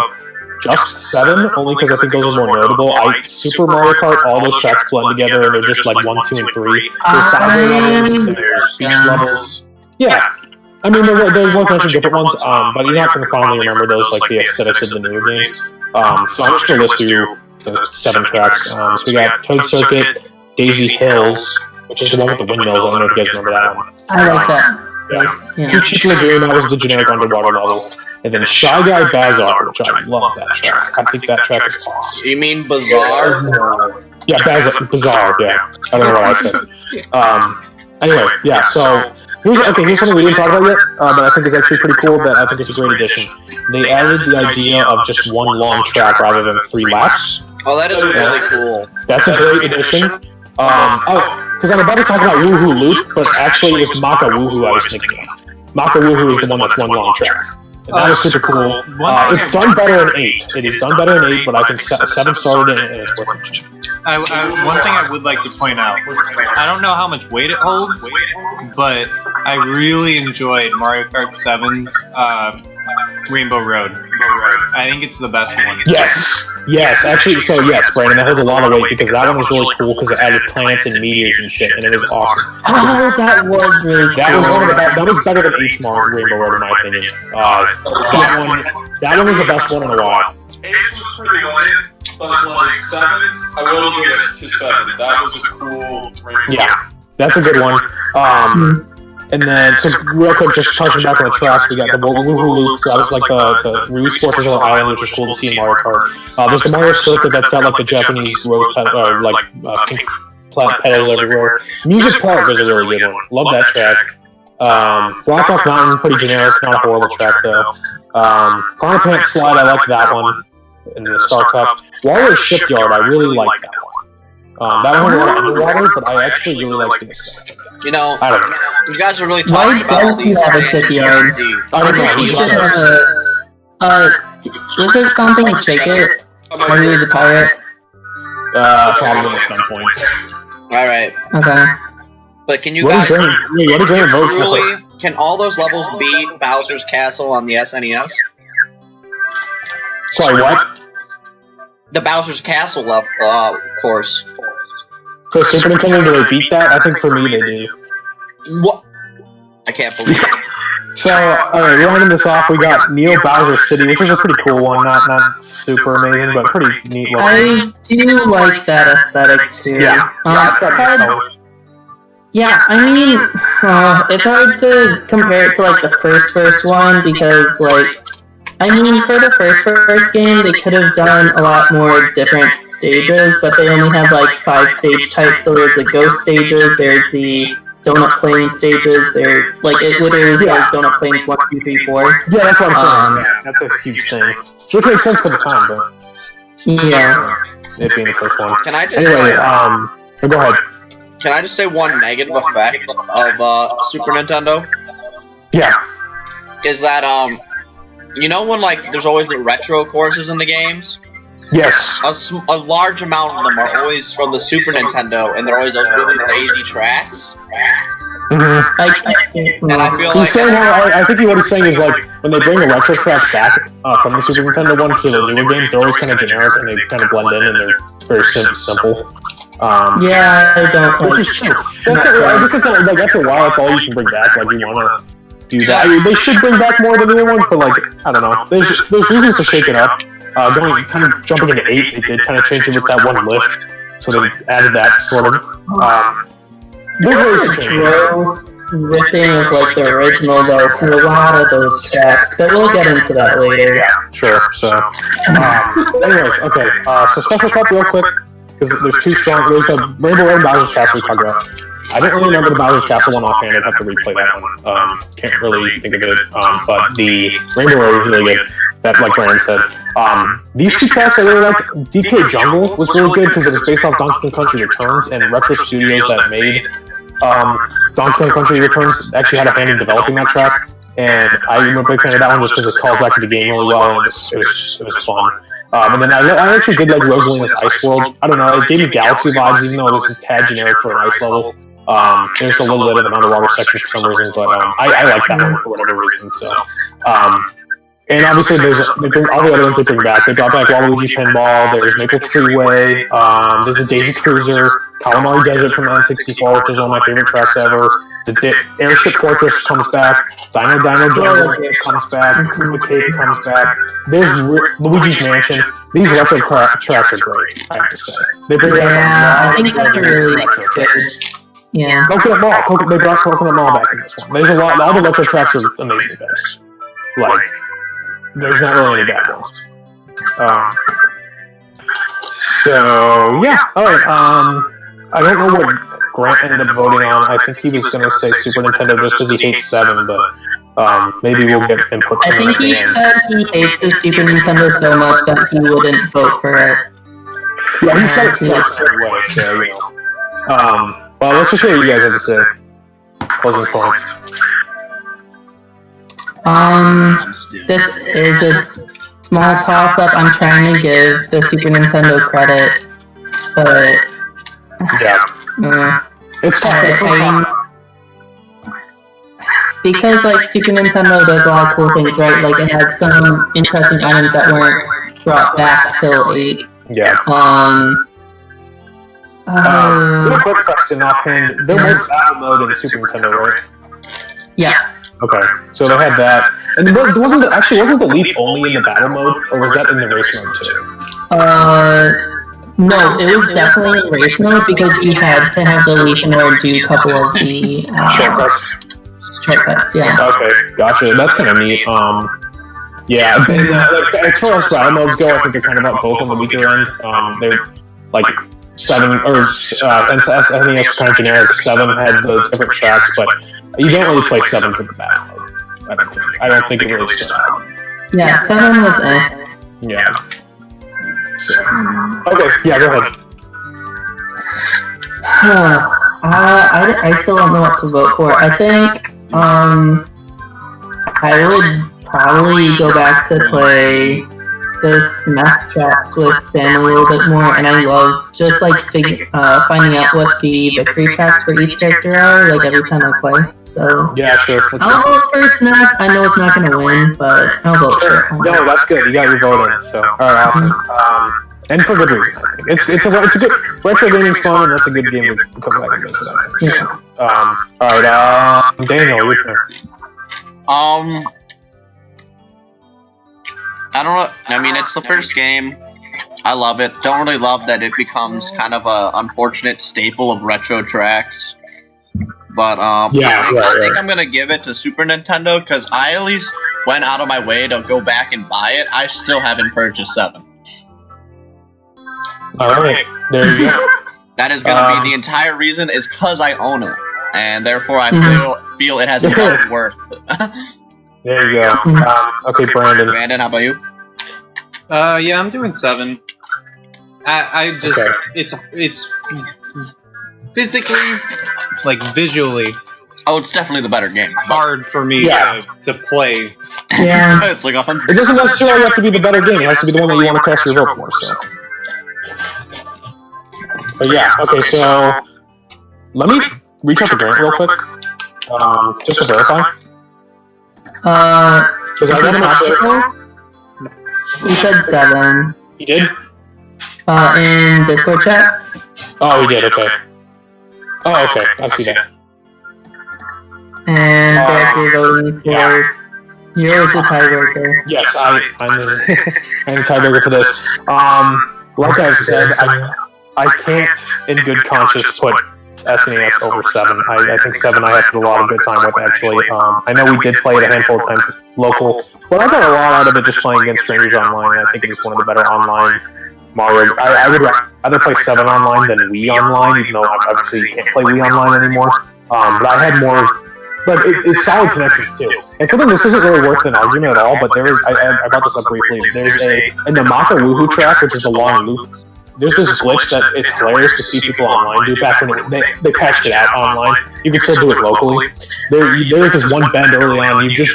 just 7, only because I think those are more notable. Super Mario Kart, all those tracks blend together, and they're just like 1, 2, and 3. There's boundary levels, there's beach levels. Yeah. I mean, there were a bunch of different ones, but you're not going to finally remember those, like the aesthetics of the newer games. So I'm just going to list through the 7 tracks. So we got Toad Circuit, Daisy Hills, which is the one with the windmills. I don't know if you guys remember that one. I like that. Yeah. Cheeky Lagoon, that was the generic underwater level. And then Shy Guy Bazaar, which I love that track. I think that track is awesome. You mean Bazaar? Yeah, Bazaar, yeah. I don't know what I said. Anyway, yeah, so here's something we didn't talk about yet, but I think is actually pretty cool, that I think is a great addition. They added the idea of just one long track rather than 3 laps. Oh, that is really cool. That's a great addition. Because I'm about to talk about Woohoo Loop, but actually it was Maka Woohoo I was thinking of. Maka Woohoo is the one that's one long track. And that was super cool. It's done better in 8. It is done better in 8, but I think 7 started it and it's worth it. One thing I would like to point out, I don't know how much weight it holds, but I really enjoyed Mario Kart 7's Rainbow Road. I think it's the best one. Yes, actually, so yes, Brandon, that holds a lot of weight because that one was really cool because it added planets and meteors and shit, and it was awesome. Oh, that was really cool. That was better than 8's Rainbow Road in my opinion. That one was the best one in a while. 8's was pretty lame, but like 7's, I will give it to 7. That was a cool Rainbow. Yeah, that's a good one. And then, so real quick, just touching back on the tracks, we got the Woohoo Loop, so that was like the Rue Sports Resort Island, which was cool to see in Mario Kart. There's the Mario Circuit that's got like the Japanese rose pink petals everywhere. Music Park is a really good one. Love that track. Black Rock Mountain, pretty generic, not a horrible track though. Piranha Plant Slide, I liked that one. in the Star Cup. Wario Shipyard, I really like that one. That one has a lot of underwater, but I actually really like this. You know, I don't know. you guys are really Why talking about all does he these have a fancy shipyard? schmancy- I don't know. guess He he just should has, have was it something like Shake It? Or he was a pirate? probably at some point. All right, Okay. but can you What guys did Graham vote for? truly? Can all those levels beat Bowser's Castle on the SNES? Sorry, what? The Bowser's Castle level course. For Super Nintendo, do they beat that? I think for me they do. What? I can't believe it. So, alright, rounding this off, we got Neo Bowser City, which is a pretty cool one. Not super amazing, but pretty neat looking. I do like that aesthetic too. Yeah, it's got nice colors. Yeah, I mean, it's hard to compare it to like the first one because I mean, for the first game, they could have done a lot more different stages, but they only have like 5 stage types. So there's the ghost stages, there's the donut plane stages, there's it literally says donut planes 1, 2, 3, 4. Yeah, that's what I'm saying. That's a huge thing. Which makes sense for the time, but Yeah. it being the first one. Can I just Anyway, go ahead. can I just say one negative effect of Super Nintendo? Yeah. Is that you know when there's always the retro courses in the games? Yes. A large amount of them are always from the Super Nintendo, and they're always those really lazy tracks. Mm-hmm. And I feel He's like saying I think what he's saying is when they bring a retro track back from the Super Nintendo one to the newer games, they're always kind of generic and they kind of blend in and they're very simple. Yeah, I don't which is true. That's it. I guess it's after a while, it's all you can bring back. You want to do that. I mean, they should bring back more of the newer ones, but I don't know. There's reasons to shake it up. Jumping into 8, they did kind of change it with that one lift, so they added that sort of. There's ways to change it. Ripping of the original though for a lot of those tracks, but we'll get into that later. Yeah, sure. So, anyways, okay. So Special Cup real quick, because there's two strong. There's the Rainbow Road and Bowser's Castle we talked about. I don't really remember the Bowser's Castle one offhand. I'd have to replay that one. Can't really think of it. But the Rainbow Road was really good. That, like Brandon said. These two tracks I really liked. DK Jungle was really good because it was based off Donkey Kong Country Returns, and Retro Studios that made Donkey Kong Country Returns actually had a hand in developing that track. And I'm a big fan of that one just because it calls back to the game really well, and it was fun. And then I actually did like Rosalina's Ice World. I don't know, it gave me Galaxy vibes, even though it was a tad generic for an ice level. There's a little bit of an underwater section for some reason, but I like that one for whatever reason. So, and obviously they bring all the other ones they bring back. They brought back Waluigi Pinball. There's Maple Treeway. There's the Daisy Cruiser, Calamari Desert from N64, which is one of my favorite tracks ever. The Airship Fortress comes back. Dino Jungle comes back. Kuma Cave comes back. There's Luigi's Mansion. These retro tracks are great, I have to say. They bring back I think that's really good. Yeah. Coconut Mall. They brought Coconut Mall back in this one. There's a lot. All the retro tracks are amazing things. There's not really any bad ones. So yeah. All right. I don't know what Grant ended up voting on. I think he was going to say Super Nintendo just because he hates 7, but maybe we'll get input from him I think he said he hates the Super Nintendo so much that he wouldn't vote for it. Yeah, he said it sucks anyway, so, you know. Well, let's just hear what you guys have to say. Closing points. This is a small toss-up. I'm trying to give the Super Nintendo credit, but... Yeah. It's tough. Because Super Nintendo does a lot of cool things, right? It had some interesting items that weren't brought back till 8. Yeah. Real quick question offhand. There was battle mode in Super Nintendo, right? Yes. Okay, so they had that. And wasn't the Leaf only in the battle mode, or was that in the race mode too? No, it was definitely in race mode because you had to have the Leaf in order to do a couple of the shortcuts. Yeah. Okay, gotcha. That's kind of neat. Yeah. And, as far as battle modes go, I think they're kind of both on the weaker end. They're 7 or SNES was kind of generic. 7 had the different tracks, but you don't really play 7 for the battle mode. I don't think it really stood out. Yeah, 7 was Yeah. So. Okay, yeah, go ahead. I still don't know what to vote for. I think I would probably go back to play the Smash tracks with family a little bit more, and I love just like finding out what the victory tracks for each character are, like every time I play. So Yeah, sure. I'll vote for Smash. I know it's not gonna win, but I'll vote for it. No, that's good. You got your vote in. So, all right, awesome. And for good reason, I think it's a good retro gaming's fun, and that's a good game to come back and visit. I think. So, all right, Daniel, your turn. I don't know. I mean, it's the first game. I love it. Don't really love that it becomes kind of a unfortunate staple of retro tracks. But I think I'm gonna give it to Super Nintendo because I at least went out of my way to go back and buy it. I still haven't purchased 7. All right, there you go. That is gonna be the entire reason is because I own it, and therefore I feel it has enough worth. There you go. Okay, Brandon. Brandon, how about you? Yeah, I'm doing 7. I just it's physically, like visually. Oh, it's definitely the better game. Hard for me to play. Yeah. It's like 100. It doesn't necessarily have to be the better game. It has to be the one that you want to cast your vote for. So. But yeah, okay. So let me reach out to Grant real quick, just to verify. Because I want to make sure. You said 7. He did? In Discord chat? Oh, he did, okay. Oh, okay, I see that. And Derek, you're voting for... You're always the tiebreaker. Yes, I'm the tiebreaker for this. Like I've said, I can't, in good conscience, put SNES over 7. I think 7 I had a lot of good time with, actually. I know we did play it a handful of times local, but I got a lot out of it just playing against strangers online, and I think it is one of the better online Mario. I would rather play 7 online than Wii online, even though obviously you can't play Wii online anymore. But I had more... But it's solid connections, too. And something this isn't really worth an argument at all, but there is... I brought this up briefly. There's in the Maka Woohoo track, which is the long loop, there's this glitch that it's hilarious to see people online do back when they patched it out online. You can still do it locally. There's this one bend early on, you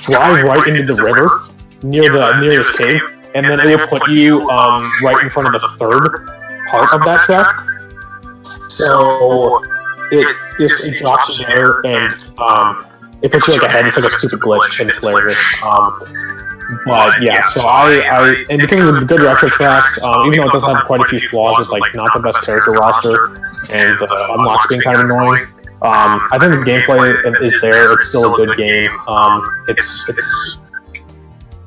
drive right into the river near this cave, and then it will put you right in front of the third part of that track. So it drops you there, and it puts you like ahead. It's like a stupid glitch, and it's hilarious. But yeah, so and because of the good retro tracks, even though it does have quite a few flaws with like not the best character roster and unlocks being kind of annoying, I think the gameplay is there. It's still a good game. It's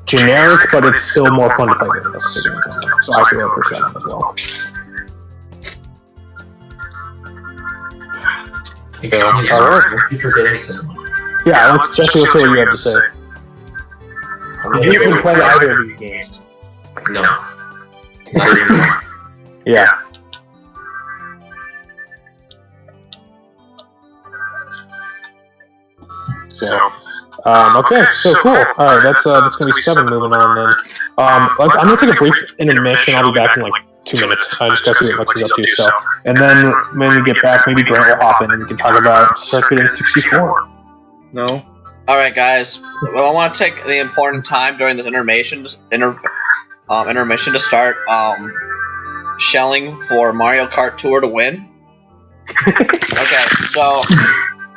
generic, but it's still more fun to play than this. So I could go for 7 as well. Alright, thank you for getting some. Yeah, Jesse, let's see what you have to say. Did you even play either of these games? No. Not even once. Yeah. So, okay, so cool. All right, that's gonna be 7. Moving on then. I'm gonna take a brief intermission. I'll be back in like 2 minutes. I just gotta see what Lexi's up to. So, and then when we get back, maybe Grant will hop in and we can talk about Circuit in 64. No. All right, guys. Well, I want to take the important time during this intermission to start shelling for Mario Kart Tour to win. Okay, so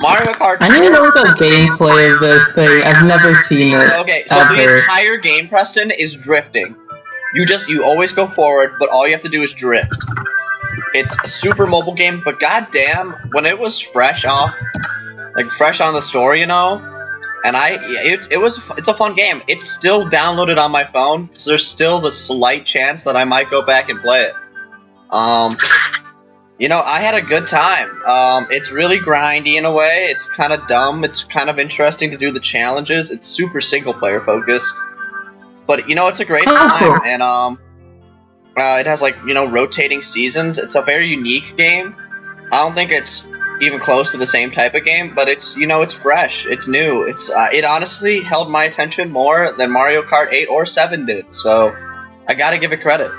Mario Kart Tour. I need to know the gameplay of this thing. I've never seen it. Okay, so ever. the entire game, Preston, is drifting. You always go forward, but all you have to do is drift. It's a super mobile game, but goddamn, when it was fresh on the store, you know. And it's a fun game. It's still downloaded on my phone, so there's still the slight chance that I might go back and play it. You know, I had a good time. It's really grindy in a way. It's kind of dumb. It's kind of interesting to do the challenges. It's super single player focused, but you know, it's a great time. And it has like, you know, rotating seasons. It's a very unique game. I don't think it's even close to the same type of game, but it's, you know, it's fresh, it's new, it honestly held my attention more than Mario Kart 8 or 7 did, so I gotta give it credit.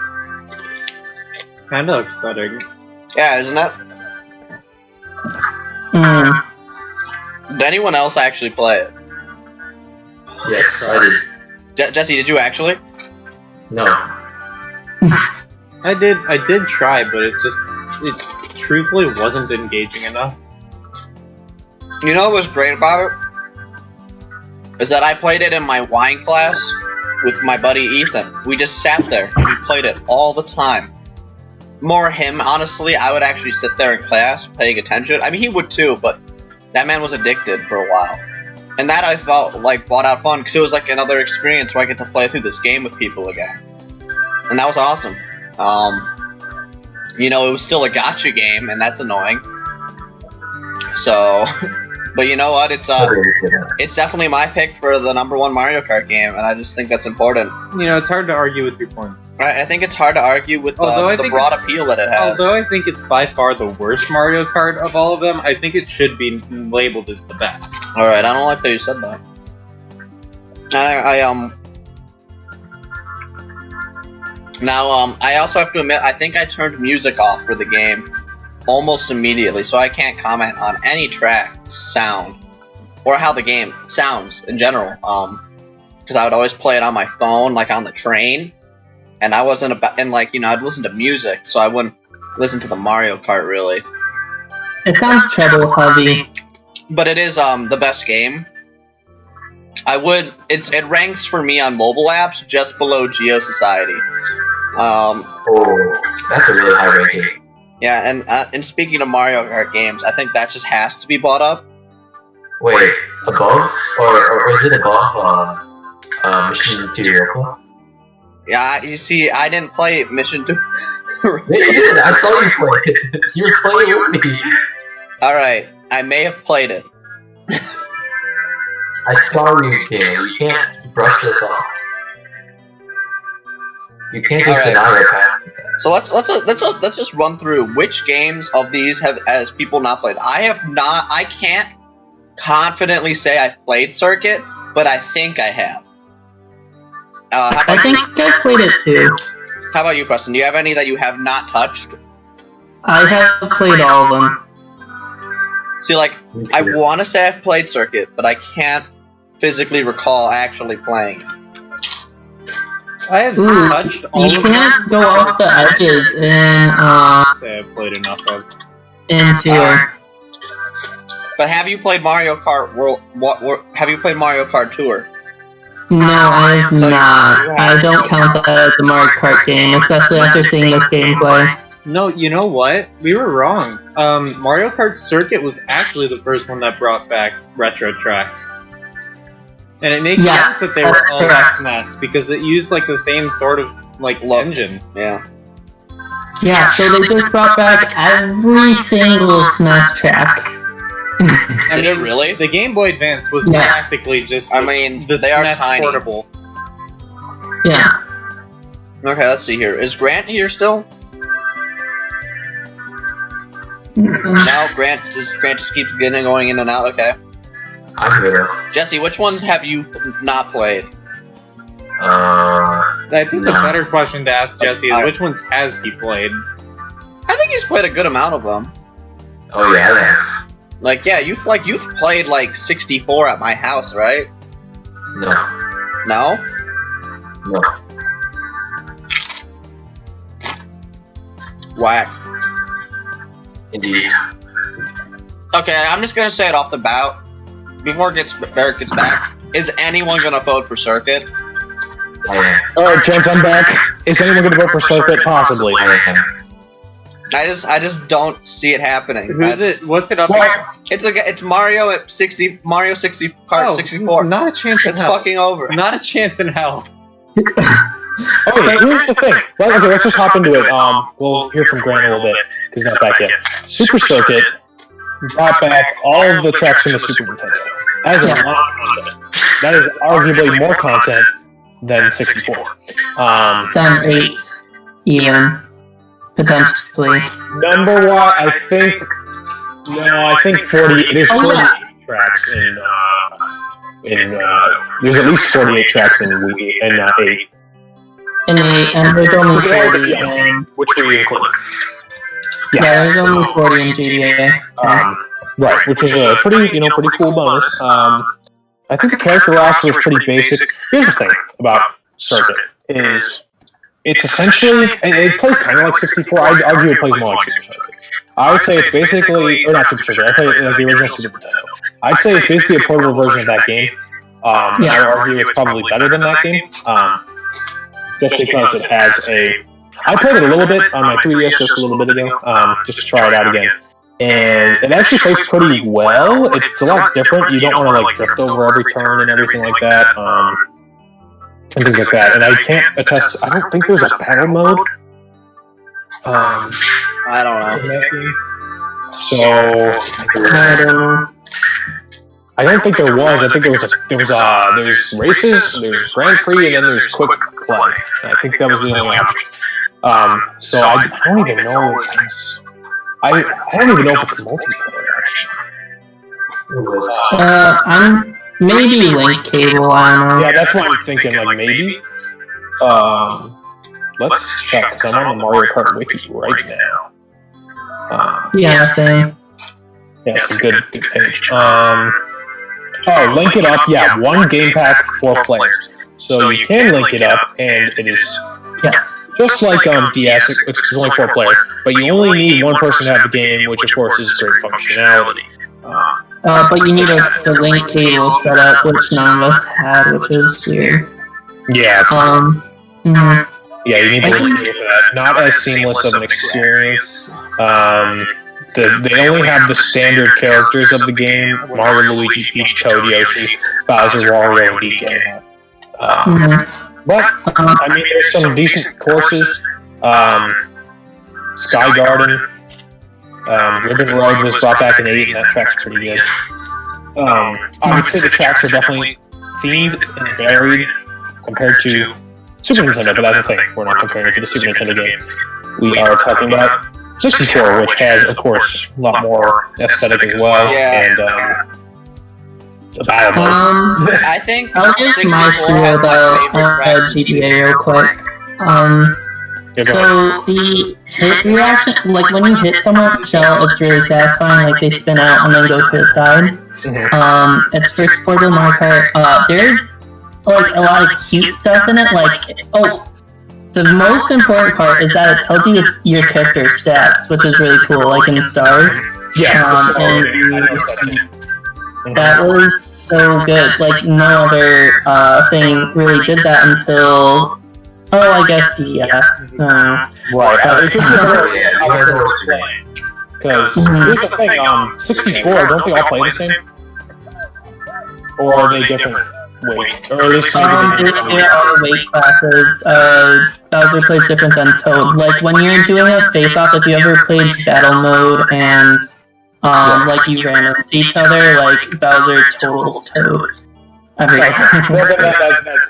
Kind of upsetting. Yeah, isn't that? Did anyone else actually play it? Yes, I did. Jesse, did you actually? No. I did try, but it truthfully wasn't engaging enough. You know what was great about it? Is that I played it in my wine class with my buddy Ethan. We just sat there and we played it all the time. More him, honestly. I would actually sit there in class paying attention. I mean, he would too, but that man was addicted for a while. And that I felt like brought out fun because it was like another experience where I get to play through this game with people again. And that was awesome. You know, it was still a gotcha game, and that's annoying. So, but you know what? It's definitely my pick for the #1 Mario Kart game, and I just think that's important. You know, it's hard to argue with your point. I think it's hard to argue with the broad appeal that it has. Although I think it's by far the worst Mario Kart of all of them, I think it should be labeled as the best. Alright, I don't like that you said that. Now, I also have to admit, I think I turned music off for the game almost immediately, so I can't comment on any track sound or how the game sounds in general. Because I would always play it on my phone, like on the train, and I wasn't about, and like, you know, I'd listen to music, so I wouldn't listen to the Mario Kart really. It sounds treble heavy. But it is the best game. It ranks for me on mobile apps just below Geo Society. Oh, that's a really high ranking. Yeah, and speaking of Mario Kart games, I think that just has to be brought up. Wait, above? Or is it above Mission to Europa? Yeah, you see, I didn't play Mission to... Yeah, you did! I saw you play it! You were playing with me! Alright, I may have played it. I saw you, Kale. You can't brush this off. You can't just deny your past. So let's just run through which games of these has people not played. I can't confidently say I've played Circuit, but I think I have. I think I've played it too. How about you, Preston? Do you have any that you have not touched? I have played all of them. See, like, I want to say I've played Circuit, but I can't physically recall actually playing it. I have touched all you of them. can't go off the edges in Say I've played enough of. into. But have you played Mario Kart World? Have you played Mario Kart Tour? No, I have So not. you I don't count that as a Mario Kart game, especially after seeing this gameplay. No, you know what? We were wrong. Mario Kart Circuit was actually the first one that brought back retro tracks. And it makes sense that they were all SNES, because it used like the same sort of like engine. Yeah. Yeah, so they just brought back every single SNES track. Did it really? The Game Boy Advance was practically just the they are SNES tiny. portable. Yeah. Okay, let's see here. Is Grant here still? No, Grant just keeps going in and out. Okay. I'm here. Jesse, which ones have you not played? I think the better question to ask Jesse is which ones has he played? I think he's played a good amount of them. Oh yeah, I have. Like, yeah, you've played like 64 at my house, right? No. No? No. Whack. Indeed. Okay, I'm just gonna say it off the bat. Before Barrett gets back, is anyone gonna vote for Circuit? Alright, gents, I'm back. Is anyone gonna vote for Circuit? Possibly. I just don't see it happening. Who's it? What's it up against? It's Mario at 60. Mario 60 Kart 64. Not a chance in It's hell. fucking over. Not a chance in hell. Okay, here's the thing. Well, okay, let's just hop into it. We'll hear from Grant a little bit, because he's not back yet. Super Circuit brought back all of the tracks from the Super Nintendo. That is a lot of content. That is arguably more content than 64. Than 8, even. Potentially. Number one, I think 40. There's 48 tracks in there's at least 48 tracks in 8. and there's only 40 in... Which we include. Yeah, there's only 40 in GBA. Right, which is a pretty cool bonus. I think the character roster is pretty basic. Here's the thing about Circuit is it's essentially it plays kind of like 64. I'd argue it plays more like Super Circuit. I would say it's basically, or not Super Circuit. I play it like the original Super Nintendo. I'd say it's basically a portable version of that game. I would argue it's probably better than that game, just because it has a. I played it a little bit on my 3DS just a little bit ago, just to try it out again. And it actually plays pretty well. It's a lot different. You don't want to like drift over every turn and everything like that, and things like that. And I can't attest. I don't think there's a battle mode. I don't know. So I don't think there was. I think there's races, there's Grand Prix, and then there's Quick Play. I think that was the only options. So I don't even know. I don't even know if it's multiplayer, actually. I'm maybe link cable, I don't know. Yeah, that's what I'm thinking, like, maybe. Let's check, because I'm on the Mario Kart wiki right now. Yeah, same. Yeah, it's a good page. Oh, link it up, yeah, one game pack, 4 players. So you can link it up, and it is... Yes. Just like DS, it's only 4 players, but you only need one person to have the game, which of course is great functionality. But you need the link cable set up, which none of us had, which is weird. Yeah. Yeah, you need the link cable for that. Not as seamless of an experience. They only have the standard characters of the game: Mario, Luigi, Peach, Toad, Yoshi, Bowser, Wario, and DK. But, I mean, there's some decent courses. Sky Garden. Ribbon Road was brought back in 8, and that track's pretty good. I would say the tracks are definitely themed and varied compared to Super Nintendo, but that's the thing. We're not comparing it to the Super Nintendo game. We are talking about 64, which has, of course, a lot more aesthetic as well. Yeah. And, a battle mode. I think I'll give my 64 spiel has my about favorite tracks. GTA real quick. So the hit reaction, like when you hit someone's shell, it's really satisfying. Like they spin out and then go to the side. It's for Sportable Mario Kart. There's like a lot of cute stuff in it. Like the most important part is that it tells you your character's stats, which is really cool. Like in stars. Yes. That was so good. Like no other thing really did that until. Oh, I guess DS. Right. Because here's the thing, 64, don't they all play the same? Or are they different weight? Or at least there are weight classes. Bowser plays different than Toad. Like when you're doing a face-off, if you ever played battle mode and like you ran into each other, like Bowser totals Toad. Every time.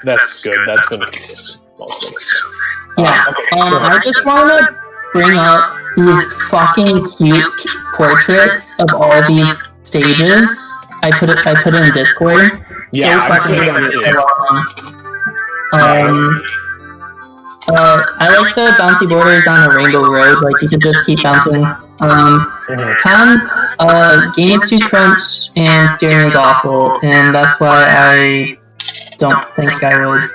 That's good. That's been consistent. Yeah. I just want to bring up these fucking cute portraits of all these stages. I put it in Discord. Yeah, so fucking cute. I like the bouncy borders on a rainbow road. Like you can just keep bouncing. Tom's game is too crunched and steering is awful, and that's why I don't think I would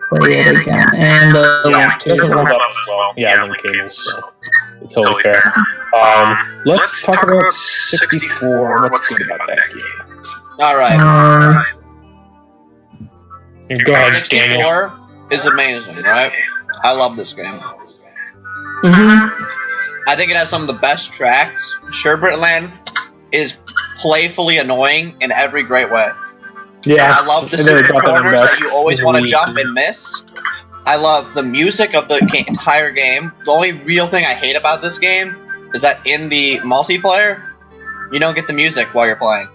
play it again. And link cables. Link cables, so it's totally fair. Let's talk about 64. What's good about that game? Alright. Go ahead, 64 Daniel. is amazing, right? I love this game. I think it has some of the best tracks. Sherbert Land is playfully annoying in every great way. Yeah, I love the secret corners that you always want to jump and miss. I love the music of the entire game. The only real thing I hate about this game is that in the multiplayer, you don't get the music while you're playing.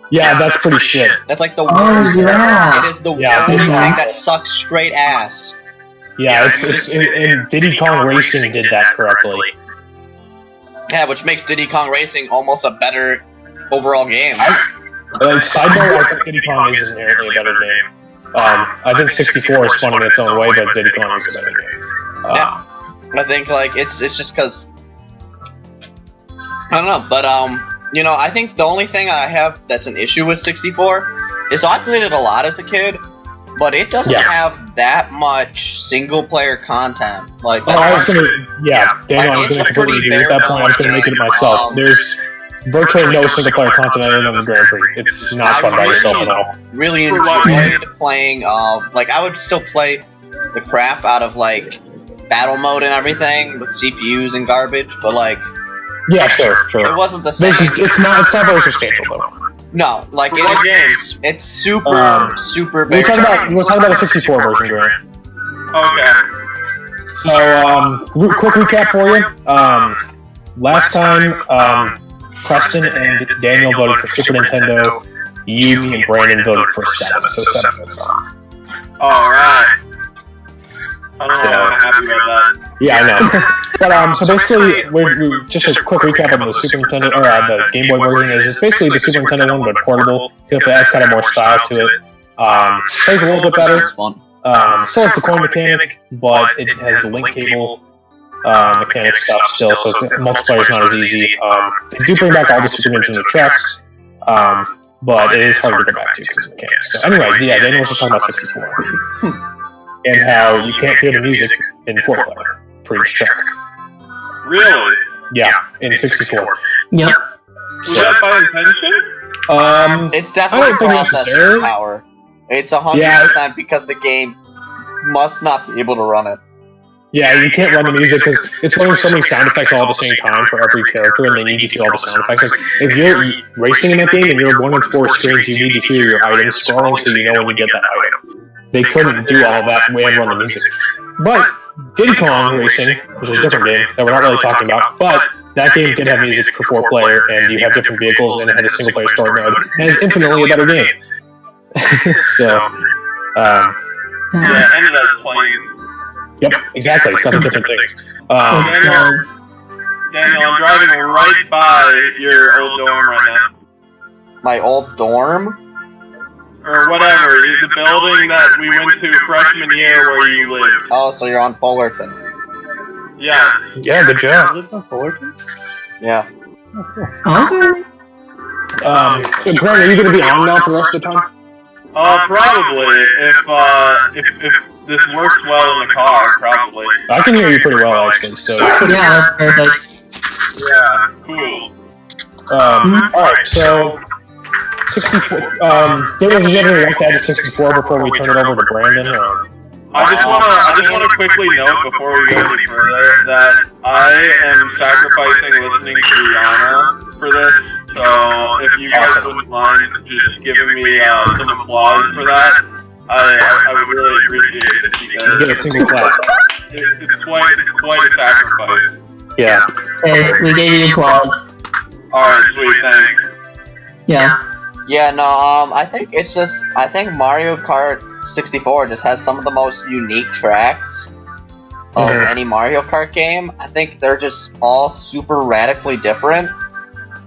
Yeah, that's pretty shit. That's like the worst. Yeah. It is the worst thing that sucks straight ass. Yeah, and Diddy Kong Racing did that correctly. Yeah, which makes Diddy Kong Racing almost a better overall game. Side note, I think Diddy Kong is inherently a better game. I think 64 is fun in its own way, but Diddy Kong is a better game. Yeah. I think like it's just because I don't know, but I think the only thing I have that's an issue with 64 is I played it a lot as a kid, but it doesn't have that much single player content. Like that I was gonna, Daniel, I was gonna completely agree with that point. I was gonna make it myself. There's virtually no single player content other than the Grand Prix. It's not fun by yourself at all. Really enjoyed playing. Like I would still play the crap out of like battle mode and everything with CPUs and garbage, but like. Yeah, sure. It wasn't the same. It's not very substantial though. No, like it's super super big. We're talking about a 64 version, Grant. Okay. So, quick recap for you. Last time, Preston and Daniel voted for Super Nintendo. You, me, and Brandon voted for 7. So 7 votes on. Alright. I don't know if I'm happy about that. Yeah, I know. But so basically, we're just a quick recap of the Super Nintendo or the Game Boy version. Is it's basically the Super Nintendo one, but portable. It has kind of more style to it. Plays a little bit better. Still has the coin mechanic, but it has the link cable mechanic stuff still, so multiplayer is not as easy. They do bring back all the Super Nintendo tracks, but it is harder to go back to because of the mechanics. So anyway, yeah, Daniel was just talking about 64 and how you can't hear the music in 4-player for each track. Really? Yeah, in 64. Yep. Was that by intention? It's definitely processing power. It's 100% because the game must not be able to run it. Yeah, you can't run the music because it's running so many sound effects all at the same time for every character, and they need you to hear all the sound effects. Like, if you're racing in that game and you're one of 4 screens, you need to hear your items scrolling so you know when you get that item. They couldn't do all of that and run the music. But Diddy Kong Racing, which is a different game that we're not really talking about, but that game did have music for 4-player, and you have different vehicles, and it had a single-player story mode, and it's infinitely a better game. So, yeah, and it has playing. Yep, exactly. It's got different things. Daniel, I'm driving right by your old dorm right now. My old dorm? Or whatever, the building that we went to freshman year where you lived. Oh, so you're on Fullerton. Yeah. Yeah, good job. You lived on Fullerton? Yeah. Okay. So Grant, are you going to be on now for the rest of the time? Probably. If this works well in the car, probably. I can hear you pretty well, actually, so... Yeah, that's perfect. Yeah, cool. Alright, so... 64, Daniel, did you have anything else to add to 64 before we turn it over to Brandon? Or? I just wanna quickly note before we go any further that I am sacrificing listening to Rihanna for this. So if you guys wouldn't mind just giving me some applause for that, I would really appreciate it because you get a single clap. It's quite a sacrifice. Yeah. Hey, we gave you applause. Alright, sweet, thanks. Yeah. Yeah, no, I think Mario Kart 64 just has some of the most unique tracks of any Mario Kart game. I think they're just all super radically different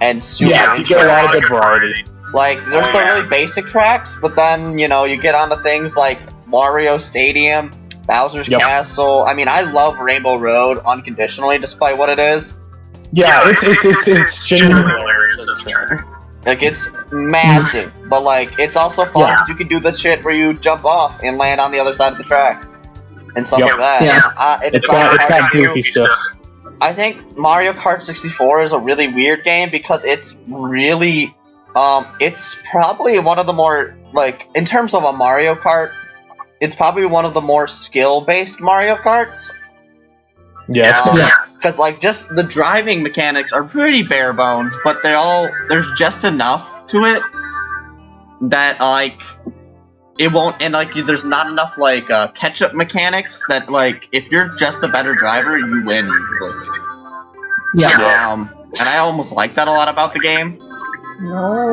and super you get a lot of good variety. Like, there's the really basic tracks, but then, you get onto things like Wario Stadium, Bowser's Castle. I mean, I love Rainbow Road unconditionally, despite what it is. Yeah, it's genuinely hilarious. Like, it's massive, but, like, it's also fun because you can do the shit where you jump off and land on the other side of the track and stuff like that. Yeah. It's got goofy stuff. I think Mario Kart 64 is a really weird game because it's really, it's probably one of the more, like, in terms of a Mario Kart, it's probably one of the more skill-based Mario Karts. Yeah. Because, like, just the driving mechanics are pretty bare bones, but there's just enough to it that, like, it won't, and, like, there's not enough, like, catch-up mechanics that, like, if you're just the better driver, you win, usually. Yeah. And I almost like that a lot about the game.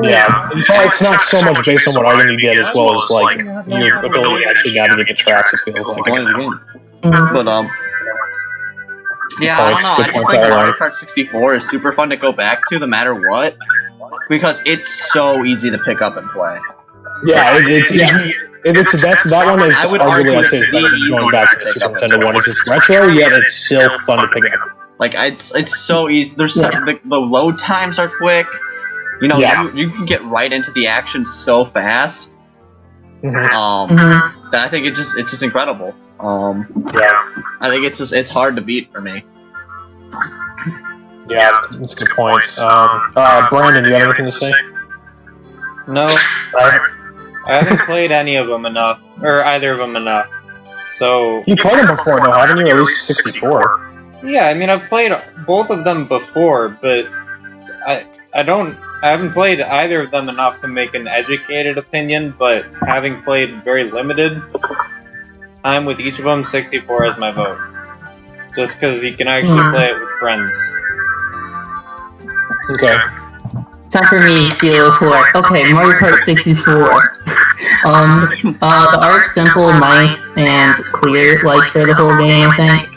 Yeah, it's not so much based on what item you get as well as, like, your ability to actually navigate the tracks, it feels like. But, yeah, I don't know. I just think Mario Kart 64 is super fun to go back to no matter what, because it's so easy to pick up and play. Yeah, it's easy. that one is I would arguably argue I'd say it's the better than going easiest back to to the pick Super up Nintendo one. It's just retro, yet it's still fun to pick up. Like it's so easy. There's the load times are quick. You know, you can get right into the action so fast. That I think it's just incredible. I think it's hard to beat for me. Yeah, that's good points. Brandon, do you have anything to say? No, I haven't played any of them enough, or either of them enough. So You played them before, though, haven't you? At least 64. yeah, I mean I've played both of them before, but I haven't played either of them enough to make an educated opinion. But having played very limited time with each of them, 64 is my vote. Just because you can actually play it with friends. Okay. Time for me to steal the floor. Okay, Mario Kart 64. The art's simple, nice, and clear, like for the whole game, I think.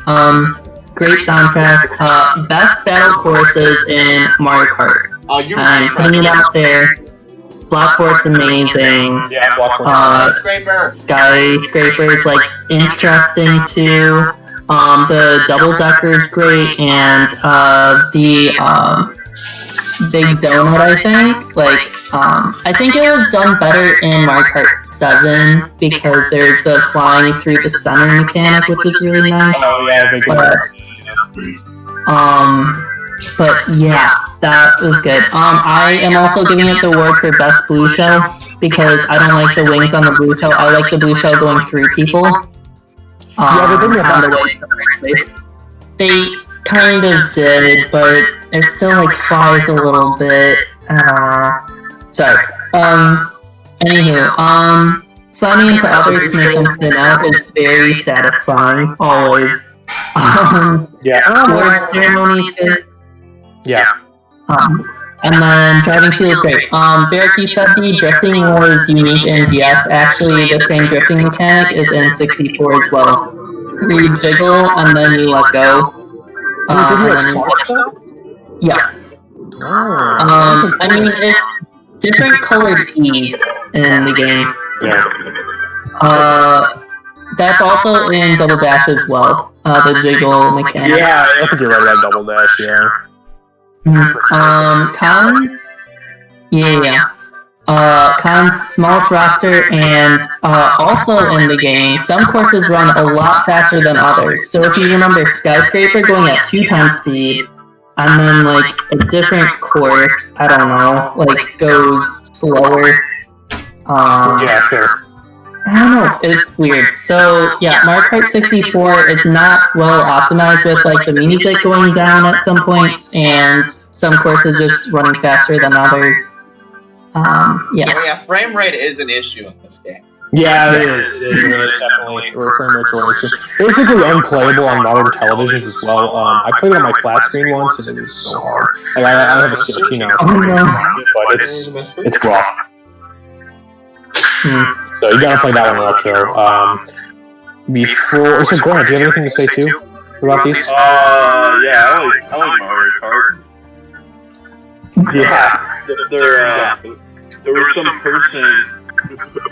Great soundtrack. Best battle courses in Mario Kart. Oh, you're I'm putting it out there. Blockfort's amazing. Yeah, Blockfort. Skyscraper's like interesting too. The double decker's great, and the Big Donut, I think. Like, I think it was done better in Mario Kart 7 because there's the flying through the center mechanic, which is really nice. Oh, yeah, Big But yeah, that was good. I am also giving it the award for best blue shell because I don't like the wings on the blue shell. I like the blue shell going through people. They did me on the way to the right place. They kind of did, but it still like flies a little bit. Sorry. Anywho, slamming into others to make them spin out is very satisfying, always. Award ceremonies good. Yeah. And then driving feels great. Barrick, you said the drifting was unique in DS. Actually, the same drifting mechanic is in 64 as well. Where you jiggle and then you let go. Yes. I mean, it's different colored keys in the game. That's also in Double Dash as well. The jiggle mechanic. Yeah, I think you're right about Double Dash, yeah. Cons? Yeah. Cons, smallest roster, and also in the game, some courses run a lot faster than others. So if you remember Skyscraper going at 2 times speed, and then like a different course, I don't know, like goes slower. Yeah, sure. I don't know, it's weird. So yeah, Mario Kart 64 is not well optimized with like the music going down at some points, and some courses just running faster than others. Yeah. Oh yeah, frame rate is an issue in this game. Yeah, it is. Definitely. Frame rates were basically unplayable on modern televisions as well. I played it on my flat screen once, and it was so hard. Like, I have a CRT now, but it's rough. So you gotta play that one retro. So Grant, do you have anything to say too about these? Yeah, I like Mario Kart. Yeah. There was some person.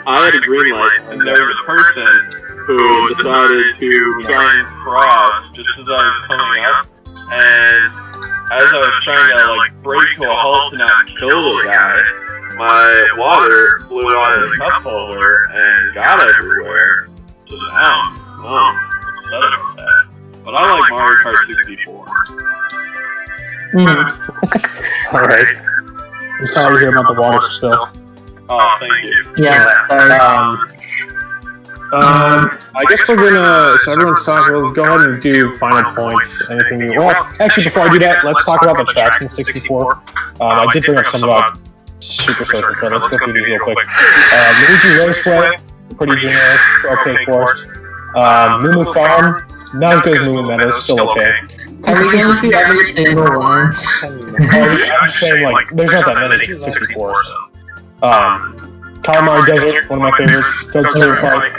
I had a green light, and there was a person who decided to try and cross just as I was coming up, and as I was trying to like brake to a halt to not kill the guy, my water blew out of the cup holder and got everywhere. So now, upset about that. But I like Mario Kart 64. Alright. I'm sorry to hear about the water spill. Oh, thank you. Yeah, sorry. I guess we're gonna, so everyone's talking, we'll go ahead and do final points, anything you, well, actually before I do that, let's talk about the tracks in 64. I did bring up some about Super Circuit, but let's go through these real quick. Luigi Raceway, pretty generic, okay for us. Moo Moo Farm, not as good as Moo Moo Meadows, still okay. Are we going through every single one? I'm just saying, like, there's not that many in 64, so. Calamari Desert, one of my favorites. Toad Story Park,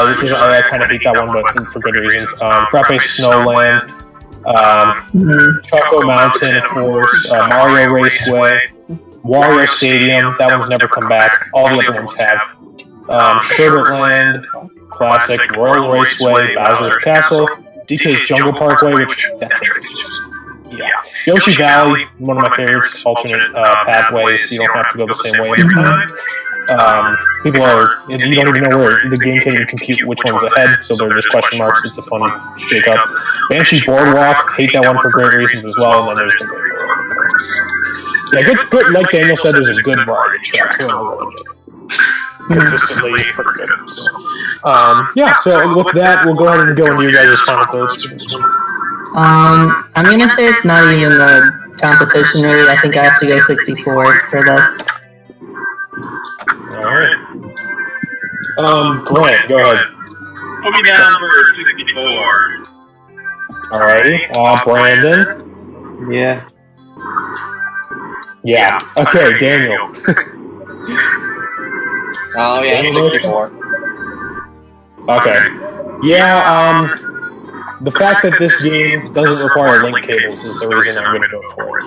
which is, I kind of hate that one, but for good reasons. Frappe Snowland, Choco Mountain, of course, Mario Raceway, Wario Stadium, that one's never come back. All the other ones have. Sherbetland, classic, Royal Raceway, Bowser's Castle, DK's Jungle Parkway, which that track is just, yeah. Yoshi Valley, one of my favorites, alternate pathways, so you don't have to go the same way every time. People are, you don't even know where the game can't even compute which one's ahead, so they're just question marks. It's a fun shake up. Banshee's Boardwalk, hate that one for great reasons as well, and then there's the Great World, of course. Yeah, good. Like Daniel said, there's a good variety of tracks. Consistently pretty good. So, yeah, so with that, we'll go ahead and go into your guys' final votes for this one. I'm gonna say it's not even a competition, really. I think I have to go 64 for this. Alright. Grant, go ahead. Put me down for 64. Alrighty. Brandon? Yeah. Yeah. Okay, Daniel. Oh yeah, 64. Okay. Yeah, the fact that this game doesn't require link cables is the reason I'm going to go for it.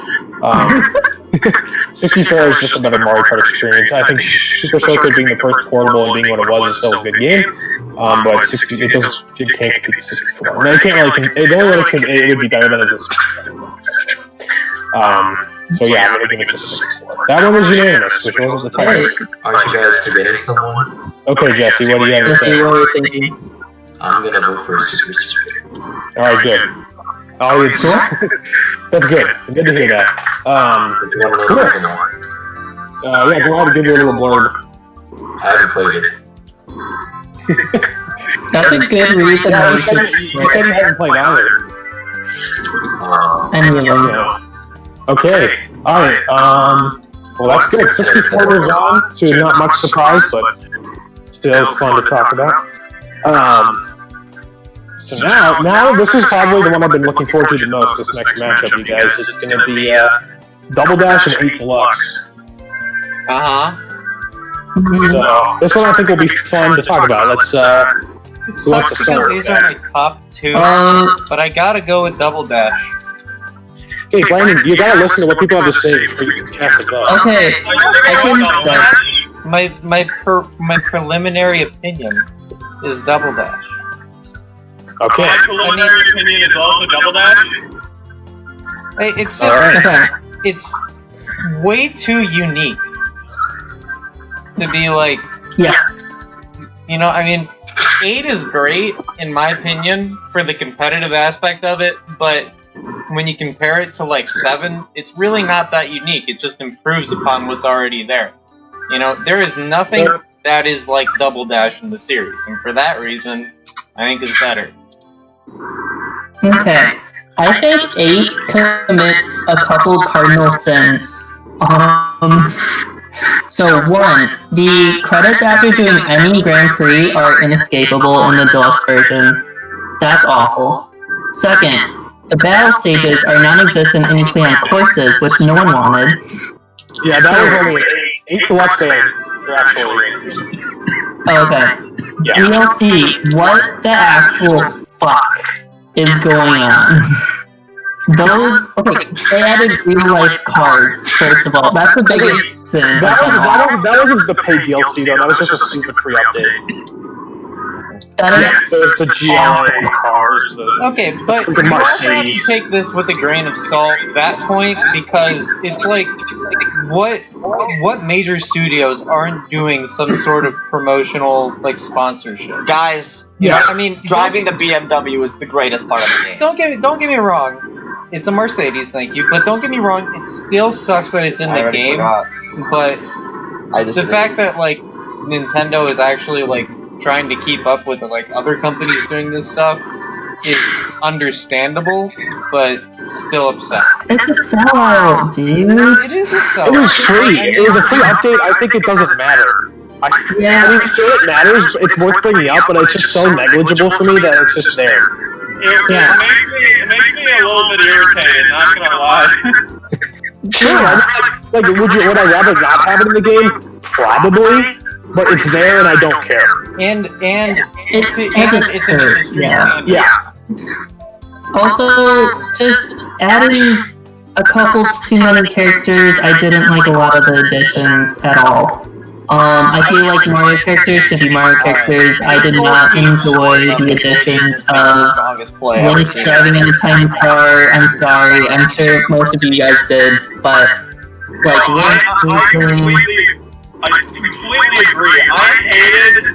64 is just a better Mario Kart experience. I think Super Circuit being the first portable and being what it was is still a good game, but it can't compete with 64. And it can't really, it would be better than as a so yeah, I'm going to give it to 64. That one was unanimous, which wasn't the title. Aren't you guys forgetting someone? Okay, Jesse, what do you have to say? I'm gonna vote for Super Secret. Alright, good. Oh, it's that's good. Good to hear that. Cool. Yeah, go ahead and give you a little blurb. I haven't played it. That's a good reason why you should. You said you haven't played either. Okay. Alright, well that's good. 64 moves on to not much surprise, but still fun to talk about. So now this is probably the one I've been looking forward to the most, this next matchup, you guys. It's going to be Double Dash and 8 Deluxe. So this one I think will be fun to talk about. Let's It sucks because these are my top two, but I gotta go with Double Dash. Okay, Brandon, you gotta listen to what people have to say before you cast a vote. Okay, My preliminary opinion is Double Dash. Okay. My preliminary opinion is also Double Dash. It's just, it's way too unique to be like, yeah. You know, I mean, 8 is great in my opinion for the competitive aspect of it, but when you compare it to like 7, it's really not that unique. It just improves upon what's already there. You know, there is nothing that is like Double Dash in the series, and for that reason, I think it's better. Okay, I think 8 commits a couple cardinal sins. So 1, the credits after doing any Grand Prix are inescapable in the deluxe version. That's awful. 2nd, the battle stages are non-existent and you play on courses, which no one wanted. Yeah, that was only 8 Deluxe fans actually. Okay. Yeah. We don't see what the actual fuck is going on. They added real-life cars, first of all. That's the biggest sin. That wasn't the paid DLC though, that was just a stupid free update. There's the GLA cars. Okay, but you also have to take this with a grain of salt, that point, because it's like, what major studios aren't doing some sort of promotional, like, sponsorship? Guys, I mean, driving the BMW is the greatest part of the game. Don't get me wrong. It's a Mercedes, thank you, but don't get me wrong, it still sucks that it's in the game, but the fact that, like, Nintendo is actually, like, trying to keep up with like other companies doing this stuff is understandable, but still upset. It's a sellout, dude. It is a sellout. It was free. It was a free update. I think it doesn't matter. I mean, sure it matters. It's worth bringing up, but it's just so negligible for me that it's just there. It makes me a little bit irritated, not gonna lie. Sure, like would I rather not have it in the game? Probably. But it's there and I don't care. And it's an industry standard. Yeah. Also, just adding a couple too many characters, I didn't like a lot of the additions at all. I feel like Mario characters should be Mario characters. I did not enjoy the additions of Link driving in a tiny car. I'm sorry. I'm sure most of you guys did, but like I completely agree. I hated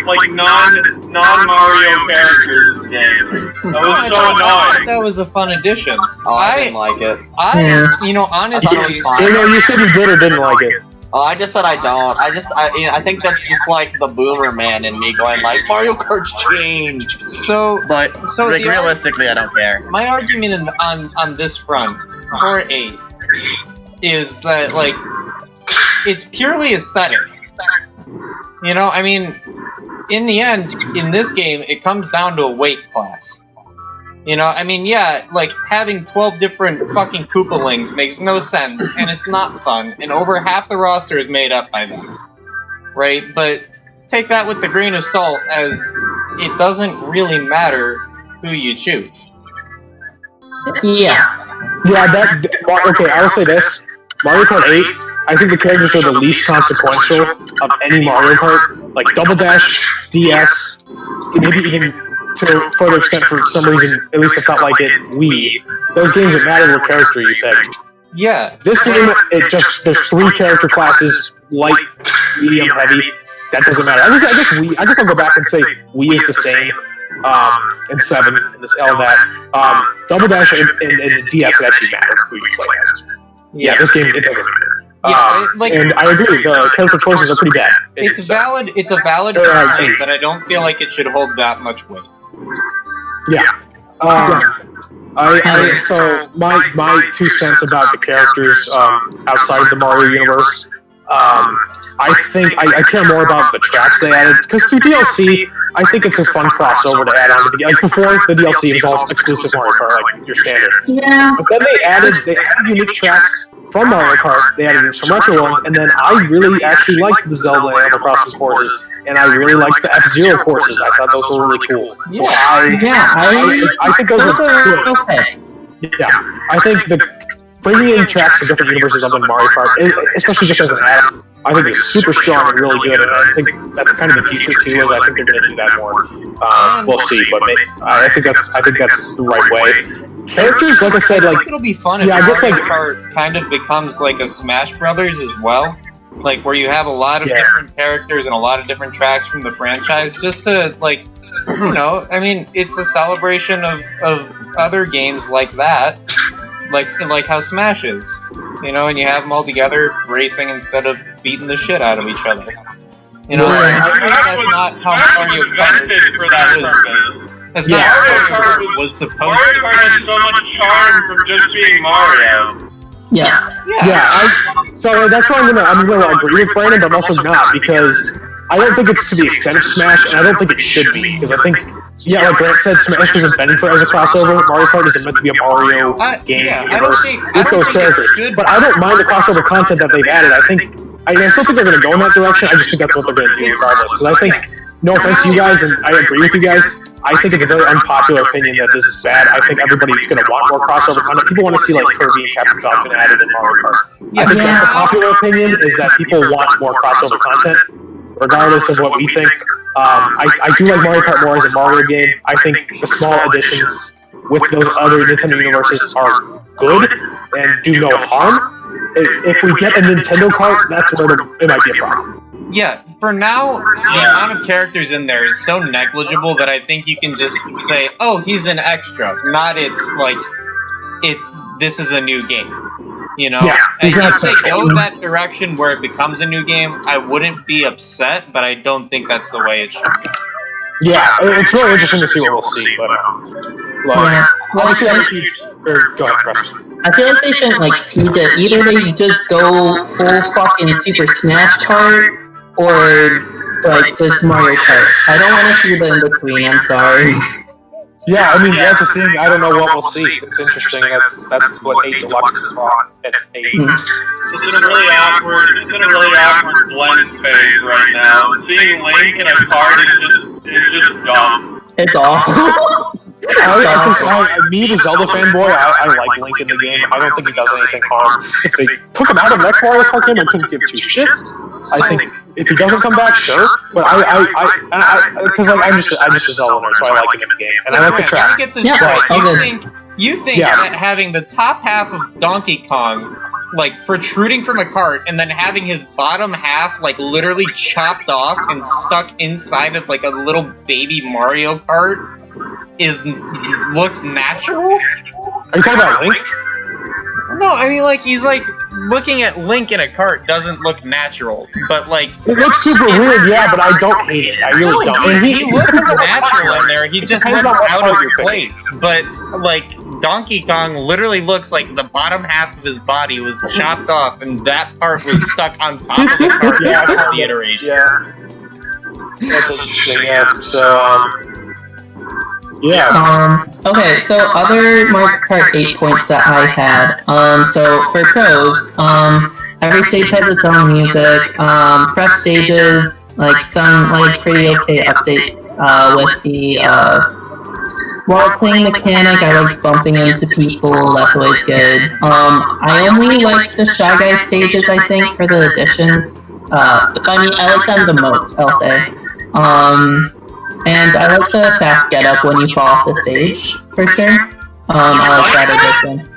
like non Mario characters in the game. That was so annoying. That was a fun addition. Oh, I didn't like it. Honestly, You said you did or didn't like it. Oh, I just said I don't. I think that's just like the boomer man in me going like Mario Kart's changed. But realistically, I don't care. My argument on this front for 8 is that like it's purely aesthetic. You know, I mean, in the end, in this game, it comes down to a weight class. You know, I mean, yeah, like, having 12 different fucking Koopalings makes no sense, and it's not fun, and over half the roster is made up by them. Right? But take that with a grain of salt, as it doesn't really matter who you choose. Yeah. Yeah, okay, I will say this. Mario Kart 8, I think the characters are the least consequential of any Mario Kart. Like Double Dash, DS, maybe even to a further extent for some reason, at least I felt like it, Wii. Those games, it mattered what character you picked. Yeah. This game, there's 3 character classes, light, medium, heavy. That doesn't matter. I guess I'll go back and say Wii is the same. And 7, and all that. Double Dash and DS, it actually matter who you play as. Yeah, this game, it doesn't matter. And I agree, the character choices are pretty bad. It's valid complaint, but I don't feel like it should hold that much weight. Yeah. So my 2 cents about the characters outside of the Mario universe, I think I care more about the tracks they added, because through DLC, I think it's a fun crossover to add on to the like before the DLC was all exclusive Mario Kart, like your standard. Yeah. But then they added unique tracks from Mario Kart. They added some retro ones, and then I really actually liked the Zelda and Animal Crossing courses, and I really liked the F-Zero courses. I thought those were really cool. So I think those are okay. Yeah, I think bringing in tracks from different universes on the Mario Kart, especially just as an add-on, I think is super strong and really good, and I think that's kind of the future too. As I think they're going to do that more. We'll see, but I think that's the right way. Characters, like I said, like it'll be fun if Mario Kart kind of becomes like a Smash Brothers as well, like where you have a lot of different characters and a lot of different tracks from the franchise, just to like, you know, I mean, it's a celebration of other games like that. Like how Smash is, you know, and you have them all together racing instead of beating the shit out of each other. You know, that's not how Mario Kart That's not how Mario Kart was supposed to be. Mario Kart has so much charm from just being Mario. Yeah. So that's why I'm gonna agree with Brandon, but I'm also not, because I don't think it's to the extent of Smash, and I don't think it should be, because I think. Yeah, like Grant said, Smash was invented as a crossover. Mario Kart isn't meant to be a Mario game universe with those characters. But I don't mind the crossover content that they've added. I still think they're going to go in that direction. I just think that's what they're going to do regardless. Because I think, no offense to you guys, and I agree with you guys, I think it's a very unpopular opinion that this is bad. I think everybody's going to want more crossover content. People want to see like Kirby and Captain Falcon added in Mario Kart. I think that's a popular opinion, is that people want more crossover content, regardless of what we think. I do like Mario Kart more as a Mario game. I think the small additions with those other Nintendo universes are good and do no harm. If we get a Nintendo Kart, that's where it might be a problem. Yeah, for now, the amount of characters in there is so negligible that I think you can just say, oh, he's an extra, not it's like, this is a new game. You know, and if they go that direction where it becomes a new game, I wouldn't be upset, but I don't think that's the way it should be. Yeah, it's really interesting to see what we'll see, but obviously, go ahead, Chris. I feel like they shouldn't like tease it. Either they just go full fucking Super Smash Kart, or like just Mario Kart. I don't want to see the in between. I'm sorry. Yeah, I mean, that's the thing. I don't know what we'll see. It's interesting. That's what 8 Deluxe is about at 8. It's in a really awkward blend phase right now. Seeing Link in a card is just dumb. It's awful. me, the Zelda fanboy, I like Link in the game. I don't think he does anything harm. If they took him out of the next Mario Kart game, I couldn't give two shits. I think if he doesn't come back, sure. But because I'm just a Zelda nerd, so I like him in the game, and I like the track. Let me get this straight. You think that having the top half of Donkey Kong, like, protruding from a cart, and then having his bottom half, like, literally chopped off and stuck inside of, like, a little baby Mario Kart looks natural? Are you talking about Link? No, I mean, like, he's, like, looking at Link in a cart doesn't look natural, but, like... It looks super weird, yeah, but I don't hate it. I really don't. And he looks natural in there, he just looks out of place. But, like, Donkey Kong literally looks like the bottom half of his body was chopped off, and that part was stuck on top of the cart in the iteration. Yeah. That's interesting, yeah. So, yeah. Okay, so other Mario Kart 8 points that I had. So for pros, every stage has its own music, fresh stages, like some like pretty okay updates with the while playing mechanic. I liked bumping into people, that's always good. I only liked the Shy Guys stages, I think, for the additions. I mean, I like them the most, I'll say. And I like the fast get up when you fall off the stage, for sure. I like that addition.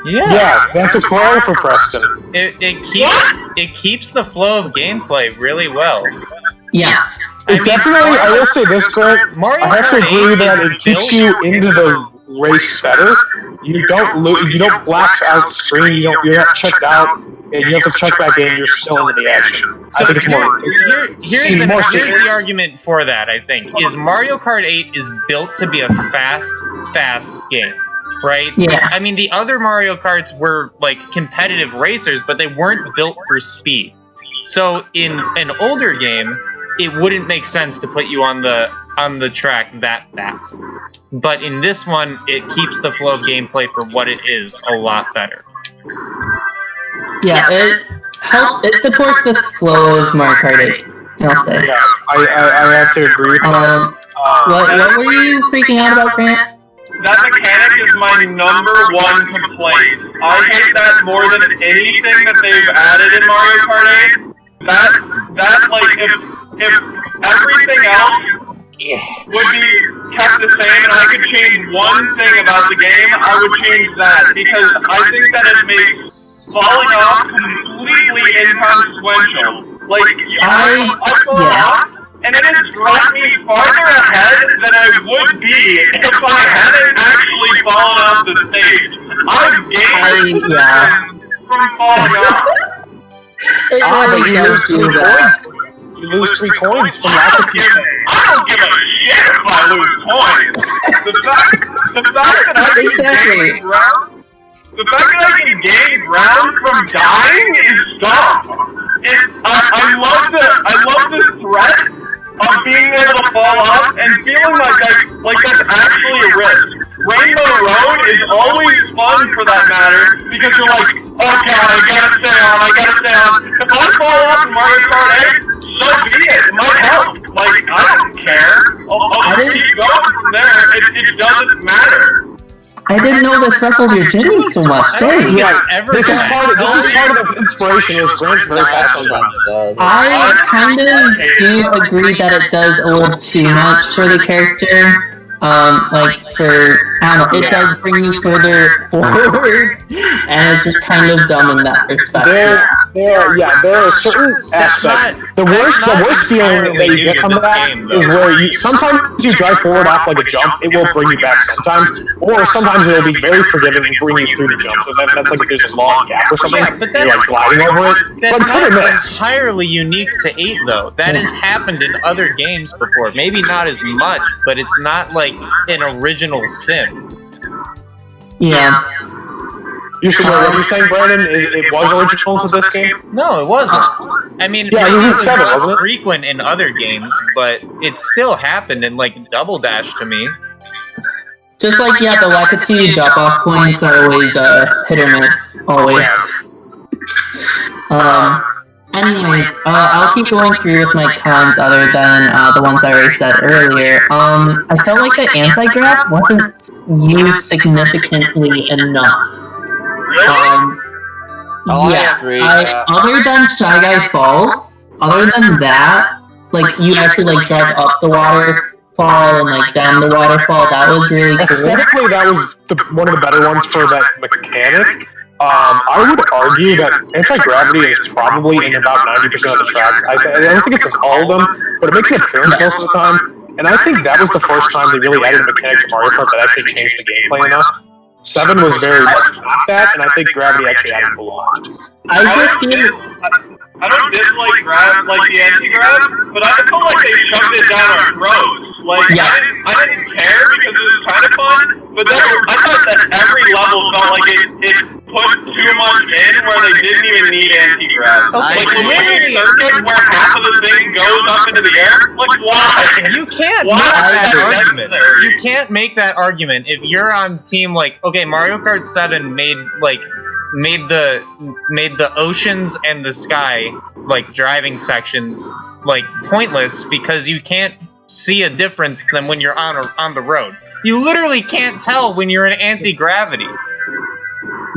Yeah, that's a pro for Preston. It keeps the flow of gameplay really well. Yeah. It definitely, I will say this, Grant, I have to agree that it keeps you into the race better. You don't black out screen, you're not checked out, and you have to check back in, you're still into the action. So I think it's more... Here's the argument for that, I think, is Mario Kart 8 is built to be a fast game, right? Yeah. I mean, the other Mario Karts were, like, competitive racers, but they weren't built for speed. So, in an older game, it wouldn't make sense to put you on the track that fast. But in this one, it keeps the flow of gameplay for what it is a lot better. Yeah, it supports the flow of Mario Kart 8, I'll say. Yeah, I have to agree. What were you freaking out about, Grant? That mechanic is my #1 complaint. I hate that more than anything that they've added in Mario Kart 8. That like, if everything else would be kept the same and I could change one thing about the game, I would change that, because I think that it makes falling off completely inconsequential. Like, I fall off, and it has brought me farther ahead than I would be if I hadn't actually fallen off the stage. I've gained from falling off. It really does do that. You lose 3 coins from I don't give a shit if I lose coins. The fact that I can gain ground from dying is dumb. I love the threat of being able to fall off and feeling like that's actually a risk. Rainbow Road is always fun for that matter, because you're like, okay, I gotta stay on. If I fall off in Mario Kart 8, so be it. It might help. Like, I don't care. I'll keep going from there. It doesn't matter. I didn't know this ruffled your jimmy so much. Dang. Yeah, this is part of the inspiration. Is Grant's very passionate about it. I kind of do agree that it does a little too much for the character. I don't know, it does bring you further forward, and it's just kind of dumb in that respect. There are certain aspects. The worst feeling that you get from that is where sometimes you drive forward off like a jump, it will bring you back sometimes, or sometimes it'll be very forgiving and bring you through the jump. So that's like if there's a long gap or something, but you're like gliding over it. That's not entirely unique to 8, though. That has happened in other games before. Maybe not as much, but it's not like an original sim. Yeah. You should know what you're saying, Brandon. It was original to this game? No, it wasn't. I mean, yeah, it was 7, less wasn't it? frequent in other games, but it still happened in, like, Double Dash to me. Just like, yeah, the Wakatiti drop-off points are always hit or miss. Always. anyways, I'll keep going through with my cons other than the ones I already said earlier. I felt like the anti-grav wasn't used significantly enough. I agree. Other than Shy Guy Falls, other than that, like, you actually, like, drive up the waterfall and, like, down the waterfall, that was really cool. Aesthetically, that was one of the better ones for that mechanic. I would argue that anti-gravity is probably in about 90% of the tracks. I don't think it's in all of them, but it makes an appearance most of the time. And I think that was the first time they really added a mechanic to Mario Kart that actually changed the gameplay enough. 7 was very much not that, and I think gravity actually added a lot. I don't dislike the anti-grav, but I feel like they shoved it down our throats. Like, I didn't care because it was kind of fun, but then I thought that every level felt like it put too much in where they didn't even need anti-grav. Okay, like, literally, circuit where half of the thing goes up into the air? Like, why? You can't make that argument. You can't make that argument if you're on team, like, okay, Mario Kart 7 made the oceans and the sky, like, driving sections, like, pointless because you can't see a difference than when you're on the road. You literally can't tell when you're in anti-gravity.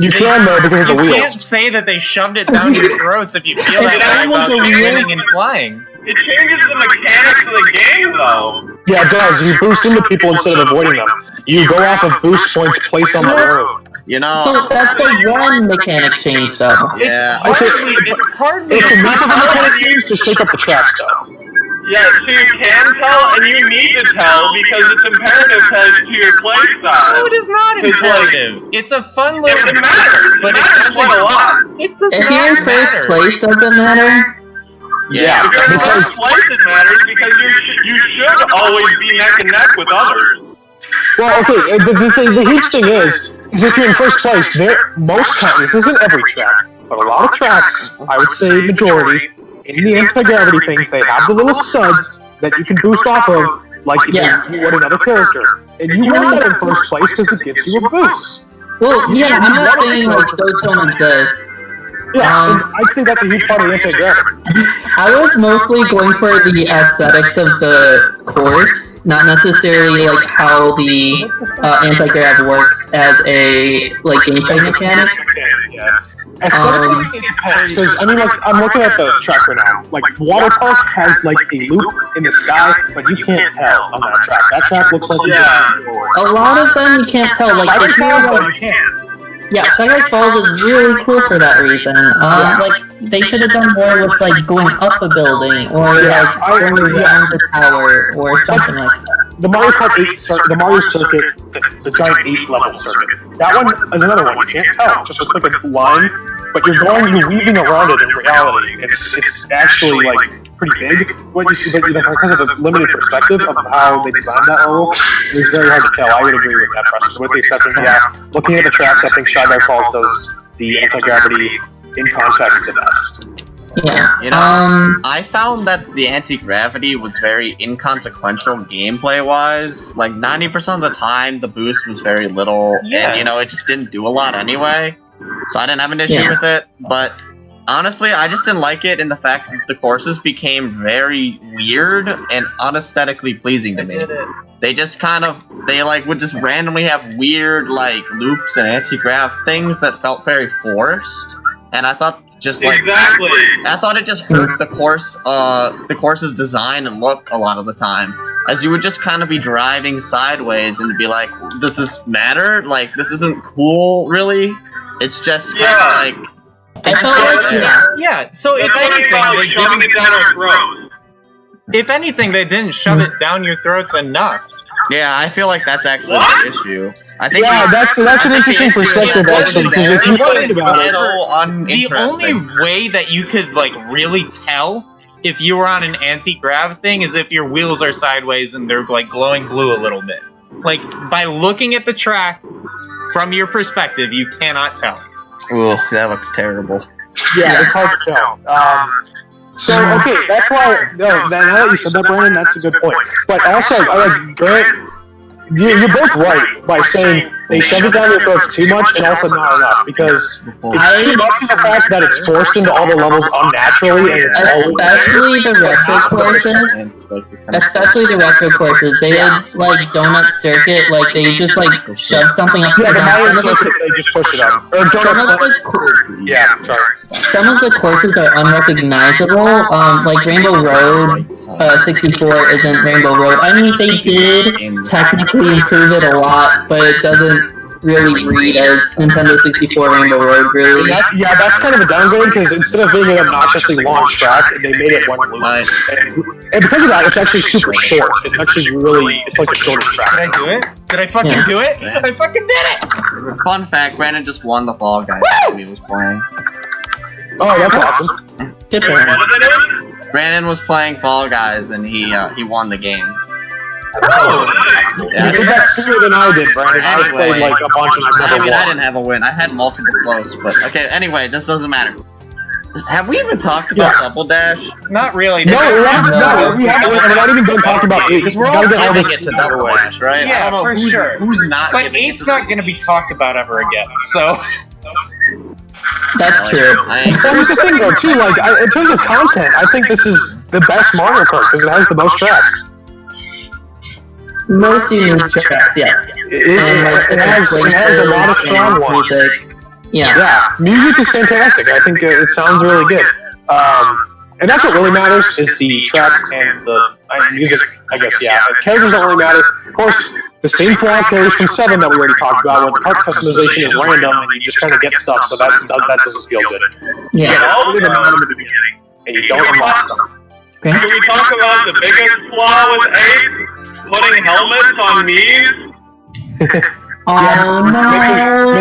You can, though, because of the wheels. You can't say that they shoved it down your throats if you feel that way about spinning and flying. It changes the mechanics of the game, though. Yeah, it does. You boost into people instead of avoiding them. You go off of boost points placed on the road. You know, So that's the one mechanic change, though. yeah. It's hardly It's a mechanic change to shake up the tracks, though. Yeah, so you can tell, and you need to tell, because it's imperative to your play style. No, it is not imperative. It's a fun little... It matters. But it matters quite a lot. It does If not you're in first matter. place, does it matter? Yeah, If you're in first place, it matters, because you should always be neck and neck with others. Well, okay, the huge thing is if you're in first place, most times, this isn't every track, but a lot of tracks, I would say majority, in the anti-gravity things, they have the little studs that you can boost off of, like you would another character. And you want that in first place because it gives you a boost. Well, yeah, I'm not saying like those don't exist. Yeah, and I'd say that's a huge part of anti-gravity. I was mostly going for the aesthetics of the course, not necessarily like how the anti-grav works as a like gameplay mechanic. Aesthetically, it depends, because, I mean, like, I'm looking at the track right now. Like, Water Park has, like, a loop in the sky, but you can't tell on that track. That track looks like a lot of them you can't tell. Like, if you're, you can. yeah, Shy Guy Falls is really cool for that reason. Like, they should have done more with, like, going up a building, or, like, going around the tower, or something like that. The Mario Kart 8 the Mario circuit, the giant 8-level circuit. That one is another one. You can't tell. It just looks like a line, but you're weaving around it in reality. It's actually, like, pretty big, what you see, but because of the limited perspective of how they designed that level, it was very hard to tell. I would agree with that, Preston. With the exception, looking at the tracks, I think Shy Guy Falls does the anti-gravity in context the best. Yeah. You know, I found that the anti-gravity was very inconsequential gameplay-wise. Like, 90% of the time, the boost was very little, and, you know, it just didn't do a lot anyway. So I didn't have an issue with it, but honestly, I just didn't like it in the fact that the courses became very weird and unaesthetically pleasing to me. They just kind of, would just randomly have weird, like, loops and anti-grav things that felt very forced, and I thought I thought it just hurt the course's design and look a lot of the time. As you would just kind of be driving sideways and be like, does this matter? Like, this isn't cool, really? It's just kind of like... So if anything, they didn't shove it down your throats enough. Yeah, I feel like that's actually the issue. I think that's an interesting perspective, actually, because if you think about it, the only way that you could like really tell if you were on an anti-grav thing is if your wheels are sideways and they're like glowing blue a little bit. Like by looking at the track from your perspective, you cannot tell. Ugh, that looks terrible. Yeah, it's hard to tell. So, okay, that's why, now that you said that, Brandon, that's a good point. But also, Grant, you're both right by saying, they shoved it down your throats too much and also not enough because it's too much of the fact that it's forced into all the levels unnaturally and it's Especially the retro courses. Especially the retro courses. They did like Donut Circuit, like they just like shoved something up yeah, to the Mario some of Circuit, they just push it up. Or some of the courses are unrecognizable. Like Rainbow Road 64 isn't Rainbow Road. I mean, they did technically improve it a lot, but it doesn't really read as Nintendo 64 Rainbow Road, really. Yeah, that's kind of a downgrade because instead of being an obnoxiously long track, they made it one loop. And because of that, it's actually super short. It's actually really, it's like the shortest track. Did I do it? Did I fucking do it? I fucking did it! Fun fact, Brandon just won the Fall Guys game he was playing. Oh, that's awesome. Good for him. Brandon was playing Fall Guys and he won the game. Oh, nice. Yeah, You did that sooner than I did, Brandon. I played like a bunch and I've I never mean, I won. didn't have a win. I had multiple close, but okay. Anyway, this doesn't matter. Have we even talked about Double Dash? Not really. No, we haven't. We're not even done talking about 8. Because we're all giving it to Double Dash, right? Yeah, I don't know for sure. who's not. But 8's not going to be talked about ever again. So That's true. That was the thing, though, too. Like, in terms of content, I think this is the best Mario Kart because it has the most tracks. Most unique tracks, yes. It has a lot of strong ones. Music. Yeah. Yeah, music is fantastic. I think it sounds really good. And that's what really matters is the tracks and the music. I guess, yeah. The characters don't really matter. Of course, the same flag carries from 7 that we already talked about, where the part customization is random and you just kind of get stuff, so that doesn't feel good. Yeah. You get all the minimum at the beginning, and you don't unlock them. Okay. Can we talk about the biggest flaw with 8? Putting helmets on Mii's? Oh no!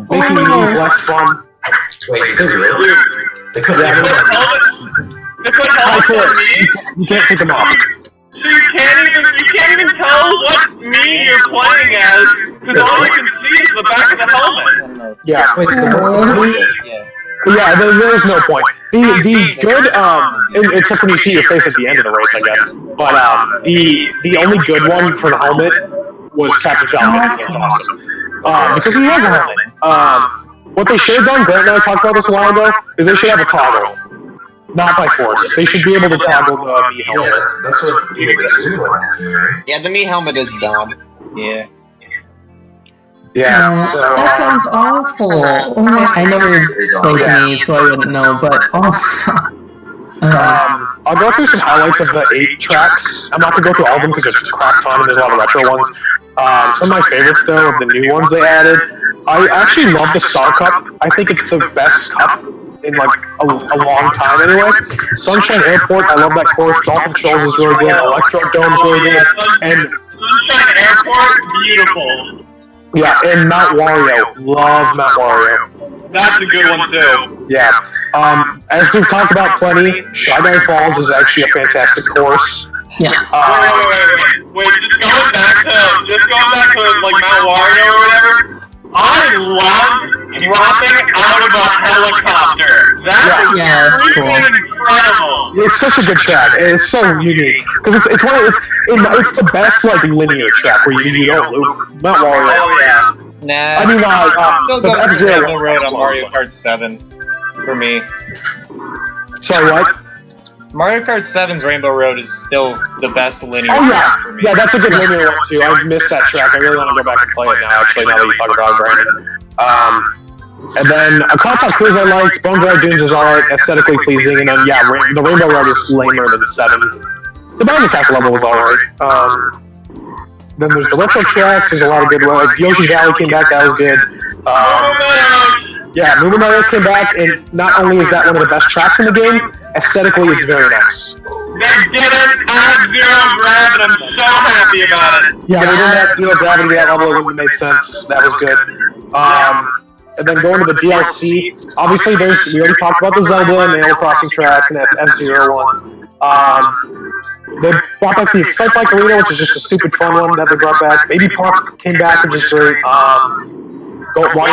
Making these less fun. Wait, did they really? They couldn't Yeah, even They put helmets on Mii's? You can't take them off. So you can't even tell what Mii you're playing as, because all you can see is the back of the helmet. Yeah. yeah. There's no point. The good, except when you see your face at the end of the race, I guess. But the only good one for the helmet was Captain Falcon. He was awesome. Because he has a helmet. What they should have done, Grant and I talked about this a while ago, is they should have a toggle. Not by force. They should be able to toggle the Mii helmet. Yeah, that's what you would assume would happen, right? Yeah, the Mii helmet is dumb. Yeah. Yeah. That sounds awful. Oh, I never played Mii, so I wouldn't know, but I'll go through some highlights of the 8 tracks. I'm not going to go through all of them because there's a crap ton and there's a lot of retro ones. Some of my favorites, though, of the new ones they added. I actually love the Star Cup. I think it's the best cup in like a long time anyway. Sunshine Airport, I love that course. Dolphin Shoals is really good. Electro Dome's really good. And Sunshine Airport, beautiful. yeah, and Mount Wario. Love Mount Wario. That's a good one too. Yeah. As we've talked about plenty, Shy Guy Falls is actually a fantastic course. yeah. Wait, just going back to like Mount Wario or whatever. I love dropping out of a helicopter. That is freaking incredible. It's such a good track. It's so unique because it's the best like linear track where you don't loop. Mount Wario. Oh yeah. Nah. I mean, still the goes to F-Zero Rainbow one. Road on Mario Kart 7 for me. Sorry, what? Mario Kart 7's Rainbow Road is still the best linear Oh track for me. yeah, that's a good linear one too. I missed that track. I really want to go back and play it now. Actually, now that you talk about it, Brandon. And then a Compact Cruise I liked. Bone Dry Dunes is alright, aesthetically pleasing, and then yeah, the Rainbow Road is lamer than 7's. The Bowser Castle level was alright. Then there's the retro tracks. There's a lot of good ones. Like Yoshi Valley came back. That was good. Yeah, Moving Mario came back, and not only is that one of the best tracks in the game, aesthetically it's very nice. They didn't add zero gravity. I'm so happy about it. Yeah, they didn't have zero gravity to that level. It wouldn't have made sense. That was good. And then going to the DLC, obviously we already talked about the Zelda and Animal Crossing tracks and F-Zero ones. They brought back the Excite Bike Arena, which is just a stupid fun one that they brought back. Baby Park came back, which is great. They brought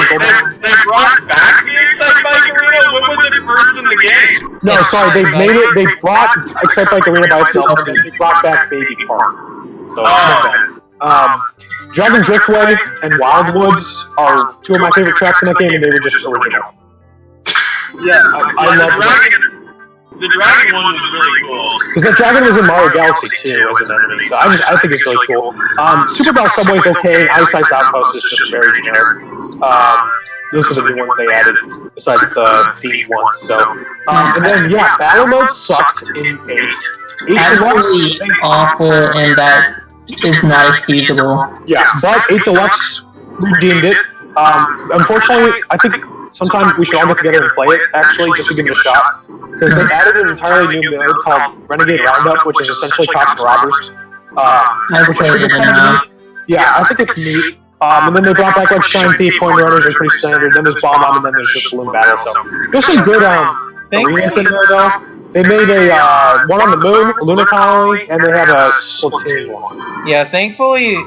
back the Excite Bike Arena? When was it first in the game? No, sorry, they brought Excite Bike Arena by itself, and they brought back Baby Park. So, Dragon Driftway and Wildwoods are two of my favorite tracks in that game, and they were just original. Yeah, I love the dragon one was really cool. because that dragon was in Mario Galaxy 2 as an enemy, so I think it's really cool. Super Battle Subway's okay. Ice Ice Outpost is just very generic. Those are the new ones they added, besides the themed ones. So, and then yeah, battle mode sucked in 8. 8 Absolutely awful, and that is not excusable. Yeah, but 8 Deluxe redeemed it. Unfortunately, I think sometime we should all get together and play it, actually, just to give it a shot. Because they added an entirely new mode called Renegade Roundup, which is essentially cops and robbers. Which I think is kind of neat. Yeah, I think it's neat. And then they brought back like Shine Thief, Coin Runners, and Pretty Standard. Then there's Bomb Bomb, and then there's just Balloon Battle. So there's some good arenas in there, though. They made a one on the moon, a Luna Colony, and they have a Splatoon one. Yeah, thankfully,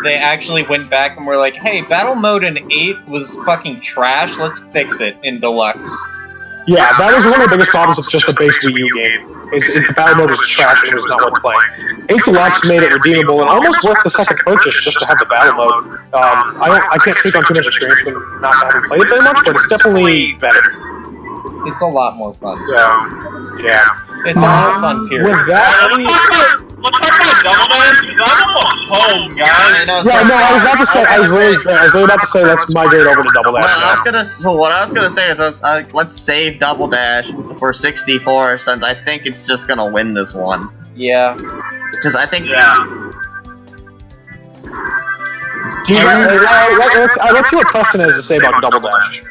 they actually went back and were like, hey, battle mode in 8 was fucking trash, let's fix it in Deluxe. Yeah, that was one of the biggest problems with just the base Wii U game, is the battle mode was trash and it was not worth playing. 8 Deluxe made it redeemable and almost worth the second purchase just to have the battle mode. I can't speak on too much experience from not having played it very much, but it's definitely better. It's a lot more fun. Yeah. It's a lot of fun, period. With that, Let's talk about Double Dash, because I'm almost home, guys. I was about to say, I was really about to say, let's migrate over to Double Dash. What I was gonna say is let's save Double Dash for 64, since I think it's just gonna win this one. Yeah. Because I think. Let's see what Preston has to say about Double Dash.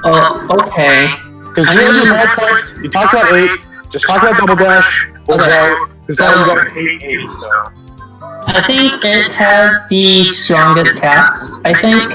Oh, okay. Because you talked about 8, just talk about Double Dash, because all you guys hate 8, so. I think it has the strongest cast, I think,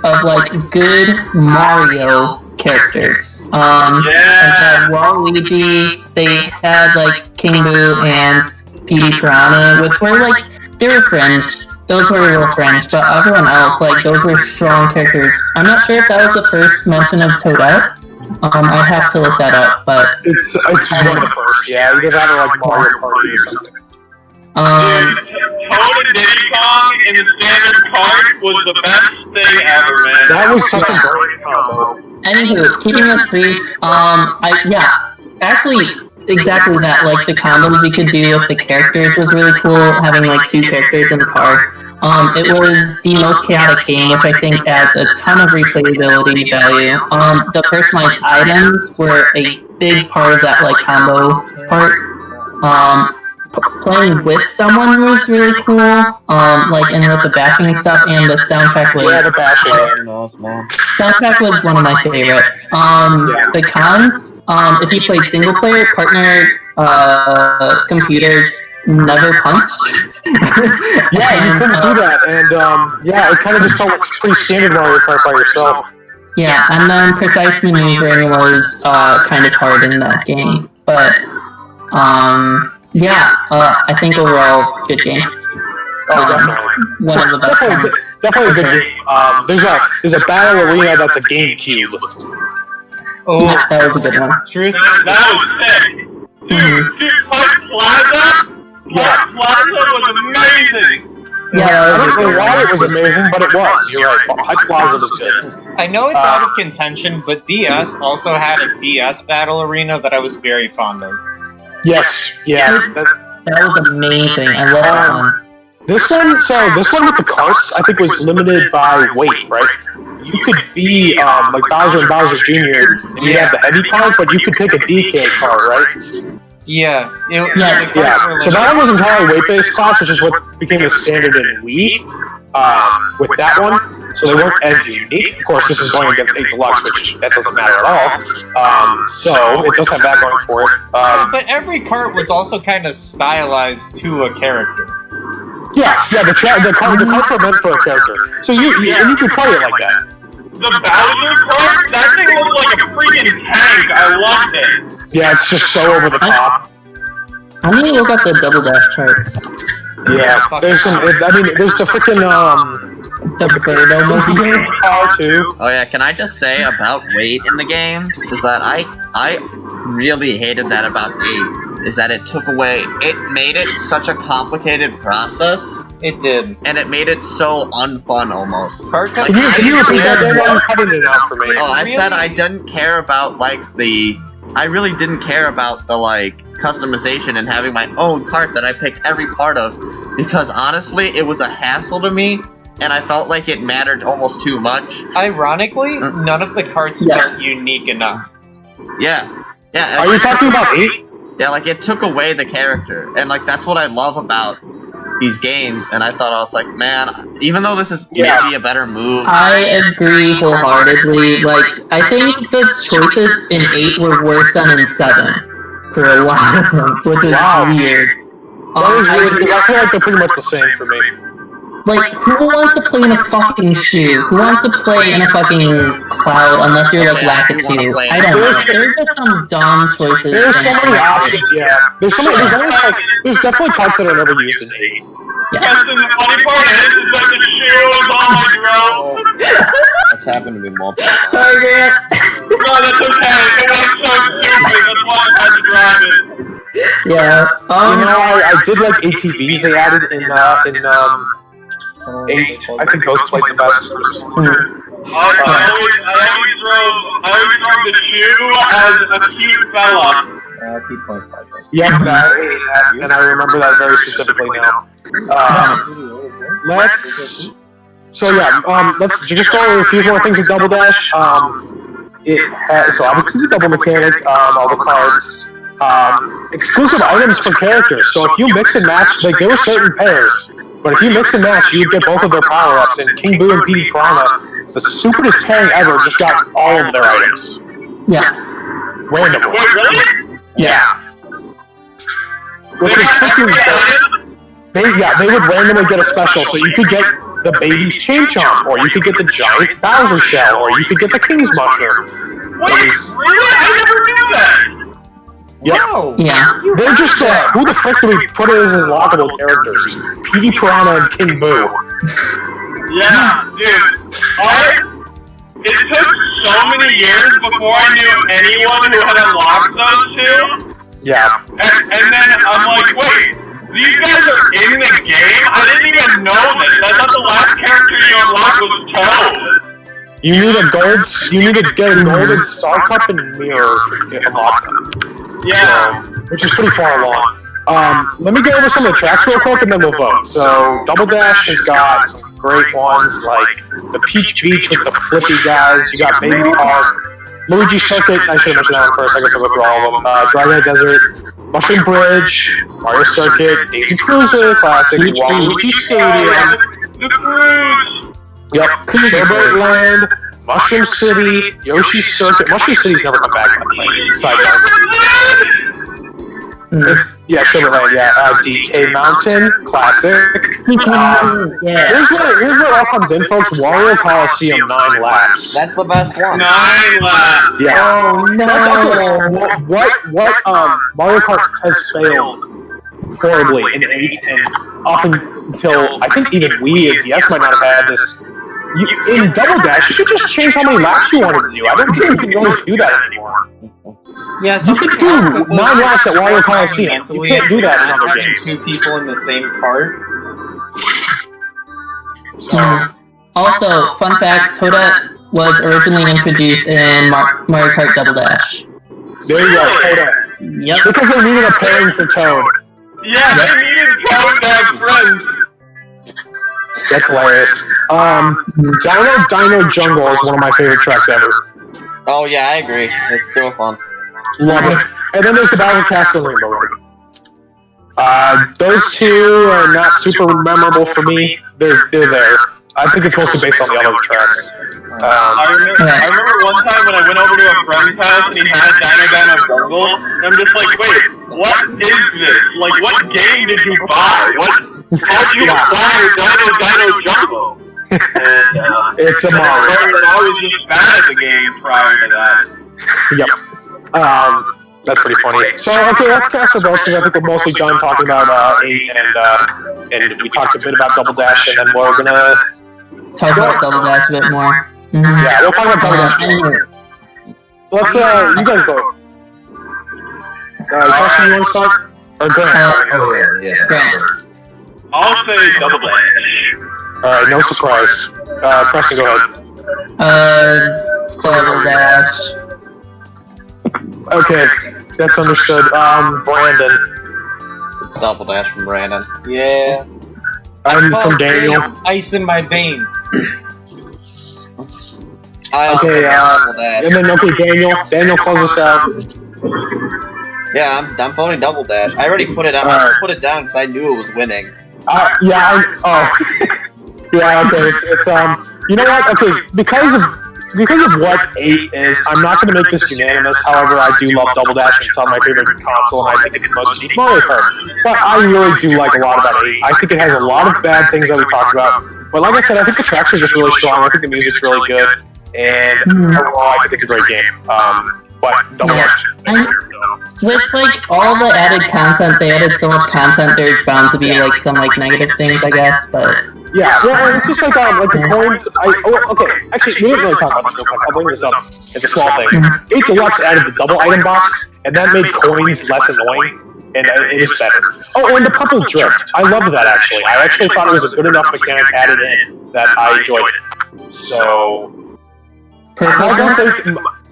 of like good Mario characters. It had Waluigi, they had like King Boo and Petey Piranha, which were like, they were fringe. Those were real fringe, but everyone else, like, those were strong characters. I'm not sure if that was the first mention of Toadette. I'd have to look that up, but... It's one of the first, yeah. You could have like Mario Party or something. Toad and Diddy Kong in the standard card was the best thing ever, man. That was such a great combo. Anywho, keeping this brief, actually, exactly that, like, the combos you could do with the characters was really cool, having, like, 2 characters in the card. It was the most chaotic game, which I think adds a ton of replayability value. The personalized items were a big part of that, like, combo part. Playing with someone was really cool, like, and with the bashing and stuff, and the soundtrack was... Yeah, the bashing. Soundtrack was one of my favorites. The cons, if you played single player, partner computers never punched. Yeah, you couldn't do that, and it kind of just felt like pretty standard Mario Kart by yourself. Yeah, and then precise maneuvering was kind of hard in that game, but I think overall good game. Oh, definitely. One of the best ones. Definitely a good game. There's a battle arena that's a GameCube. Oh, yeah, that was a good one. Truth. That was sick. Dude, Park Plaza? Park Plaza was amazing. Yeah, I don't know why it was amazing, but it was. You're right. High Plaza was good. I know it's out of contention, but DS also had a DS battle arena that I was very fond of. Yes, yeah. That was amazing. I love that one. This one with the carts, I think, was limited by weight, right? You could be like Bowser and Bowser Jr. and you have the heavy cart, but you could pick a DK cart, right? Yeah. So that one was entirely weight-based class, which is what became the standard in Wii with that one. So they weren't as unique. Of course, this is going against 8 Deluxe, which that doesn't matter at all. So it does have that going for it. But every cart was also kind of stylized to a character. Yeah, the carts were meant for a character. So you could play it like that. The Bowser cart? That thing looked like a freaking tank. I loved it. Yeah, it's just so over the top. I need to look at the Double Dash charts. Yeah, there's the freaking the Birdo movie car too. Oh yeah, can I just say about weight in the games is that I really hated that about 8. is that it made it such a complicated process, It did. and it made it so unfun almost. Card Like, Can you repeat that? They're cutting it out for me. Oh, I said I didn't care about I really didn't care about the customization and having my own cart that I picked every part of, because honestly, it was a hassle to me, and I felt like it mattered almost too much. Ironically, none of the carts felt unique enough. Yeah. Are you talking about 8? Yeah, it took away the character, and that's what I love about these games. And I thought, I was like, man, even though this is maybe a better move, I agree wholeheartedly. I think the choices in 8 were worse than in 7 for a lot of them, which is weird. That is weird because I feel like they're pretty much the same for me. Who wants to play in a fucking shoe? Who wants to play in a fucking cloud unless you're Lakitu? I don't know. There's just some dumb choices. There's so many options, yeah. There's there's definitely cards that are never used in 8. Yes, and the funny part is that the shoe was on my drone. That's happened to me multiple times. Sorry, Grant. No, that's okay. It was so stupid. That's why I had to drive it. Yeah. I did like ATVs they added in 8. I think those played the best. I always drove the shoe as a cute fella. Yeah, and I remember that very specifically now. Let's just go over a few more things with Double Dash. So obviously the double mechanic, all the cards, exclusive items for characters. So if you mix and match, there were certain pairs, but if you mix and match, you'd get both of their power-ups. And King Boo and PD Piranha, the stupidest pairing ever, just got all of their items. Yes. Randomly. Wait, really? Yes. Which is freaking... They would randomly get a special, so you could get the baby's Chain Chomp, or you could get the giant Bowser Shell, or you could get the King's Mushroom. Wait, really? I never knew that! Yep. No. Yeah. They're just who the frick do we put as lockable characters? PD Piranha and King Boo. Yeah, dude. It took so many years before I knew anyone who had unlocked those two. Yeah. And then I'm like, wait, these guys are in the game? I didn't even know this. I thought the last character you unlocked was Toad. You need to get a golden Star Cup and mirror to unlock them. Yeah. Which is pretty far along. Let me go over some of the tracks real quick and then we'll vote. So, Double Dash has got some great ones like the Peach Beach with the flippy guys. You got Baby Park, Luigi Circuit. I should have mentioned that one first. I guess I'll go through all of them. Dragon Desert, Mushroom Bridge, Mario Circuit, Daisy Cruiser, Classic, Waluigi Stadium. The cruise! Yep, Showboat Land, Mushroom City, Yoshi Circuit. Mushroom City's never come back. Side note. Yeah, Showboat Land, yeah. DK Mountain, Classic. Here's where it all comes in, folks. Wario Coliseum, 9 laps. That's the best one. 9 laps! Yeah. Oh no! That's what Mario Kart has failed horribly in 8 and up until, I think even Wii and DS might not have had this. In Double Dash, you could just change how many laps you wanted to do. I don't think you can really do that anymore. Yeah, You could do 9 laps at Wario Coliseum. You can't do that in other games. 2 people in the same cart. Also, fun fact, Toadette was originally introduced in Mario Kart Double Dash. There you go, Toadette. Yep. Because they needed a pairing for Toad. Yeah, they needed Toad to have friends. That's hilarious. Dino Jungle is one of my favorite tracks ever. Oh yeah, I agree. It's so fun. Love it. And then there's the Battle Castle Rainbow Road. Those two are not super memorable for me. They're there. I think it's mostly based on the other tracks. I remember one time when I went over to a friend's house and he had Dino Jungle, and I'm just like, wait, what is this? Like, what game did you buy? How'd you acquire Dino Jungle? And, it's a Mario. I was just bad at the game prior to that. Yep. That's pretty funny. So, okay, let's pass the votes because I think we're mostly done talking about 8 and we talked a bit about Double Dash and then we're gonna talk about Double Dash a bit more. Yeah, we'll talk about Double Dash. Let's, you guys vote. Justin, you want to start? Or Grant? Oh yeah. Grant. I'll say double dash. Alright, no surprise. Preston, go ahead. Double dash. Okay, that's understood. Brandon. It's double dash from Brandon. Yeah. I'm Oh, from Daniel. damn, ice in my veins. I also Okay, double dash. and then, Daniel. Daniel, close us out. Yeah, I'm voting double dash. I already put it out. I put it down because I knew it was winning. Yeah, yeah, okay, it's, you know what, okay, because of what 8 is, I'm not going to make this unanimous. However, I do love Double Dash, and it's on my favorite console, and I think it's the most unique Mario Kart. But I really do like a lot about 8. I think it has a lot of bad things that we talked about. But like I said, I think the tracks are just really strong. I think the music's really good, and overall, I think it's a great game. But Double Dash. And with like all the added content, they added so much content. There's bound to be like some like negative things, I guess. But yeah, well, it's just like the coins. Okay, actually, we didn't really talk about this real quick. I'll bring this up. It's a small thing. 8 Deluxe added the double item box, and that made coins less annoying, and it is better. Oh, and the purple drift. I loved that actually. I actually thought it was a good enough mechanic added in that I enjoyed it. So.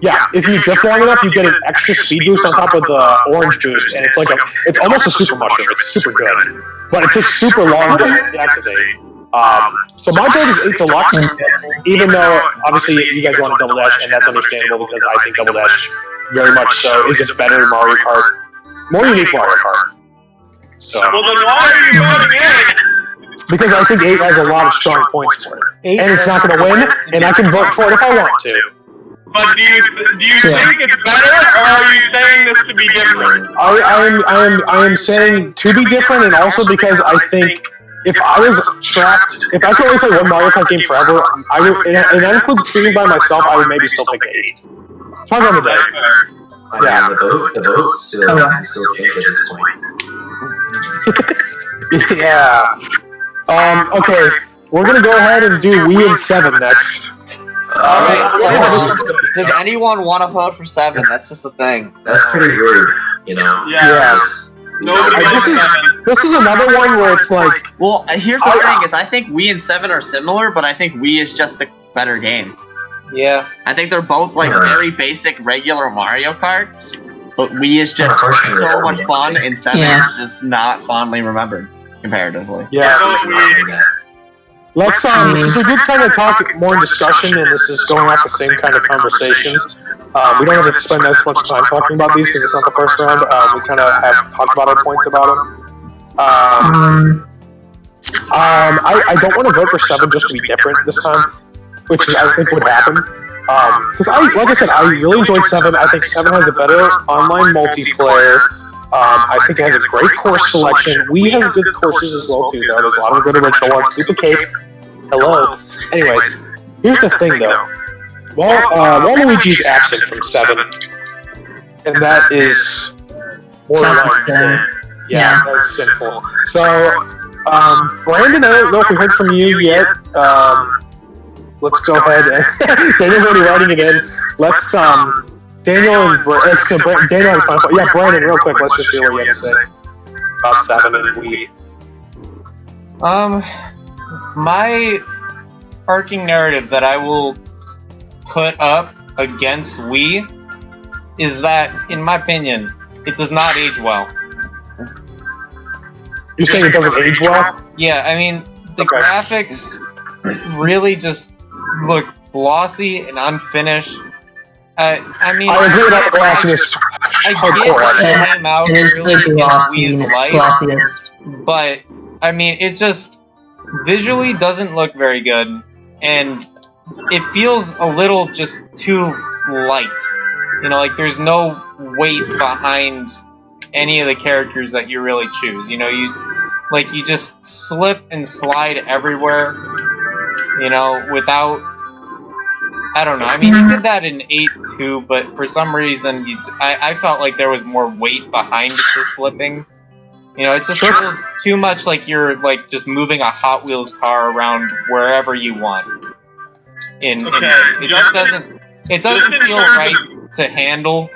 Yeah, if you drift long enough, you get an extra speed boost on top of the orange boost, and it's almost a super mushroom. It's super good, but it takes super long to activate. So my vote is 8 Deluxe, even though obviously you guys want a Double Dash, and that's understandable because I think Double Dash very much so is a better Mario Kart, more unique Mario Kart. So. Well, then why are you voting 8? Because I think 8 has a lot of strong points for it. And it's not going to win, and I can vote for it if I want to. But do you think it's better, or are you saying this to be different? I am saying to be different, and also because I think if I was trapped, if I could only play one Mario Kart game forever, I would, and that includes streaming by myself, I would maybe still pick 8. Depends on the day. Yeah, the vote still change at this point. Yeah. Okay, we're gonna go ahead and do Wii and 7 next. Does anyone want to vote for 7? That's just the thing. That's pretty rude, you know? Yeah. This is another one where it's like... Well, here's the thing, is I think Wii and 7 are similar, but I think Wii is just the better game. Yeah. I think they're both, like, very basic, regular Mario Karts, but Wii is just so much fun, and 7 is just not fondly remembered, comparatively. Yeah. Let's since we did kind of talk more in discussion, and this is going off the same kind of conversations. We don't have to spend as much time talking about these because it's not the first round. We kind of have talked about our points about them. I don't want to vote for 7 just to be different this time, which I think would happen. Because like I said, I really enjoyed 7. I think 7 has a better online multiplayer. I think it has a great course selection. We have good courses as well too, though. There's a lot of good original ones. Super Cape. Hello. Anyways, here's the thing, though. Waluigi's absent from 7, and that is borderline sin. Yeah, that's sinful. So, Brandon, I don't know if we heard from you yet. Let's go ahead and Daniel's already writing it in. Let's Daniel and Daniel has final. Yeah, Brandon, real quick. Let's just hear what you have to say about 7 and Wii. My arcing narrative that I will put up against Wii is that, in my opinion, it does not age well. You're saying it doesn't age well? Yeah, I mean, the graphics really just look glossy and unfinished. I mean, I agree with that glossiness. I get what it came out really in Wii's light, but I mean, it just visually doesn't look very good, and it feels a little just too light. You know, like there's no weight behind any of the characters that you really choose. You know, you just slip and slide everywhere. You know, without. I don't know. I mean, you did that in 8 too, but for some reason, I felt like there was more weight behind the slipping. You know, it just feels too much like you're like just moving a Hot Wheels car around wherever you want. It just doesn't feel right to handle.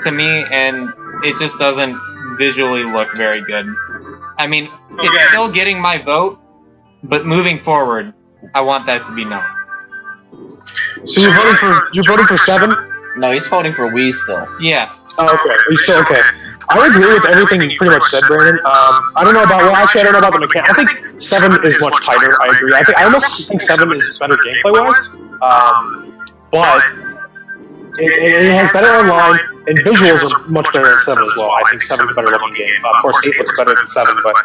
to me, and it just doesn't visually look very good. I mean, it's still getting my vote, but moving forward, I want that to be known. So you're voting for 7? No, he's voting for Wii still. Yeah. Oh, okay. Are you still okay? I agree with everything you pretty much said, Brandon. I don't know about, well, actually, I don't know about the mechanic. I think 7 is much tighter. I agree. I almost think 7 is better gameplay-wise. But it has better online, and visuals are much better than 7 as well. I think 7 is a better looking game. Of course, 8 looks better than 7, but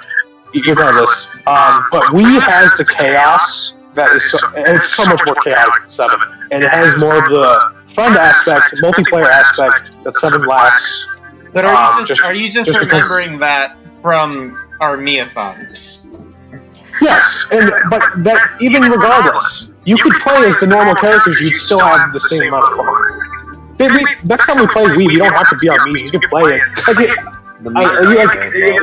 regardless. But Wii has the chaos that is it's so much more chaotic than 7. And it has more of the fun aspect, multiplayer aspect that 7 lacks. But are you just remembering that from our Miathons? Yes, but that even regardless, you could play as the normal characters, you'd still have the same amount of fun. Next time we play Wii, we don't have to be on Wii, we can play it.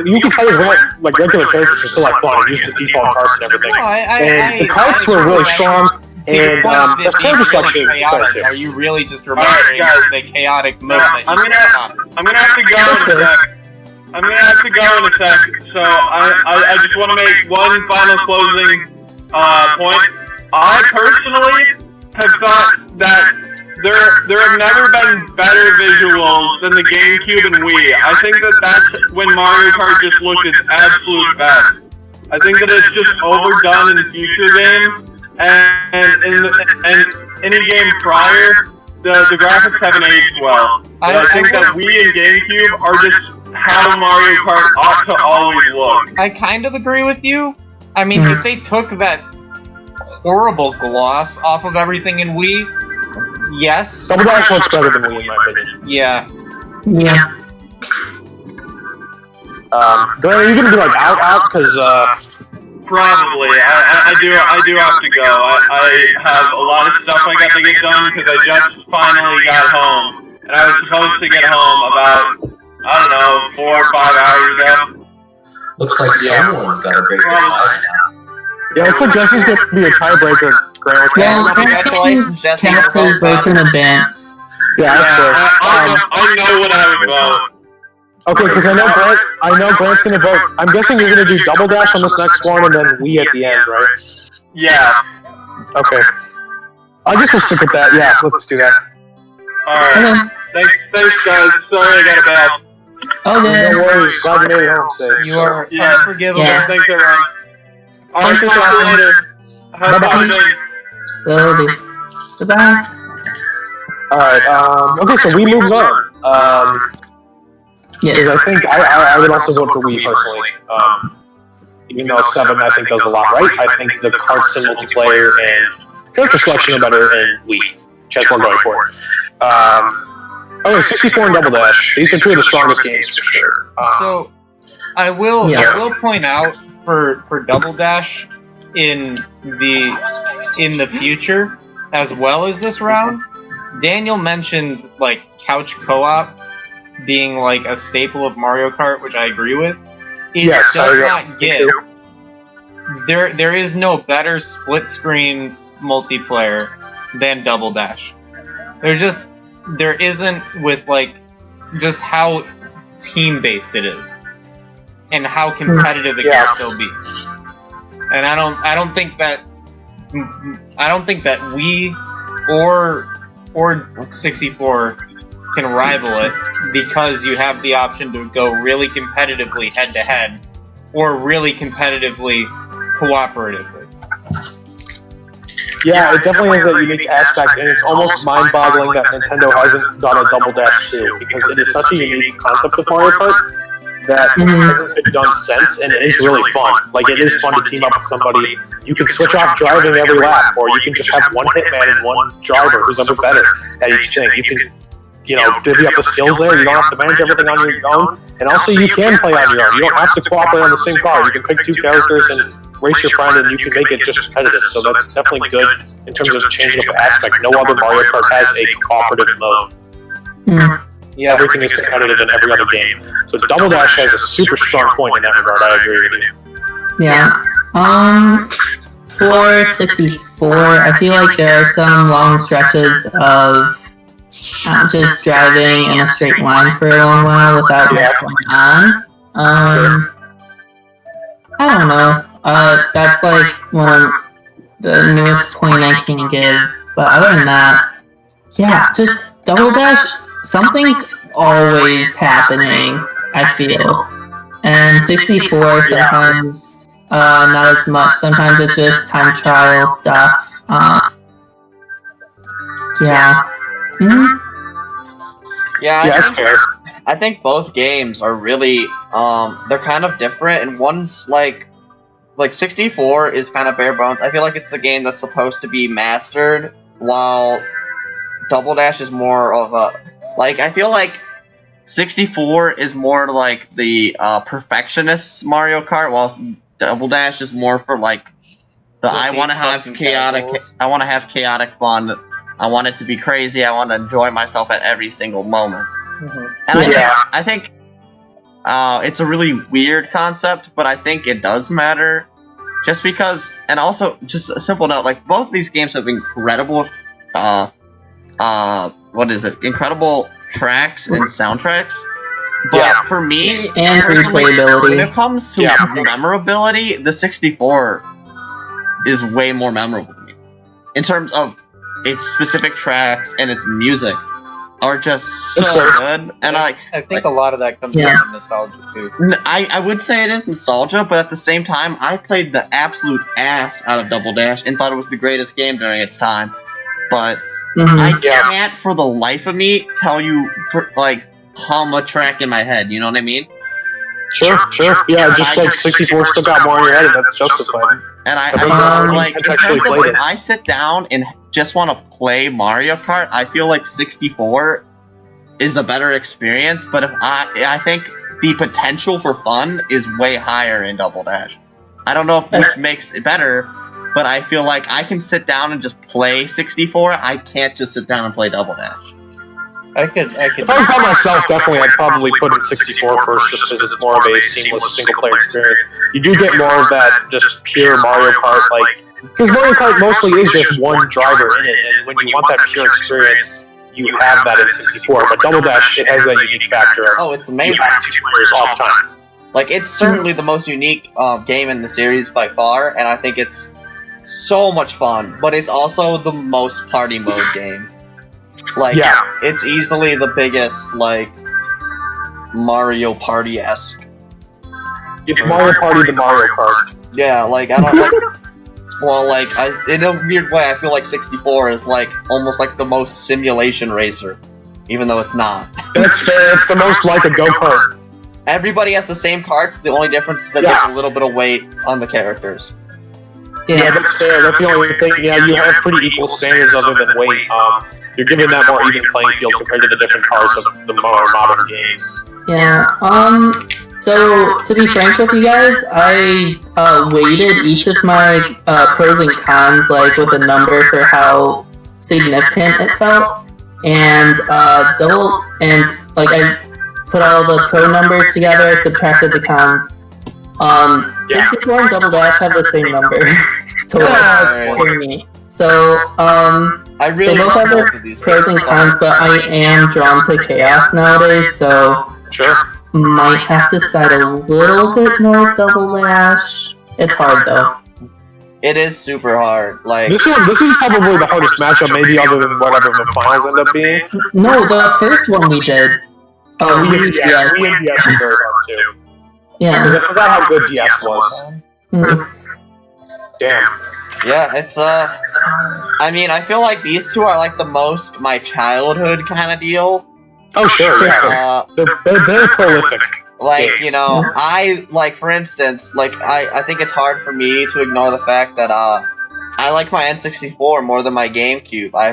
You can play as regular characters and still have fun and use the default carts and everything. And the carts were really strong, and the character selection is better too. Are you really just remembering the chaotic mode that you I'm gonna have to go in a sec. I'm gonna have to go in a sec. So I just want to make one final closing point. I personally have thought that there have never been better visuals than the GameCube and Wii. I think that's when Mario Kart just looked its absolute best. I think that it's just overdone in future games, and any game prior, the graphics haven't aged well. But I think that Wii and GameCube are just how Mario Kart ought to always look. I kind of agree with you. I mean, if they took that horrible gloss off of everything in Wii, yes. Double Dash looks better than Wii, in my opinion. Yeah. Yeah. Glenn, are you gonna be like out? Because probably. I do have to go. I have a lot of stuff I got to get done because I just finally got home, and I was supposed to get home about 4 or 5 hours ago. Looks like someone's got a big tie now. Yeah, looks like Jesse's gonna be a tiebreaker. Well, congratulations, Jesse. Cast his votes in advance. Yeah, that's fair. I know what I would vote. Okay, because I know Grant's gonna vote. I'm guessing you're gonna do Double Dash on this next one, and then Wii at the end, right? Yeah. Okay. I guess we'll stick with that. Yeah, let's do that. Alright. Thanks, guys. Sorry I got a bell. Okay. No worries. Glad you made it home safe. You are unforgivable. Yeah. Thanks, everyone. Thanks for talk to you watching. later. Have a Bye-bye. good day. Will do. Goodbye. Alright, okay, so Wii moves on. Because I think I would also vote for Wii personally. Even though 7 I think does a lot right, I think the carts and multiplayer and character selection are better in Wii. Chance more going for it. Okay, 64 and Double Dash. These are 2 of the strongest games for sure. So, I will point out for Double Dash in the future as well as this round, Daniel mentioned like couch co-op being like a staple of Mario Kart, which I agree with. It does not get. There is no better split screen multiplayer than Double Dash. There isn't with like just how team based it is and how competitive it can still be. And I don't think that Wii or 64 can rival it because you have the option to go really competitively head to head or really competitively cooperatively. Yeah, it definitely has that unique aspect, and it's almost mind-boggling that Nintendo hasn't done a Double Dash 2 because it is such a unique concept of Mario Kart that hasn't been done since, and it is really fun. Like, it is fun to team up with somebody. You can switch off driving every lap, or you can just have one hitman and one driver who's ever better at each thing. You can, divvy up the skills there. You don't have to manage everything on your own, and also you can play on your own. You don't have to cooperate on the same car. You can pick 2 characters and race your friend, and you can make it just competitive. So that's definitely good in terms of changing up the aspect. No other Mario Kart has a cooperative mode. Yeah, everything is competitive in every other game. So Double Dash has a super strong point in that regard. I agree with you. Yeah. For 64, I feel like there are some long stretches of just driving in a straight line for a long while without what's going on. I don't know. That's like one of the newest point I can give. But other than that, yeah, just Double Dash. Something's always happening, I feel. And 64 sometimes not as much. Sometimes it's just time trial stuff. Yeah. Mm-hmm. Yeah, I think both games are really they're kind of different, and one's like 64 is kind of bare bones. I feel like it's the game that's supposed to be mastered, while Double Dash is more of a I feel like 64 is more like the perfectionist Mario Kart, whilst Double Dash is more for I want to have chaotic fun. I want it to be crazy. I want to enjoy myself at every single moment. Mm-hmm. And I think it's a really weird concept, but I think it does matter. Just because, and also, just a simple note, both these games have incredible, incredible tracks and soundtracks. But for me, and replayability. When it comes to memorability, the 64 is way more memorable to me. In terms of its specific tracks and its music are just so good. And I think a lot of that comes down to nostalgia too. I would say it is nostalgia, but at the same time, I played the absolute ass out of Double Dash and thought it was the greatest game during its time. But I can't for the life of me tell you hum a track in my head. You know what I mean? Sure. Yeah, just 64 still got more in your head, and that's justified. And if I sit down and just want to play Mario Kart, I feel like 64 is a better experience. But if I think the potential for fun is way higher in Double Dash. I don't know which makes it better, but I feel like I can sit down and just play 64. I can't just sit down and play Double Dash. I could. If I was by myself, definitely I'd probably put in 64 first, just because it's more of a seamless single-player experience. You do get more of that just pure Mario Kart, because Mario Kart mostly is just one driver in it, and when you want that pure experience, you have that in 64. But Double Dash, it has that unique factor of it's amazing. You have 2 players all the time. It's certainly the most unique game in the series by far, and I think it's so much fun. But it's also the most party mode game. It's easily the biggest, Mario Party-esque. It's Mario Party the Mario Kart. Yeah, I don't, in a weird way, I feel like 64 is, almost like the most simulation racer. Even though it's not. That's fair, it's the most like a go-kart. Everybody has the same carts, the only difference is that there's a little bit of weight on the characters. Yeah, that's fair, that's the only thing. Yeah, you have pretty equal standards other than weight. You're giving that more even playing field compared to the different cars of the more modern games. Yeah, so to be frank with you guys, I weighted each of my pros and cons with a number for how significant it felt, and I put all the pro numbers together, subtracted the cons. 64 and Double Dash have the same number for me. So I really they both have their pros and cons, but I am drawn to Chaos nowadays, so might have to side a little bit more Double Dash. It's hard though. It is super hard. This is probably the hardest matchup, maybe other than whatever the finals end up being. No, the first one we did. We and DS was very hard too. Yeah. Because I forgot how good DS was. Damn. Yeah, it's I mean, I feel like these two are the most my childhood kind of deal. Oh sure, yeah. They're prolific. I for instance, I think it's hard for me to ignore the fact that I like my N64 more than my GameCube. I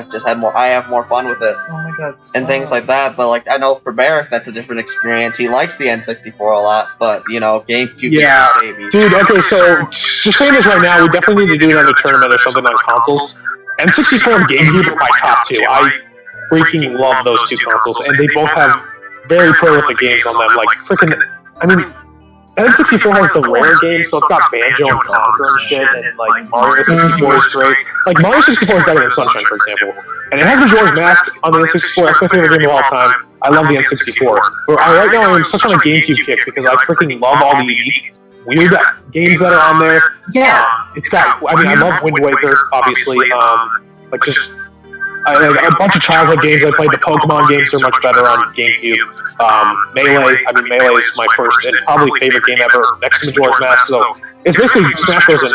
have more fun with it. Oh my god. And things like that, but I know for Barrick that's a different experience. He likes the N64 a lot, but GameCube is his baby. Dude, okay, so just saying this right now, we definitely need to do another tournament or something on consoles. N64 and GameCube are my top 2. I freaking love those 2 consoles, and they both have very prolific games on them. N64 has the rare games, so it's got Banjo and Conquer and shit, and like Mario 64 is great. Like Mario 64 is better than Sunshine, for example. And it has Majora's Mask on the N64. That's my favorite game of all time. I love the N64. But right now I'm such on a GameCube kick because I freaking love all the unique, weird games that are on there. Yes. It's got. I mean, I love Wind Waker, obviously. Like just. A bunch of childhood games. I played the Pokemon games are much better on GameCube. Melee, I mean Melee is my first and probably favorite game ever next to Majora's Mask. So it's basically Smash Bros. and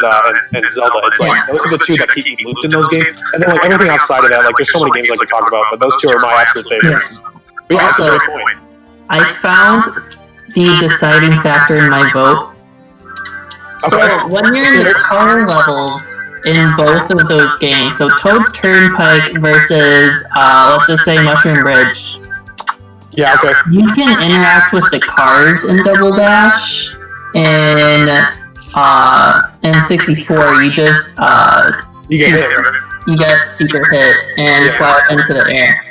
Zelda. It's like those are the two that keep me looped in those games. And then like everything outside of that, like there's so many games I could talk about, but those two are my absolute favorites. But yeah, that's a great point. I found the deciding factor in my vote. So when you're in the car levels in both of those games, so Toad's Turnpike versus let's just say Mushroom Bridge. Yeah, okay. You can interact with the cars in Double Dash. In N64, you just you get hit. You get super hit and fly up into the air.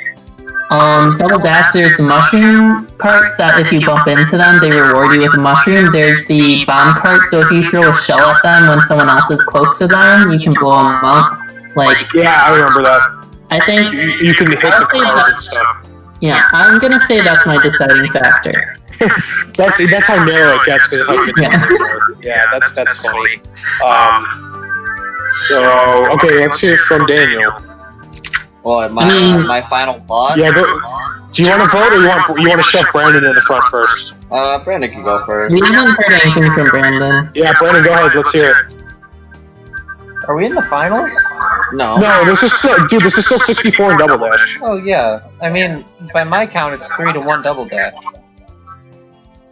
Double Dash, there's the mushroom carts that if you bump into them, they reward you with a mushroom. There's the bomb cart, so if you throw a shell at them when someone else is close to them, you can blow them up. Like, yeah, I remember that. I think you can hit the cars and stuff. Yeah, I'm gonna say that's my deciding factor. that's how narrow it gets. Yeah, that's funny. So okay, let's hear from Daniel. Well, my final thought. Yeah, but do you want to vote or you want to shove Brandon in the front first? Brandon can go first. We haven't heard anything from Brandon. Yeah, Brandon, go ahead. Let's hear it. Are we in the finals? No. No, this is still 64 in Double Dash. Oh yeah. I mean, by my count, it's 3-1 Double Dash.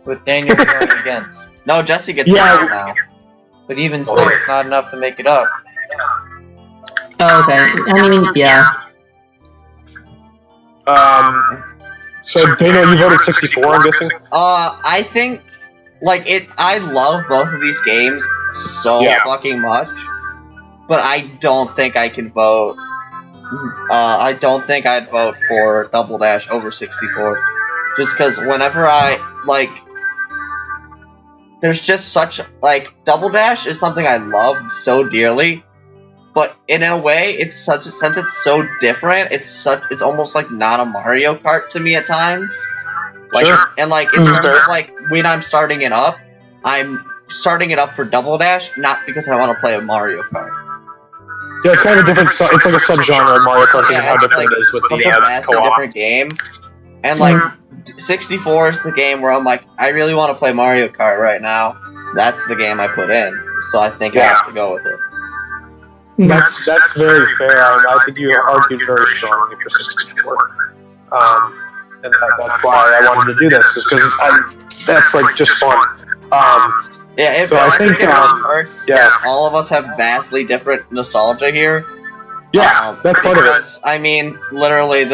With Daniel going against. No, Jesse gets it now. But even still, it's not enough to make it up. Oh, okay. I mean, yeah. So Daniel, you voted 64, I'm guessing? I think, I love both of these games so fucking much, but I don't think I can vote. I don't think I'd vote for Double Dash over 64. Just because whenever there's just such, Double Dash is something I love so dearly, but in a way, since it's so different, it's almost like not a Mario Kart to me at times. Sure. And in terms of when I'm starting it up, I'm starting it up for Double Dash, not because I want to play a Mario Kart. Yeah, it's kind of a different. It's like a subgenre of Mario Kart. Yeah, how different it is with such the a vastly different game. And 64 is the game where I'm like, I really want to play Mario Kart right now. That's the game I put in, so I think I have to go with it. That's very fair. I think you argued very strongly for 64. And that's why I wanted to do this, because that's just fun. I think it really hurts that all of us have vastly different nostalgia here. Yeah, that's part of it. I mean, literally,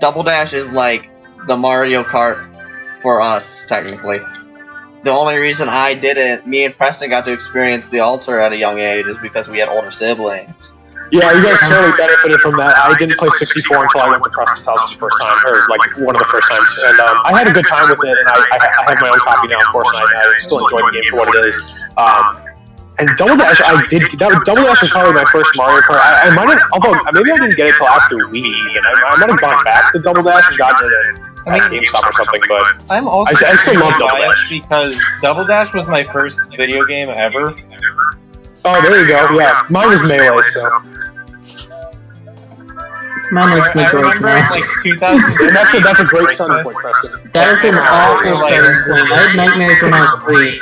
Double Dash is like the Mario Kart for us, technically. The only reason I didn't, me and Preston got to experience the Altar at a young age is because we had older siblings. Yeah, you guys totally benefited from that. I didn't play 64 until I went to Preston's house for the first time, or one of the first times. And I had a good time with it, and I have my own copy now, of course, and I still enjoy the game for what it is. And Double Dash, Double Dash was probably my first Mario Kart. I might have, although maybe I didn't get it till after Wii, and I might have gone back to Double Dash and gotten it at GameStop or something, but I'm also I still love Double Dash. Because Double Dash was my first video game ever. Oh, there you go, yeah. Mine was Melee, so... Mine was Majora's Mask. 2000. That's a great starting point, Preston. That is an awful starting point. I had nightmares when I was 3.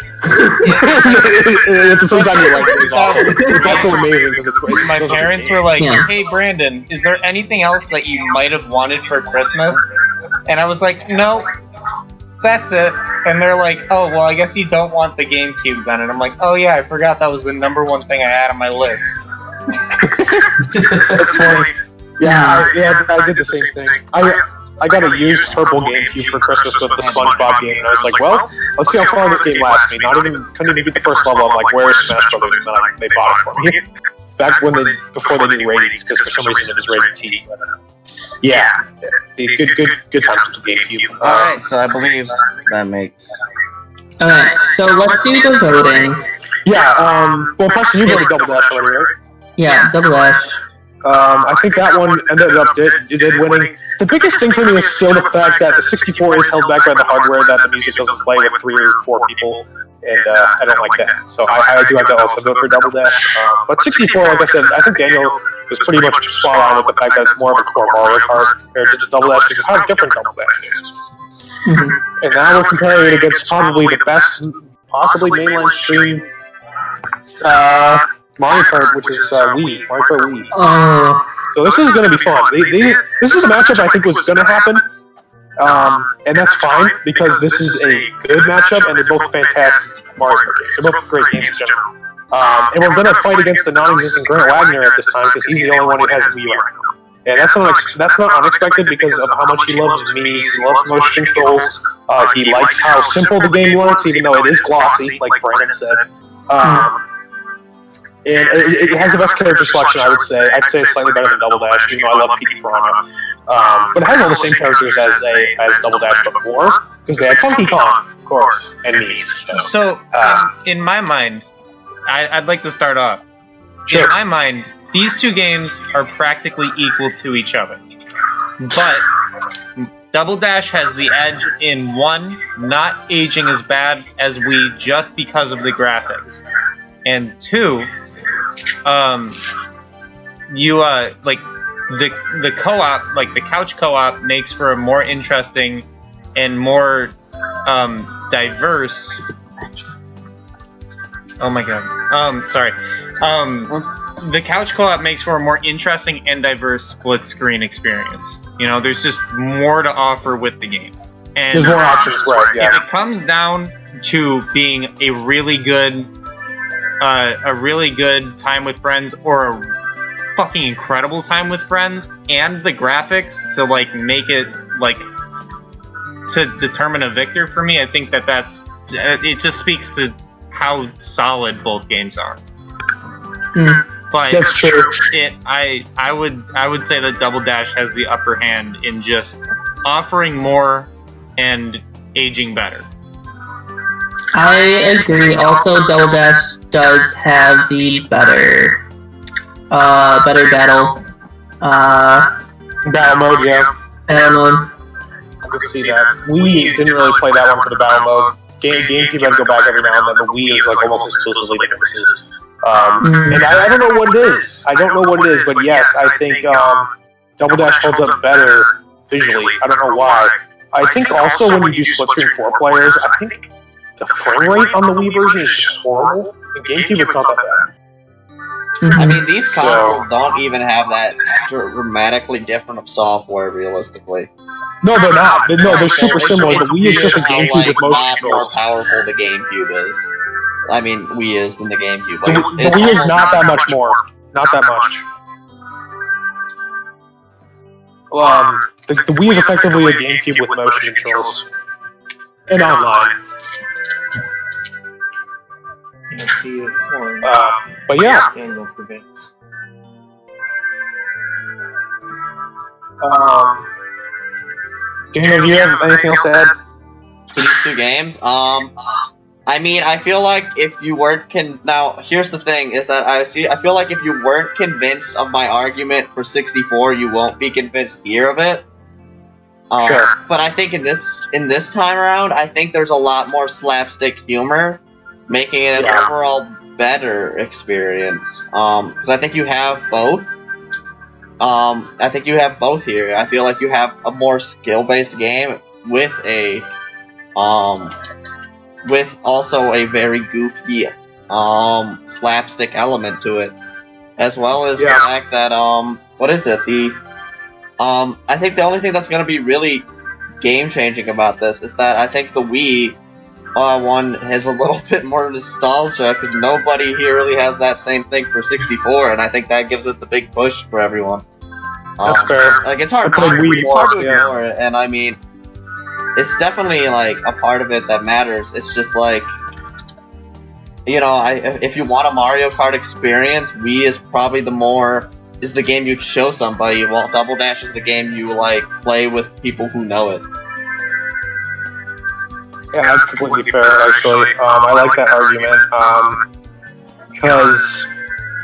At the same time, you're it's awful. It's also amazing because it's my parents were like, "Hey, Brandon, is there anything else that you might have wanted for Christmas?" And I was like, "No, that's it." And they're like, "Oh, well, I guess you don't want the GameCube then." And I'm like, "Oh yeah, I forgot that was the #1 thing I had on my list." That's funny. Yeah, I did the same thing. I got a used purple GameCube for Christmas with the SpongeBob game, and I was like, well, let's see how far this game lasts me. Couldn't even beat the first level. I'm like, where's Smash Brothers? And then they bought it for me. Back before they did ratings, because for some reason it was rated T. But, yeah, good times with the GameCube. Alright, so I believe that makes Alright, so let's do the voting. Yeah, well, Preston, you voted Double Dash already, right? Yeah, Double Dash. I think that one ended up did winning. The biggest thing for me is still the fact that the 64 is held back by the hardware, that the music doesn't play with 3 or 4 people, and I don't like that. So I do have to also vote for Double Dash. But 64, like I said, I think Daniel was pretty much spot on with the fact that it's more of a core Mario Kart compared to the Double Dash, because of how different Double Dash is. And now we're comparing it against probably the best, possibly mainline stream Mario Kart, which is Wii. Mario Kart Wii. Oh. So this is going to be fun. This is the matchup I think was going to happen, and that's fine because this is a good matchup, and they're both fantastic Mario Kart games. They're both great games in general. And we're going to fight against the non-existent Grant Wagner at this time because he's the only one who has Wii right now. And that's not unexpected because of how much he loves Mii's, he loves motion controls, he likes how simple the game works, even though it is glossy, like Brandon said. And it has the best character selection, I would say. I'd say it's slightly better than Double Dash, even though I love Petey Piranha. But it has all the same characters as Double Dash before, because they had Funky Kong, of course, and Mii. So, in my mind, I'd like to start off. Sure. In my mind, these two games are practically equal to each other. But Double Dash has the edge in one, not aging as bad as Wii just because of the graphics. And two, like the co-op, like the couch co-op, makes for a more interesting and more diverse. Oh my god. Sorry. The couch co-op makes for a more interesting and diverse split screen experience. You know, there's just more to offer with the game. And there's more options, right? Yeah. If it comes down to being a really good time with friends, or a fucking incredible time with friends, and the graphics to like make it like to determine a victor for me, I think that's it. Just speaks to how solid both games are. But that's true. I would say that Double Dash has the upper hand in just offering more and aging better. I agree. Also, Double Dash does have the better battle mode, yeah. Battle mode. I could see that. We didn't really play that one for the battle mode. GameCube had to go back every now and then, but Wii is like almost exclusively differences. And I don't know what it is. But yes, I think Double Dash holds up better visually. I don't know why. I think also when you do split screen 4 players, I think the frame rate on the Wii version is just horrible. In GameCube, it's not that bad. I mean, these consoles don't even have that dramatically different of software, realistically. No, they're not. They're super similar. The Wii is just a GameCube with motion controls. More powerful the GameCube is. I mean, Wii is than the GameCube. Like, the Wii is not that much more. Not that much. The Wii is effectively a GameCube with motion controls. And online. But yeah. Daniel, do you have anything else to add to these two games? I mean, I feel like if you weren't now, here's the thing: is that I feel like if you weren't convinced of my argument for 64, you won't be convinced here of it. Sure. But I think in this time around, I think there's a lot more slapstick humor, making it an overall better experience. Because I think you have both. I think you have both here. I feel like you have a more skill-based game with a with also a very goofy slapstick element to it, as well as the fact that what is it? I think the only thing that's going to be really game-changing about this is that I think the Wii one has a little bit more nostalgia, because nobody here really has that same thing for 64, and I think that gives it the big push for everyone. That's fair. Like, it's hard to ignore it, and I mean, it's definitely like a part of it that matters. It's just like, you know, if you want a Mario Kart experience, Wii is probably is the game you'd show somebody, while Double Dash is the game you like play with people who know it. Yeah, that's completely fair, actually. I like that argument. Because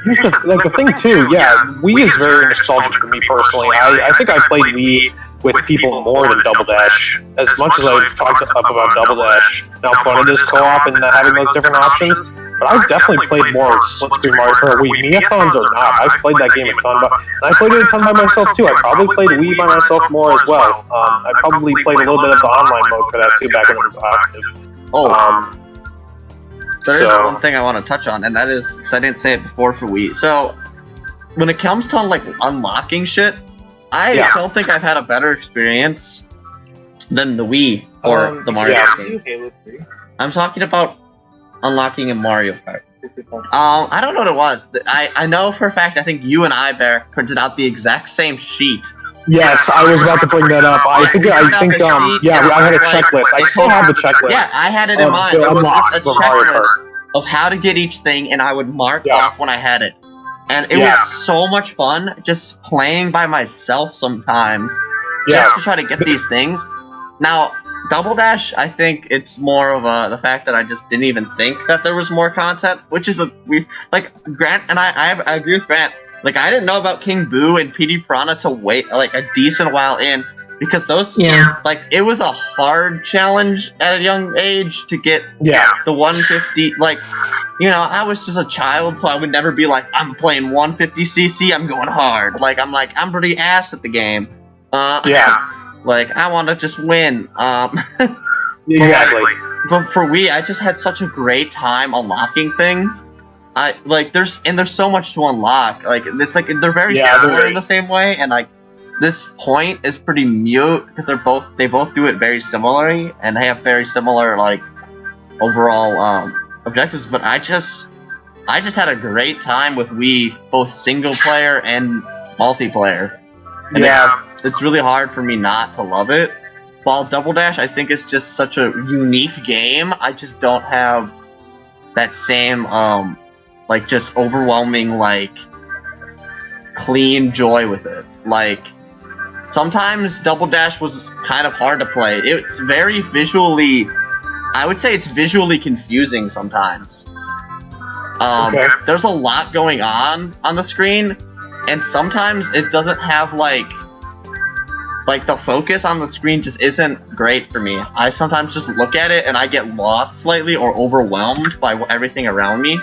here's the thing too. Yeah, Wii is very nostalgic for me personally. I think I played Wii with people more than Double Dash. As much as I've talked up about Double Dash, and how fun it is co-op and having those different options, but I've definitely played more split screen Mario Kart Wii. Miathons or not, I've played that game a ton, and I played it a ton by myself too. I probably played Wii by myself more as well. I probably played a little bit of the online mode for that too back when it was active. There is one thing I want to touch on, and that is, because I didn't say it before for Wii. So, when it comes to like unlocking shit, I don't think I've had a better experience than the Wii or the Mario Kart. I'm talking about unlocking in Mario Kart. I don't know what it was. I know for a fact, I think you and I, Bear, printed out the exact same sheet. Yes, I was about to bring that up. I think, I had a checklist. I still have the checklist. Yeah, I had it in mind. It was just a checklist of how to get each thing, and I would mark off when I had it. And it was so much fun just playing by myself sometimes, just to try to get these things. Now, Double Dash, I think it's more of the fact that I just didn't even think that there was more content, which is Grant, and I agree with Grant. Like, I didn't know about King Boo and PD Piranha to wait, like, a decent while in, because those, like, it was a hard challenge at a young age to get the 150, like, you know, I was just a child, so I would never be like, I'm playing 150cc, I'm going hard. I'm pretty ass at the game. Like, I want to just win. Exactly. But for Wii, I just had such a great time unlocking things. There's so much to unlock. Like, it's like they're very similar in the same way, and like this point is pretty mute because they both do it very similarly, and they have very similar like overall objectives. But I just had a great time with Wii, both single player and multiplayer. And it's really hard for me not to love it. While Double Dash, I think, is just such a unique game. I just don't have that same like just overwhelming like clean joy with it. Like sometimes Double Dash was kind of hard to play. It's very visually, I would say it's visually confusing sometimes. There's a lot going on the screen, and sometimes it doesn't have like the focus on the screen just isn't great for me. I sometimes just look at it and I get lost slightly or overwhelmed by everything around me.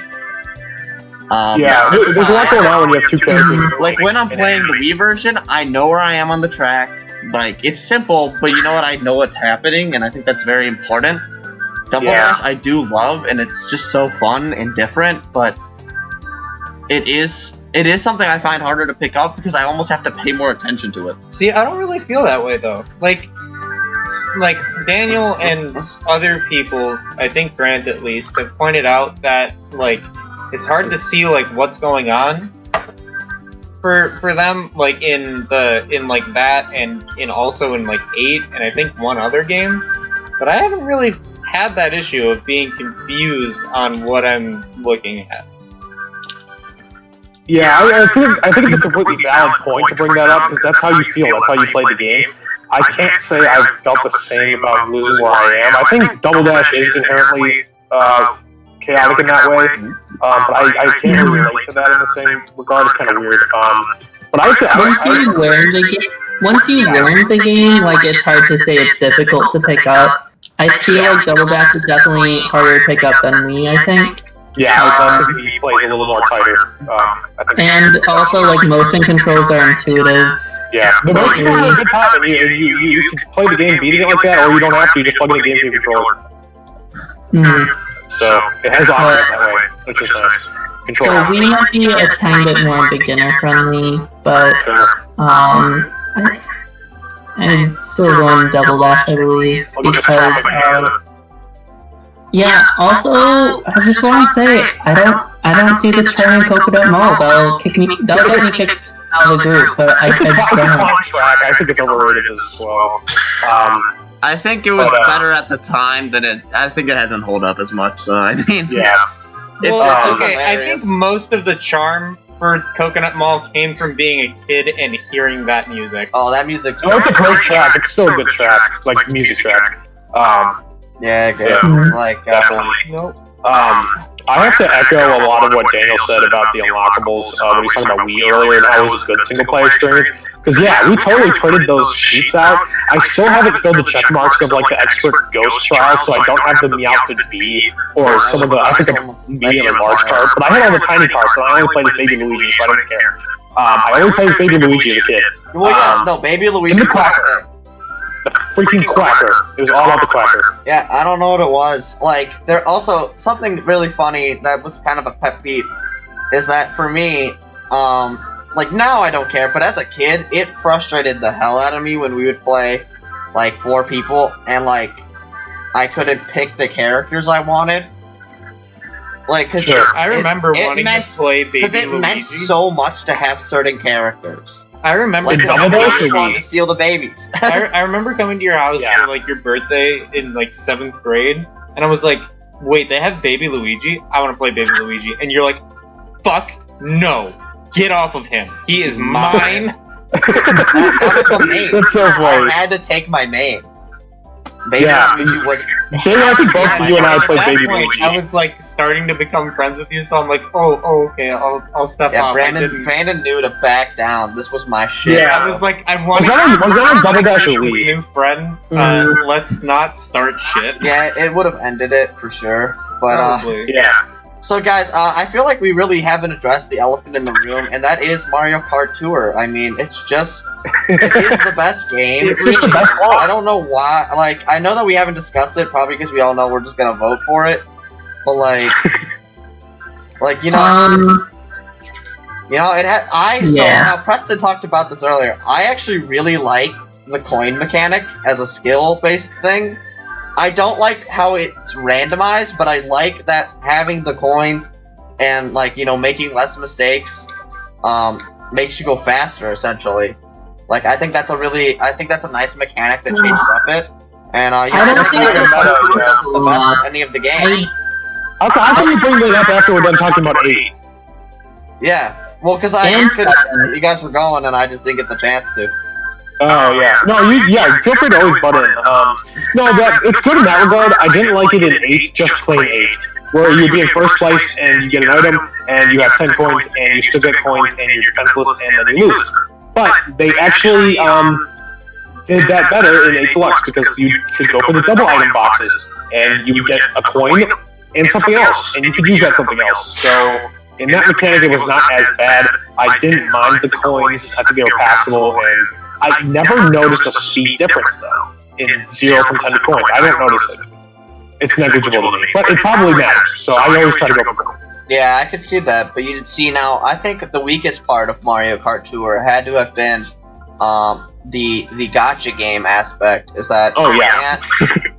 There's a lot going on when you have two characters. Like when I'm playing the Wii version, I know where I am on the track. Like, it's simple, but you know what? I know what's happening, and I think that's very important. Double Dash I do love, and it's just so fun and different, but it is something I find harder to pick up because I almost have to pay more attention to it. See, I don't really feel that way though. Like Daniel and other people, I think Grant at least, have pointed out that like it's hard to see like what's going on for them, like in like that and also in like 8 and I think one other game. But I haven't really had that issue of being confused on what I'm looking at. Yeah, I think it's a completely valid point to bring that up because that's how you feel. That's how you play the game. I can't say I've felt the same about losing where I am. I think Double Dash is inherently chaotic in that way, but I can't really relate to that in the same regard. It's kind of weird. But once you learn the game, like it's hard to say it's difficult to pick up. I feel like Double Dash is definitely harder to pick up than me. I think. Yeah, I think he plays a little more tighter. And also, like, motion controls are intuitive. Yeah, the motion controls are a good time, and you can play the game beating it like that, or you don't have to, you just plug in the game to your controller. So, it has options that way, which is nice. So we might be a tiny bit more beginner-friendly, but, I'm still going Double Dash, I believe, because, yeah, also, I just want to say, I don't see the charm in Coconut Mall. That'll get me kicked out of the group, but I just don't. It's a fun track. I think it's overrated as well. I think it was better at the time than I think it hasn't held up as much, so I mean... Yeah. I think most of the charm for Coconut Mall came from being a kid and hearing that music. Oh, that music... Oh, it's a great track. It's still a good track. Like, music track. Yeah, okay. Yeah. It's like Definitely. I have to echo a lot of what Daniel said about the unlockables when he was talking about Wii earlier and how it was a good single player experience. Because yeah, we totally printed those sheets out. I still haven't filled the check marks of like the expert ghost trials, so I don't have the Meowfit B or some of the I think a medium and large card. But I had all the tiny cards, and I only played as Baby Luigi, so I don't care. I only played as Baby Luigi as a kid. Well, yeah, no, Baby Luigi. And the Quacker. The freaking Quacker. It was all about the Quacker. Yeah, I don't know what it was. Like, there also something really funny that was kind of a pet peeve is that for me, like now I don't care, but as a kid, it frustrated the hell out of me when we would play like 4 people and like I couldn't pick the characters I wanted. Like, cause I remember wanting to play Baby because it Luigi. meant so much to have certain characters. I remember Like, I just wanted to steal the babies. I remember coming to your house for like your birthday in like 7th grade, and I was like, "Wait, they have Baby Luigi? I want to play Baby Luigi." And you're like, "Fuck no, get off of him. He is mine." that was the main. That's so funny. I had to take my main. Baby Luigi was. Daniel, I think both of you and I played Baby point, Luigi. I was like starting to become friends with you, so I'm like, oh, okay, I'll step Yeah, off. Brandon knew to back down. This was my shit. Yeah, I was like, I want Was that on Double Dash or this Wii? new friend. Let's not start shit. Yeah, it would have ended it for sure. But Probably. Yeah. So guys, I feel like we really haven't addressed the elephant in the room, and that is Mario Kart Tour. I mean, it's just, it is the best game. It's the best one. I don't know why. Like, I know that we haven't discussed it, probably because we all know we're just gonna vote for it. But like, you know, it had. So now Preston talked about this earlier. I actually really like the coin mechanic as a skill-based thing. I don't like how it's randomized, but I like that having the coins and, like, you know, making less mistakes makes you go faster, essentially. Like, I think that's a nice mechanic that changes up it. And, you know, I think it does the best of any of the games. How can you bring that up after we're done talking about 8? Yeah, well, because you guys were going and I just didn't get the chance to. Oh yeah, no, feel free to always butt in. No, it's good in that regard. I didn't like it in 8, just plain 8, where you'd be in first place and you get an item and you have 10 coins and you still get coins and you're defenseless and then you lose. But they actually did that better in 8 Deluxe because you could go for the double item boxes and you would get a coin and something else, and you could use that something else. So in that mechanic, it was not as bad. I didn't mind the coins. I think they were passable, and I never noticed a speed difference, though, in 0 from 10 to coins. I don't notice it. It's negligible to me, but it probably matters, so I always try to go for coins. Yeah, I could see that, but you see now, I think the weakest part of Mario Kart Tour had to have been the gacha game aspect, is that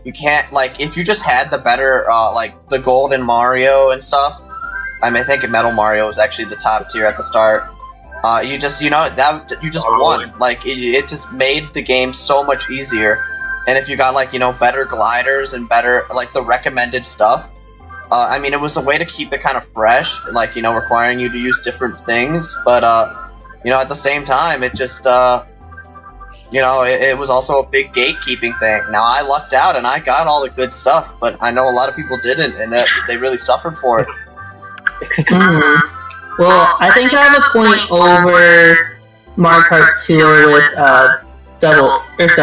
you can't, like, if you just had the better, like, the golden Mario and stuff, I mean, I think Metal Mario was actually the top tier at the start. You just won. Like, it just made the game so much easier. And if you got, like, you know, better gliders and better, like, the recommended stuff, I mean, it was a way to keep it kind of fresh, like, you know, requiring you to use different things. But, you know, at the same time, it just, you know, it was also a big gatekeeping thing. Now, I lucked out and I got all the good stuff, but I know a lot of people didn't, and that they really suffered for it. Well, I think I have a point over Mario Kart Tour with Double Dash.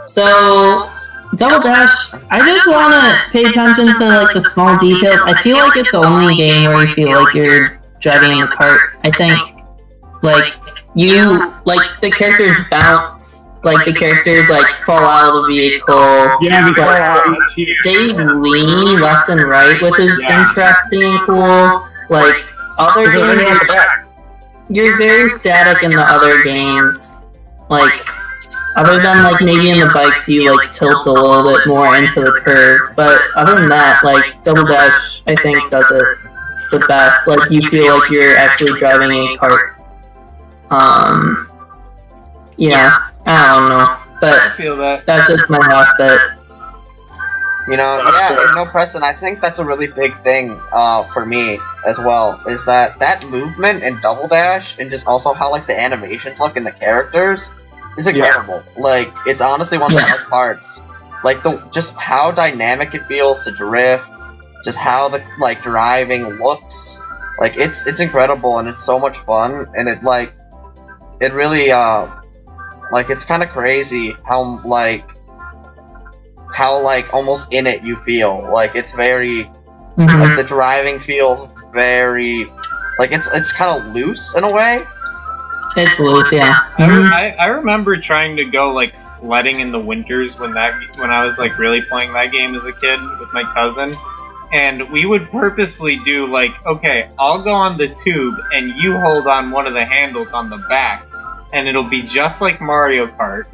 So Double Dash, I just want to pay attention to like the small details. I feel like it's the only game where you feel like you're driving in the cart. I think like the characters bounce. Like, the characters, like, fall out of the vehicle. Yeah, they lean left and right, which is interesting and cool. Like, other games, you're very static in the other games. Like, other than, like, maybe in the bikes you, like, tilt a little bit more into the curve. But other than that, like, Double Dash, I think, does it the best. Like, you feel like you're actually driving a cart. Yeah. I don't know, but I feel that. That's just my last bit. You know, Preston, I think that's a really big thing for me as well, is that movement and Double Dash, and just also how, like, the animations look in the characters, is incredible. Like, it's honestly one of the best parts. Like, just how dynamic it feels to drift, just how the, like, driving looks. Like, it's incredible, and it's so much fun, and it really, like, it's kind of crazy how almost in it you feel. Like, it's very, like, the driving feels very, like, it's kind of loose in a way. It's loose, yeah. I remember trying to go like sledding in the winters when I was like really playing that game as a kid with my cousin, and we would purposely do like, okay, I'll go on the tube and you hold on one of the handles on the back, and it'll be just like Mario Kart.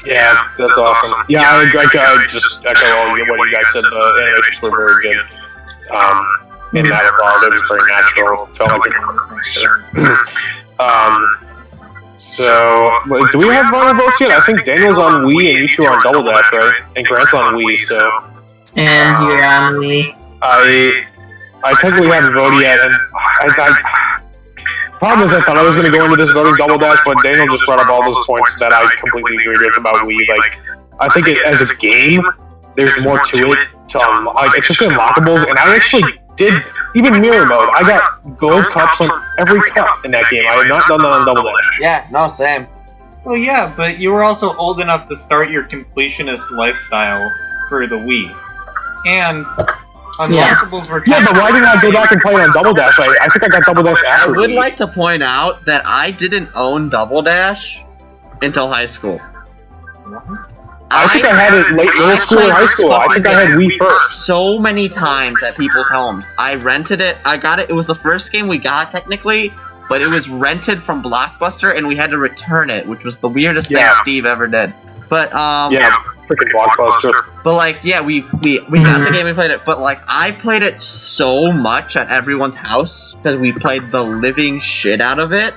Yeah, that's awesome. Yeah, I just echo all what you guys said. The animations were very good. In that regard, it was very natural. It felt like it. So, do we have final votes yet? I think Daniel's on Wii and you two are on Double Dash, right? And Grant's on Wii, so. And you're on Wii. I technically haven't voted yet, and problem is I thought I was going to go into this voting Double Dash, but Daniel just brought up all those points that I completely agree with about Wii. Like, I think as a game, there's more to it. Like, it's just unlockables, and I actually did, even mirror mode, I got gold cups on every cup in that game. I have not done that on Double Dash. Yeah, no, same. Well, yeah, but you were also old enough to start your completionist lifestyle for the Wii. And unlockables were Yeah, but why didn't I go back and play it on Double Dash? I think I got Double Dash I after would Wii. like to point out that I didn't own Double Dash until high school. I think I had it late middle school or high school. I think I had Wii first. So many times at people's homes. I rented it. I got it. It was the first game we got, technically, but it was rented from Blockbuster, and we had to return it, which was the weirdest thing Steve ever did. But, yeah, freaking Blockbuster. But, like, yeah, we got the game, we played it, but, like, I played it so much at everyone's house, because we played the living shit out of it,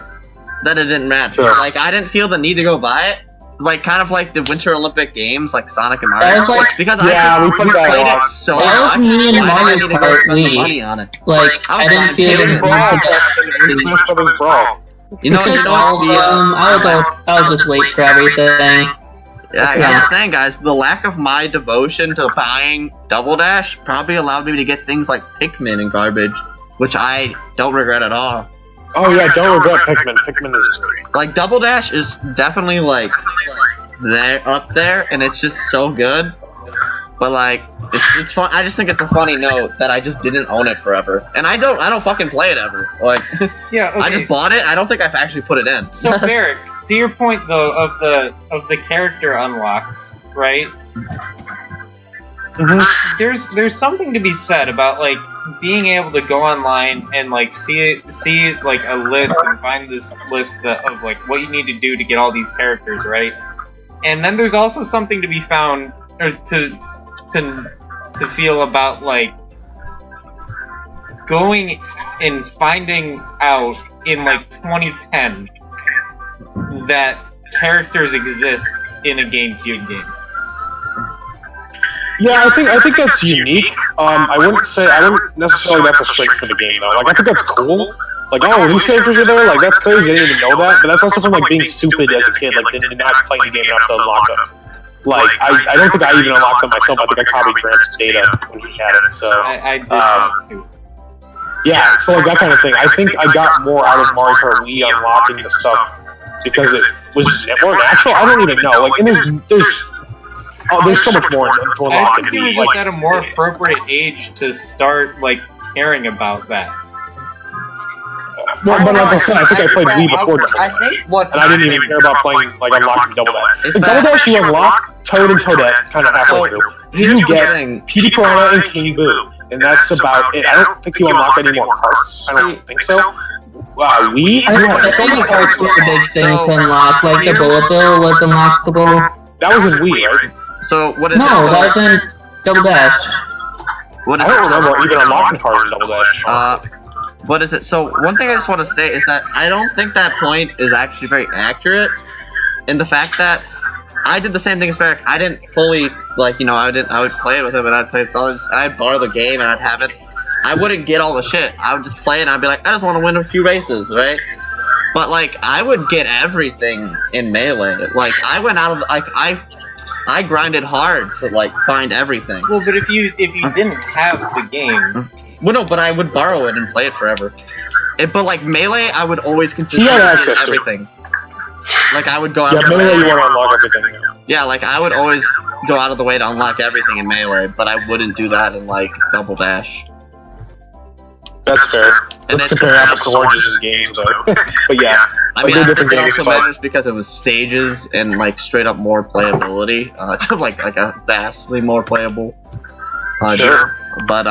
that it didn't matter. Sure. Like, I didn't feel the need to go buy it. Like, kind of like the Winter Olympic Games, like Sonic and Mario. That was like, because we played it so that was much. me and Why Mario did I need to go Kart spend the Wii. money on it? Like, I didn't feel the need to Smash Brothers Brawl. You know, Because I was just late for everything. Yeah, I'm just saying, guys, the lack of my devotion to buying Double Dash probably allowed me to get things like Pikmin and garbage, which I don't regret at all. Oh yeah, don't regret Pikmin. Pikmin is great. Like, Double Dash is definitely, like, up there, and it's just so good. But, like, it's fun. I just think it's a funny note that I just didn't own it forever, and I don't fucking play it ever. Like, Yeah, okay. I just bought it. I don't think I've actually put it in. So, Barrick, to your point though of the character unlocks, right? There's something to be said about like being able to go online and like see like a list and find this list of like what you need to do to get all these characters, right? And then there's also something to be found or to feel about like going and finding out in like 2010 that characters exist in a GameCube game. Yeah, I think that's unique. I wouldn't necessarily that's a strength for the game though. Like I think that's cool. Like, oh, these characters are there. Like that's crazy. I didn't even know that. But that's also from like being stupid as a kid. Like did not play the game enough to unlock them. Like I don't think I even unlocked them myself. I think I copied Grant's data when he had it. So I did that too. Yeah, so like that kind of thing. I think I got more out of Mario Kart Wii unlocking the stuff because it was more natural. I don't even know. Like, and there's so much more to unlock. I think you were just at a more appropriate age to start like caring about that. Well, but like I said, I think I played Wii before Double I Dash, think what and I didn't even care about playing like unlocking Double Dash. Is In Double that- Dash, you unlock Toad and Toadette kind of halfway through. here's You the get thing. Petey Piranha and King Boo, and that's about it. I don't think you unlock any more carts. I don't think so. Wii, I think cards were a big thing to unlock. Like the bullet bill was unlockable. that was in Wii, right? So what is No, it? So, that wasn't Double Dash. what I is don't it? So, remember even unlocking cards in Double Dash. what is it? So one thing I just want to state is that I don't think that point is actually very accurate in the fact that I did the same thing as Barrick. I didn't fully, like, you know, I would play it with him and I'd play with others and I'd borrow the game and I'd have it. I wouldn't get all the shit. I would just play it and I'd be like, I just want to win a few races, right? But like, I would get everything in Melee. Like, I went out of I grinded hard to like find everything. Well, but if you didn't have the game, well, no, but I would borrow it and play it forever. But like Melee, I would always consistently had get access to it. everything. Like I would go out. Yeah, of the Melee, way. you want to unlock everything. Yeah, like I would always go out of the way to unlock everything in Melee, but I wouldn't do that in like Double Dash. That's fair. And Let's it's compare just- apples to oranges in games, though. But yeah, I like, mean, they're I different think it games, also but- matters because it was stages and like straight up more playability. It's like a vastly more playable. Sure. But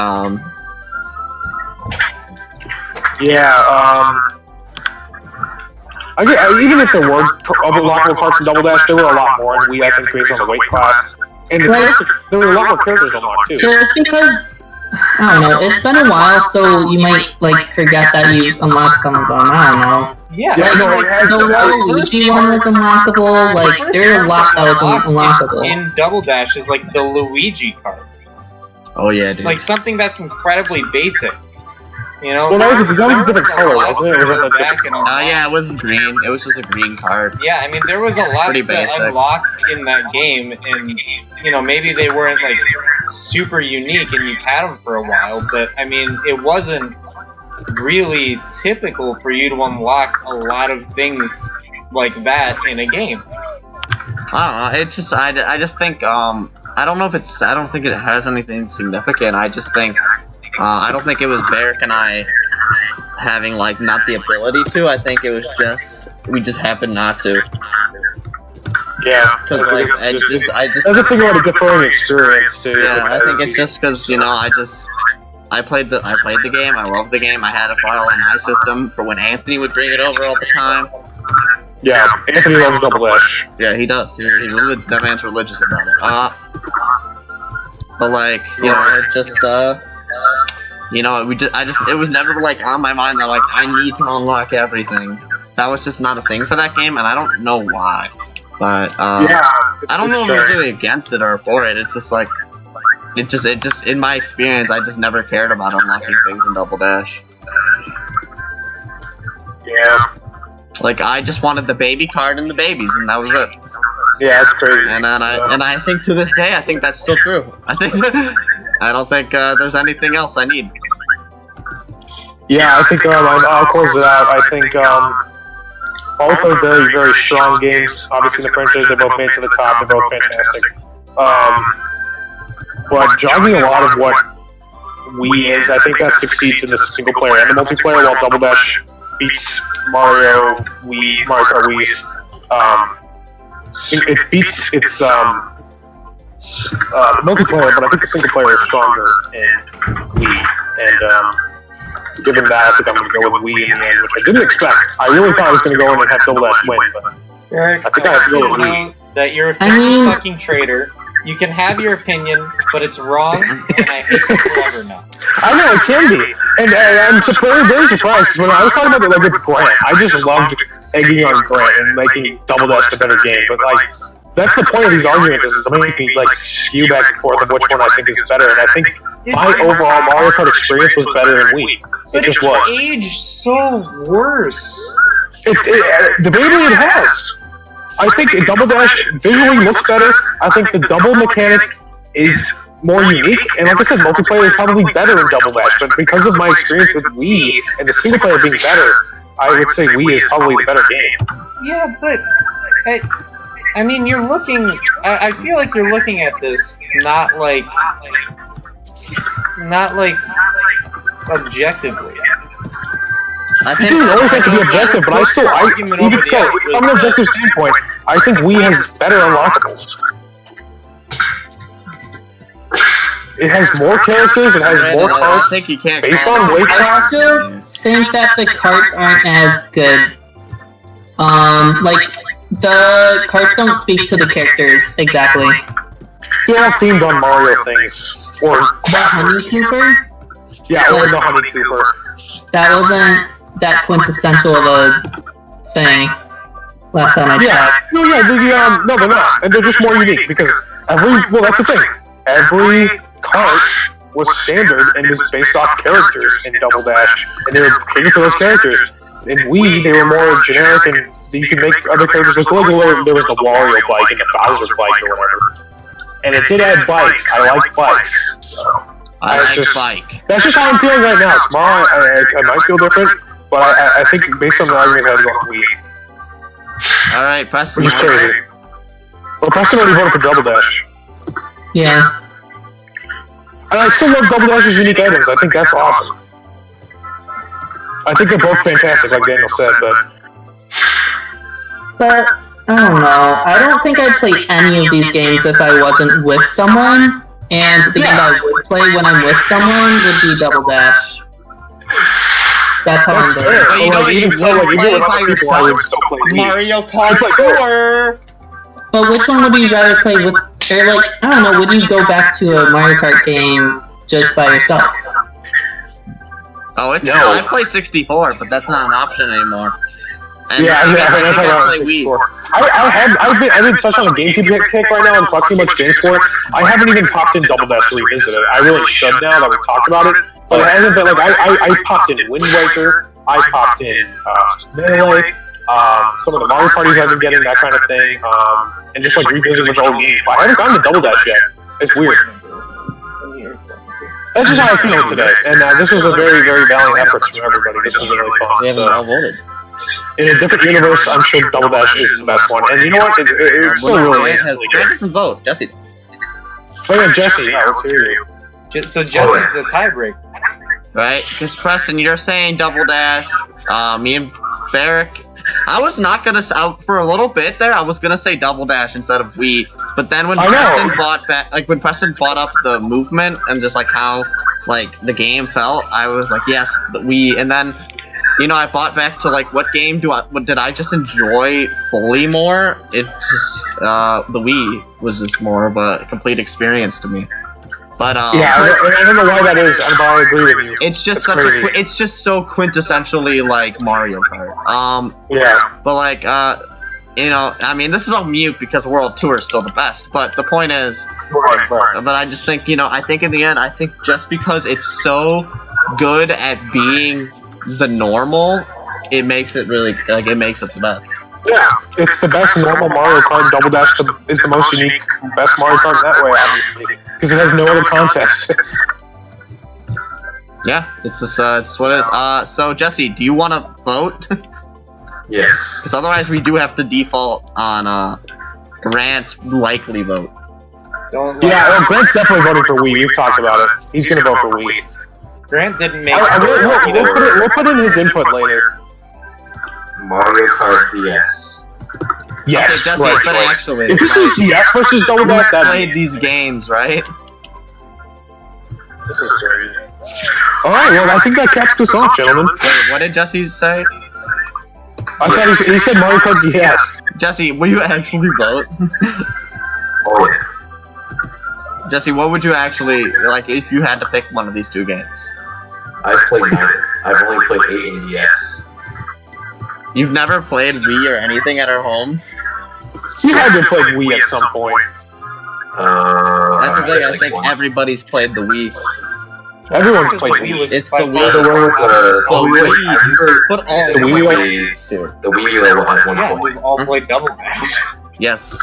yeah, even if there were unlockable parts in Double Dash, there were a lot more in Wii, I think, based on the weight class. And there were a lot more characters to unlock, too. Just because, I don't know, it's been a while, so you might, like, forget that you unlocked some of them, I don't know. yeah, Yeah, no, Like, the Waluigi one was unlockable, like, there are a lot that was unlockable. in Double Dash is like the Luigi card, oh yeah, dude. like something that's incredibly basic. You know, Well, that was a different there color, a lot wasn't it? to Or was go that back different and unlock. Yeah, it wasn't green. It was just a green card. Yeah, I mean, there was a lot Pretty to basic. unlock in that game, and you know, maybe they weren't like super unique, and you've had them for a while. But I mean, it wasn't really typical for you to unlock a lot of things like that in a game. I don't know. It just I just think I don't know if it's I don't think it has anything significant. I just think I don't think it was Barrick and I having like not the ability to. I think it was just we just happened not to. Yeah, Because like I just That's a thing about a differing experience, too. yeah, I think it's just because you know I played the game. I loved the game. I had a file on my system for when Anthony would bring it over all the time. Yeah, Anthony loves Double Dash. Yeah, he does. That man's religious about it. But like, you know, it just, you know, it was never like on my mind that like I need to unlock everything. That was just not a thing for that game, and I don't know why. But Yeah, I don't know if I'm really against it or for it. It's just like, it just in my experience, I just never cared about unlocking things in Double Dash. Yeah, Like I just wanted the baby card and the babies, and that was it. yeah, it's crazy. And then I think to this day, I think that's still true. I think I don't think there's anything else I need. Yeah, I think I'll close it out. I think both are very, very strong games. Obviously, the franchise they both made it to the top. They're both fantastic. But jogging a lot of what Wii is, I think that succeeds in the single player and the multiplayer, while Double Dash beats Mario Kart Wii's. It beats its multiplayer, but I think the single player is stronger in Wii. And given that, I think I'm going to go with Wii in the end, which I didn't expect. I really thought I was going to go in and have Double Dash win, but Eric, I think I have to go with Wii. that you're a fucking traitor. You can have your opinion, but it's wrong, and I hate you forever now. I know, it can be. And I'm very surprised, because when I was talking about it like with Grant, I just loved egging on Grant and making Double Dash a better game. But like, that's the point of these arguments, is to make me like skew back and forth of which one I think is better. And I think my overall Mario Kart experience was better than Wii. It just was. Aged so worse. Debatably it has. I think Double Dash visually looks better. I think the double mechanic is more unique, and like I said, multiplayer is probably better in Double Dash, but because of my experience with Wii and the single player being better, I would say Wii is probably the better game. Yeah, but I mean, you're looking. I feel like you're looking at this not like objectively. I It think doesn't always have to be objective, but even so, from an objective standpoint, I think Wii has better unlockables. It has more characters, it has more I cards, think you can't based call on it- weight I class. still think that the carts aren't as good. Like, the carts don't speak to the characters exactly. They're all themed on Mario things. Or The Honey Cooper? yeah, or the Honey Cooper. That wasn't that quintessential of a thing last time I checked. Yeah, no, they're not, and they're just more unique because that's the thing. Every cart was standard and was based off characters in Double Dash, and they were catered for those characters. in Wii, they were more generic, and you could make other characters look cool. There was the Wario bike and the Bowser bike or whatever. And it did add bikes. I like bikes. So I like bike. That's just how I'm feeling right now. Tomorrow, I might feel different, but I think based on the arguments, I'd go with Wii. Alright, Preston. Which is crazy. Well, Preston already voted for Double Dash. Yeah. And I still love Double Dash's unique items. I think that's awesome. I think they're both fantastic, like Daniel said, But, I don't know. I don't think I'd play any of these games if I wasn't with someone, and the game that I would play when I'm with someone would be Double Dash. That's how I'm there. But you know what, you would play by yourself. Mario Kart 4! But which one would you rather play with, or like, I don't know, would you go back to a Mario Kart game just by yourself? Oh, it's No. still, I play 64, but that's not an option anymore. And Yeah, I that's think how I I play Wii. I've been such on a GameCube kick right now and collecting much games for it. I haven't even popped in Double Dash to revisit it. I really should now that we've talked about it. But it hasn't been like I popped in Wind Waker, I popped in Melee, some of the Mario parties I've been getting, that kind of thing, and just like revisiting with old games. But I haven't gotten to Double Dash yet. It's weird. That's just how I feel today, and this was a very, very valiant effort from everybody. This was really fun. We haven't all voted. In a different universe, I'm sure Double Dash is the best one. And you know what? It's still really Grant doesn't vote. Jesse does. Oh yeah, Jesse. Yeah, let's hear you. So Jesse's the tiebreaker. Right? Because Preston, you're saying Double Dash. Me and Barrick. I was not gonna for a little bit there. I was gonna say Double Dash instead of Wii, but then when Preston brought up the movement and just like how like the game felt, I was like, yes, the Wii. And then, you know, I bought back to like, what game did I just enjoy fully more? It just the Wii was just more of a complete experience to me. But yeah, I don't know why that is, but I agree with you. It's just it's just so quintessentially like Mario Kart. Yeah. But like, you know, I mean, this is all mute because World Tour is still the best. But the point is, but I just think, you know, I think in the end, I think just because it's so good at being the normal, it makes it really like it makes it the best. Yeah, it's the best normal Mario Kart. Double Dash is the most unique, best Mario Kart that way, obviously, because it has no other contest. Yeah, it's just it's what it is. So Jesse, do you want to vote? Yes. Because otherwise, we do have to default on Grant's likely vote. Yeah, well, Grant's definitely voting for Wii. We've talked about it. He's gonna vote for Wii. Grant didn't make. We'll put in his input later. Mario Kart DS. Yes, okay, Jesse, right. but actually, if this is DS versus Double Dash, you played these games, right? This is crazy. All right, well, I think that caps this off, gentlemen. Wait, what did Jesse say? I thought he said Mario Kart DS. Jesse, will you actually vote? Oh yeah. Jesse, what would you actually like if you had to pick one of these two games? I've played neither. I've only played 8 in DS. You've never played Wii or anything at our homes? You had to play Wii at some point. That's the thing, I think everybody's played the Wii. Everyone's played Wii. It's the Wii. Put all the Wii level at one Yeah, point. we've all played Double Dash. Yes,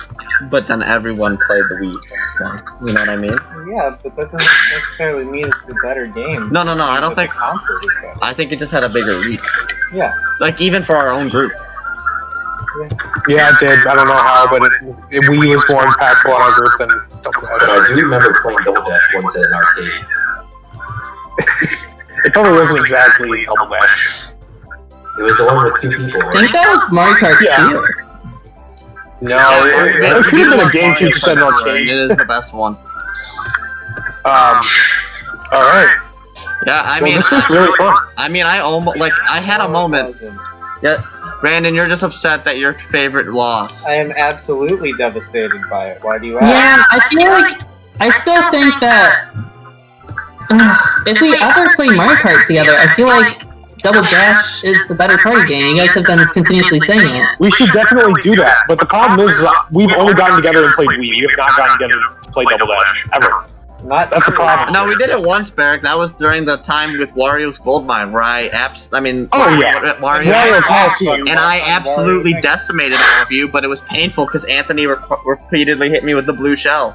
but then everyone played the Wii one. You know what I mean? Yeah, but that doesn't necessarily mean it's the better game. No, I don't think. The console is better. I think it just had a bigger reach. Yeah. Like even for our own group. Yeah, it did. I don't know how, but Wii was more impactful on our group than Double But Dash. I do remember playing Double Dash once at an arcade. It probably wasn't exactly Double Dash. It was the one with 2 people, I think right? that was Mario Kart 2. No, it could have been a GameCube just at an arcade. It is the best one. Alright. Yeah, I Well, mean, this was really fun. I mean, I almost like I had a moment. Yeah, Brandon, you're just upset that your favorite lost. I am absolutely devastated by it. Why do you ask? Yeah, I feel like I still think that if we ever play Mario Kart together, I feel like Double Dash is the better party game. You guys have been continuously saying it. We should definitely do that, but the problem is we've only gotten together and played Wii. We have not gotten together to play Double Dash, ever. Not That's a true. problem. No, we did it once, Barrick. That was during the time with Wario's Gold Mine, where I Yeah. Mario Mario Kart, Kart. and I absolutely decimated all of you, but it was painful because Anthony repeatedly hit me with the blue shell.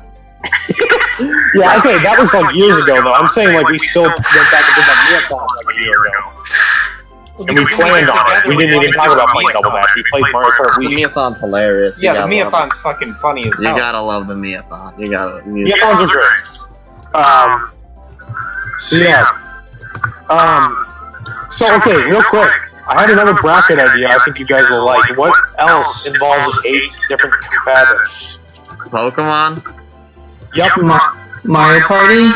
Yeah, okay, that was like years ago, though. I'm saying, like, we still went back and did that Neopon like a year ago. And we planned on it. We didn't even talk about playing Double Dash. We played Mario Kart The Wii. Meathon's hilarious. Yeah, the Meathon's fucking funny as You hell. gotta love the Meathon. You gotta. Neopons are great. So yeah. So okay, real quick. I had another bracket idea I think you guys will like. What else involves 8 different combatants? Pokemon? Yep. Mario Party?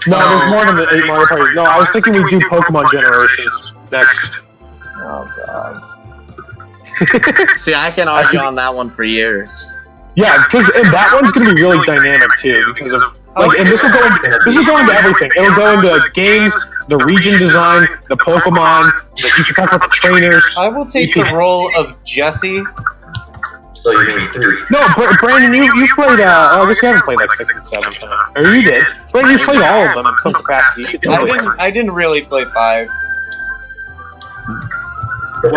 No, there's more than the 8 Mario Parties. No, I was thinking we'd do Pokemon Generations next. Oh god. See, I can argue on that one for years. Yeah, because that one's gonna be really dynamic too, because of like, and this will go into everything. It'll go into games, the region design, the Pokemon. You can talk about the trainers. I will take the role of Jesse. So you mean 3? No, Brandon, you played. I guess you haven't played like 6 and 7, or you did. Brandon, you played all of them in some capacity. I didn't really play 5. We'll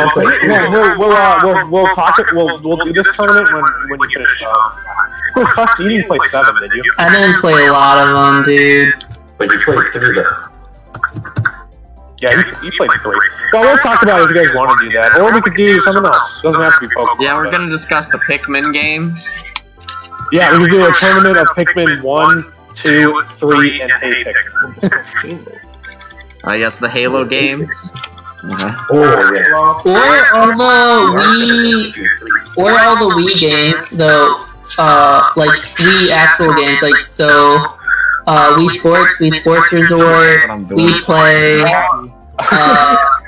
talk. We'll do this tournament when you finish. Of course, Costa, you didn't play 7, did you? I didn't play a lot of them, dude. But you played 3 though. Yeah, you played 3. Well, we'll talk about it if you guys want to do that, or we could do something else. It doesn't have to be Pokemon. Yeah, we're gonna discuss the Pikmin games. Yeah, we could do a tournament of Pikmin 1, 2, 3, and Hey Pikmin. Yes, the Halo games. Oh, yeah. Or all the Wii games, though. Like Wii actual games, like Wii Sports Resort, Wii Play,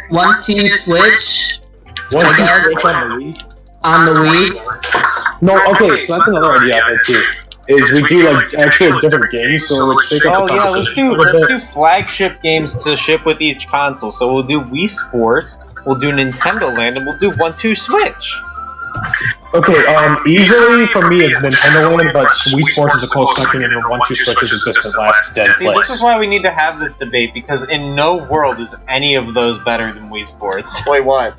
1-2 Switch. On the Wii. No, okay, so that's another idea I had too. Is we do like actually different games, so we'll shake up the conversation. Let's do flagship games to ship with each console. So we'll do Wii Sports, we'll do Nintendo Land, and we'll do 1-2 Switch. Okay, easily for me it's Nintendo Land, but Wii Sports is a close second, and 1-2 Switch is a distant last dead See, place. this is why we need to have this debate, because in no world is any of those better than Wii Sports. Wait, what?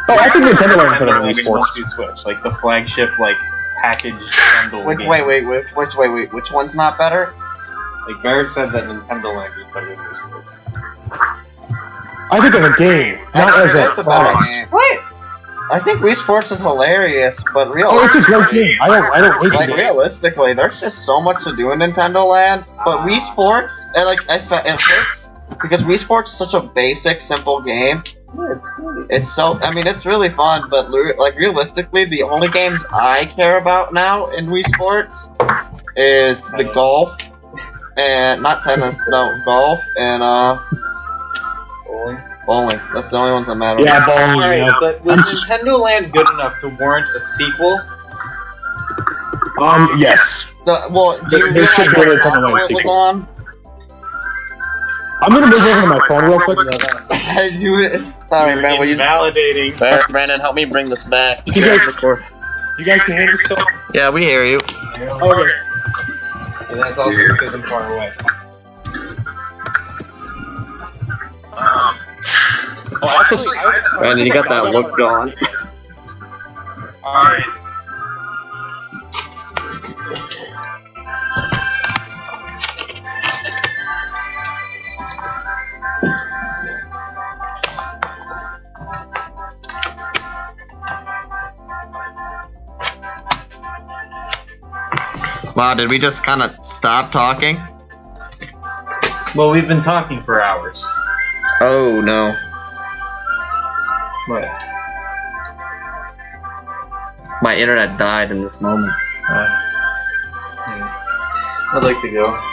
Oh, I think Nintendo Land is better than Wii Wii Sports. Switch, like the flagship, like package bundle. Wait, game. which one's not better? Like Barrett said that Nintendo Land is better than Wii Sports. I think as a game, not as That's a a better product. game. What? I think Wii Sports is hilarious, but Oh, it's a great game. I don't hate the like game. realistically, there's just so much to do in Nintendo Land. But Wii Sports, and like it hurts because Wii Sports is such a basic, simple game. Yeah, it's cool. It's so, I mean, it's really fun, but like realistically, the only games I care about now in Wii Sports is the golf, and not tennis, no, golf and bowling. That's the only ones that matter. Yeah, bowling. Alright, Yeah. but was Nintendo Land good enough to warrant a sequel? Yes. Do you There should be a realize what Nintendo Land console it was sequel. on? I'm gonna move over to my phone real quick. Sorry, man. Will you Validating. Brandon, help me bring this back. You guys record. You guys can hear me still? Yeah, we hear you. Okay. And that's also because I'm far away. Brandon, you got that look going. Alright. Wow, did we just kind of stop talking? Well, we've been talking for hours. Oh no. What? My internet died in this moment. I'd like to go.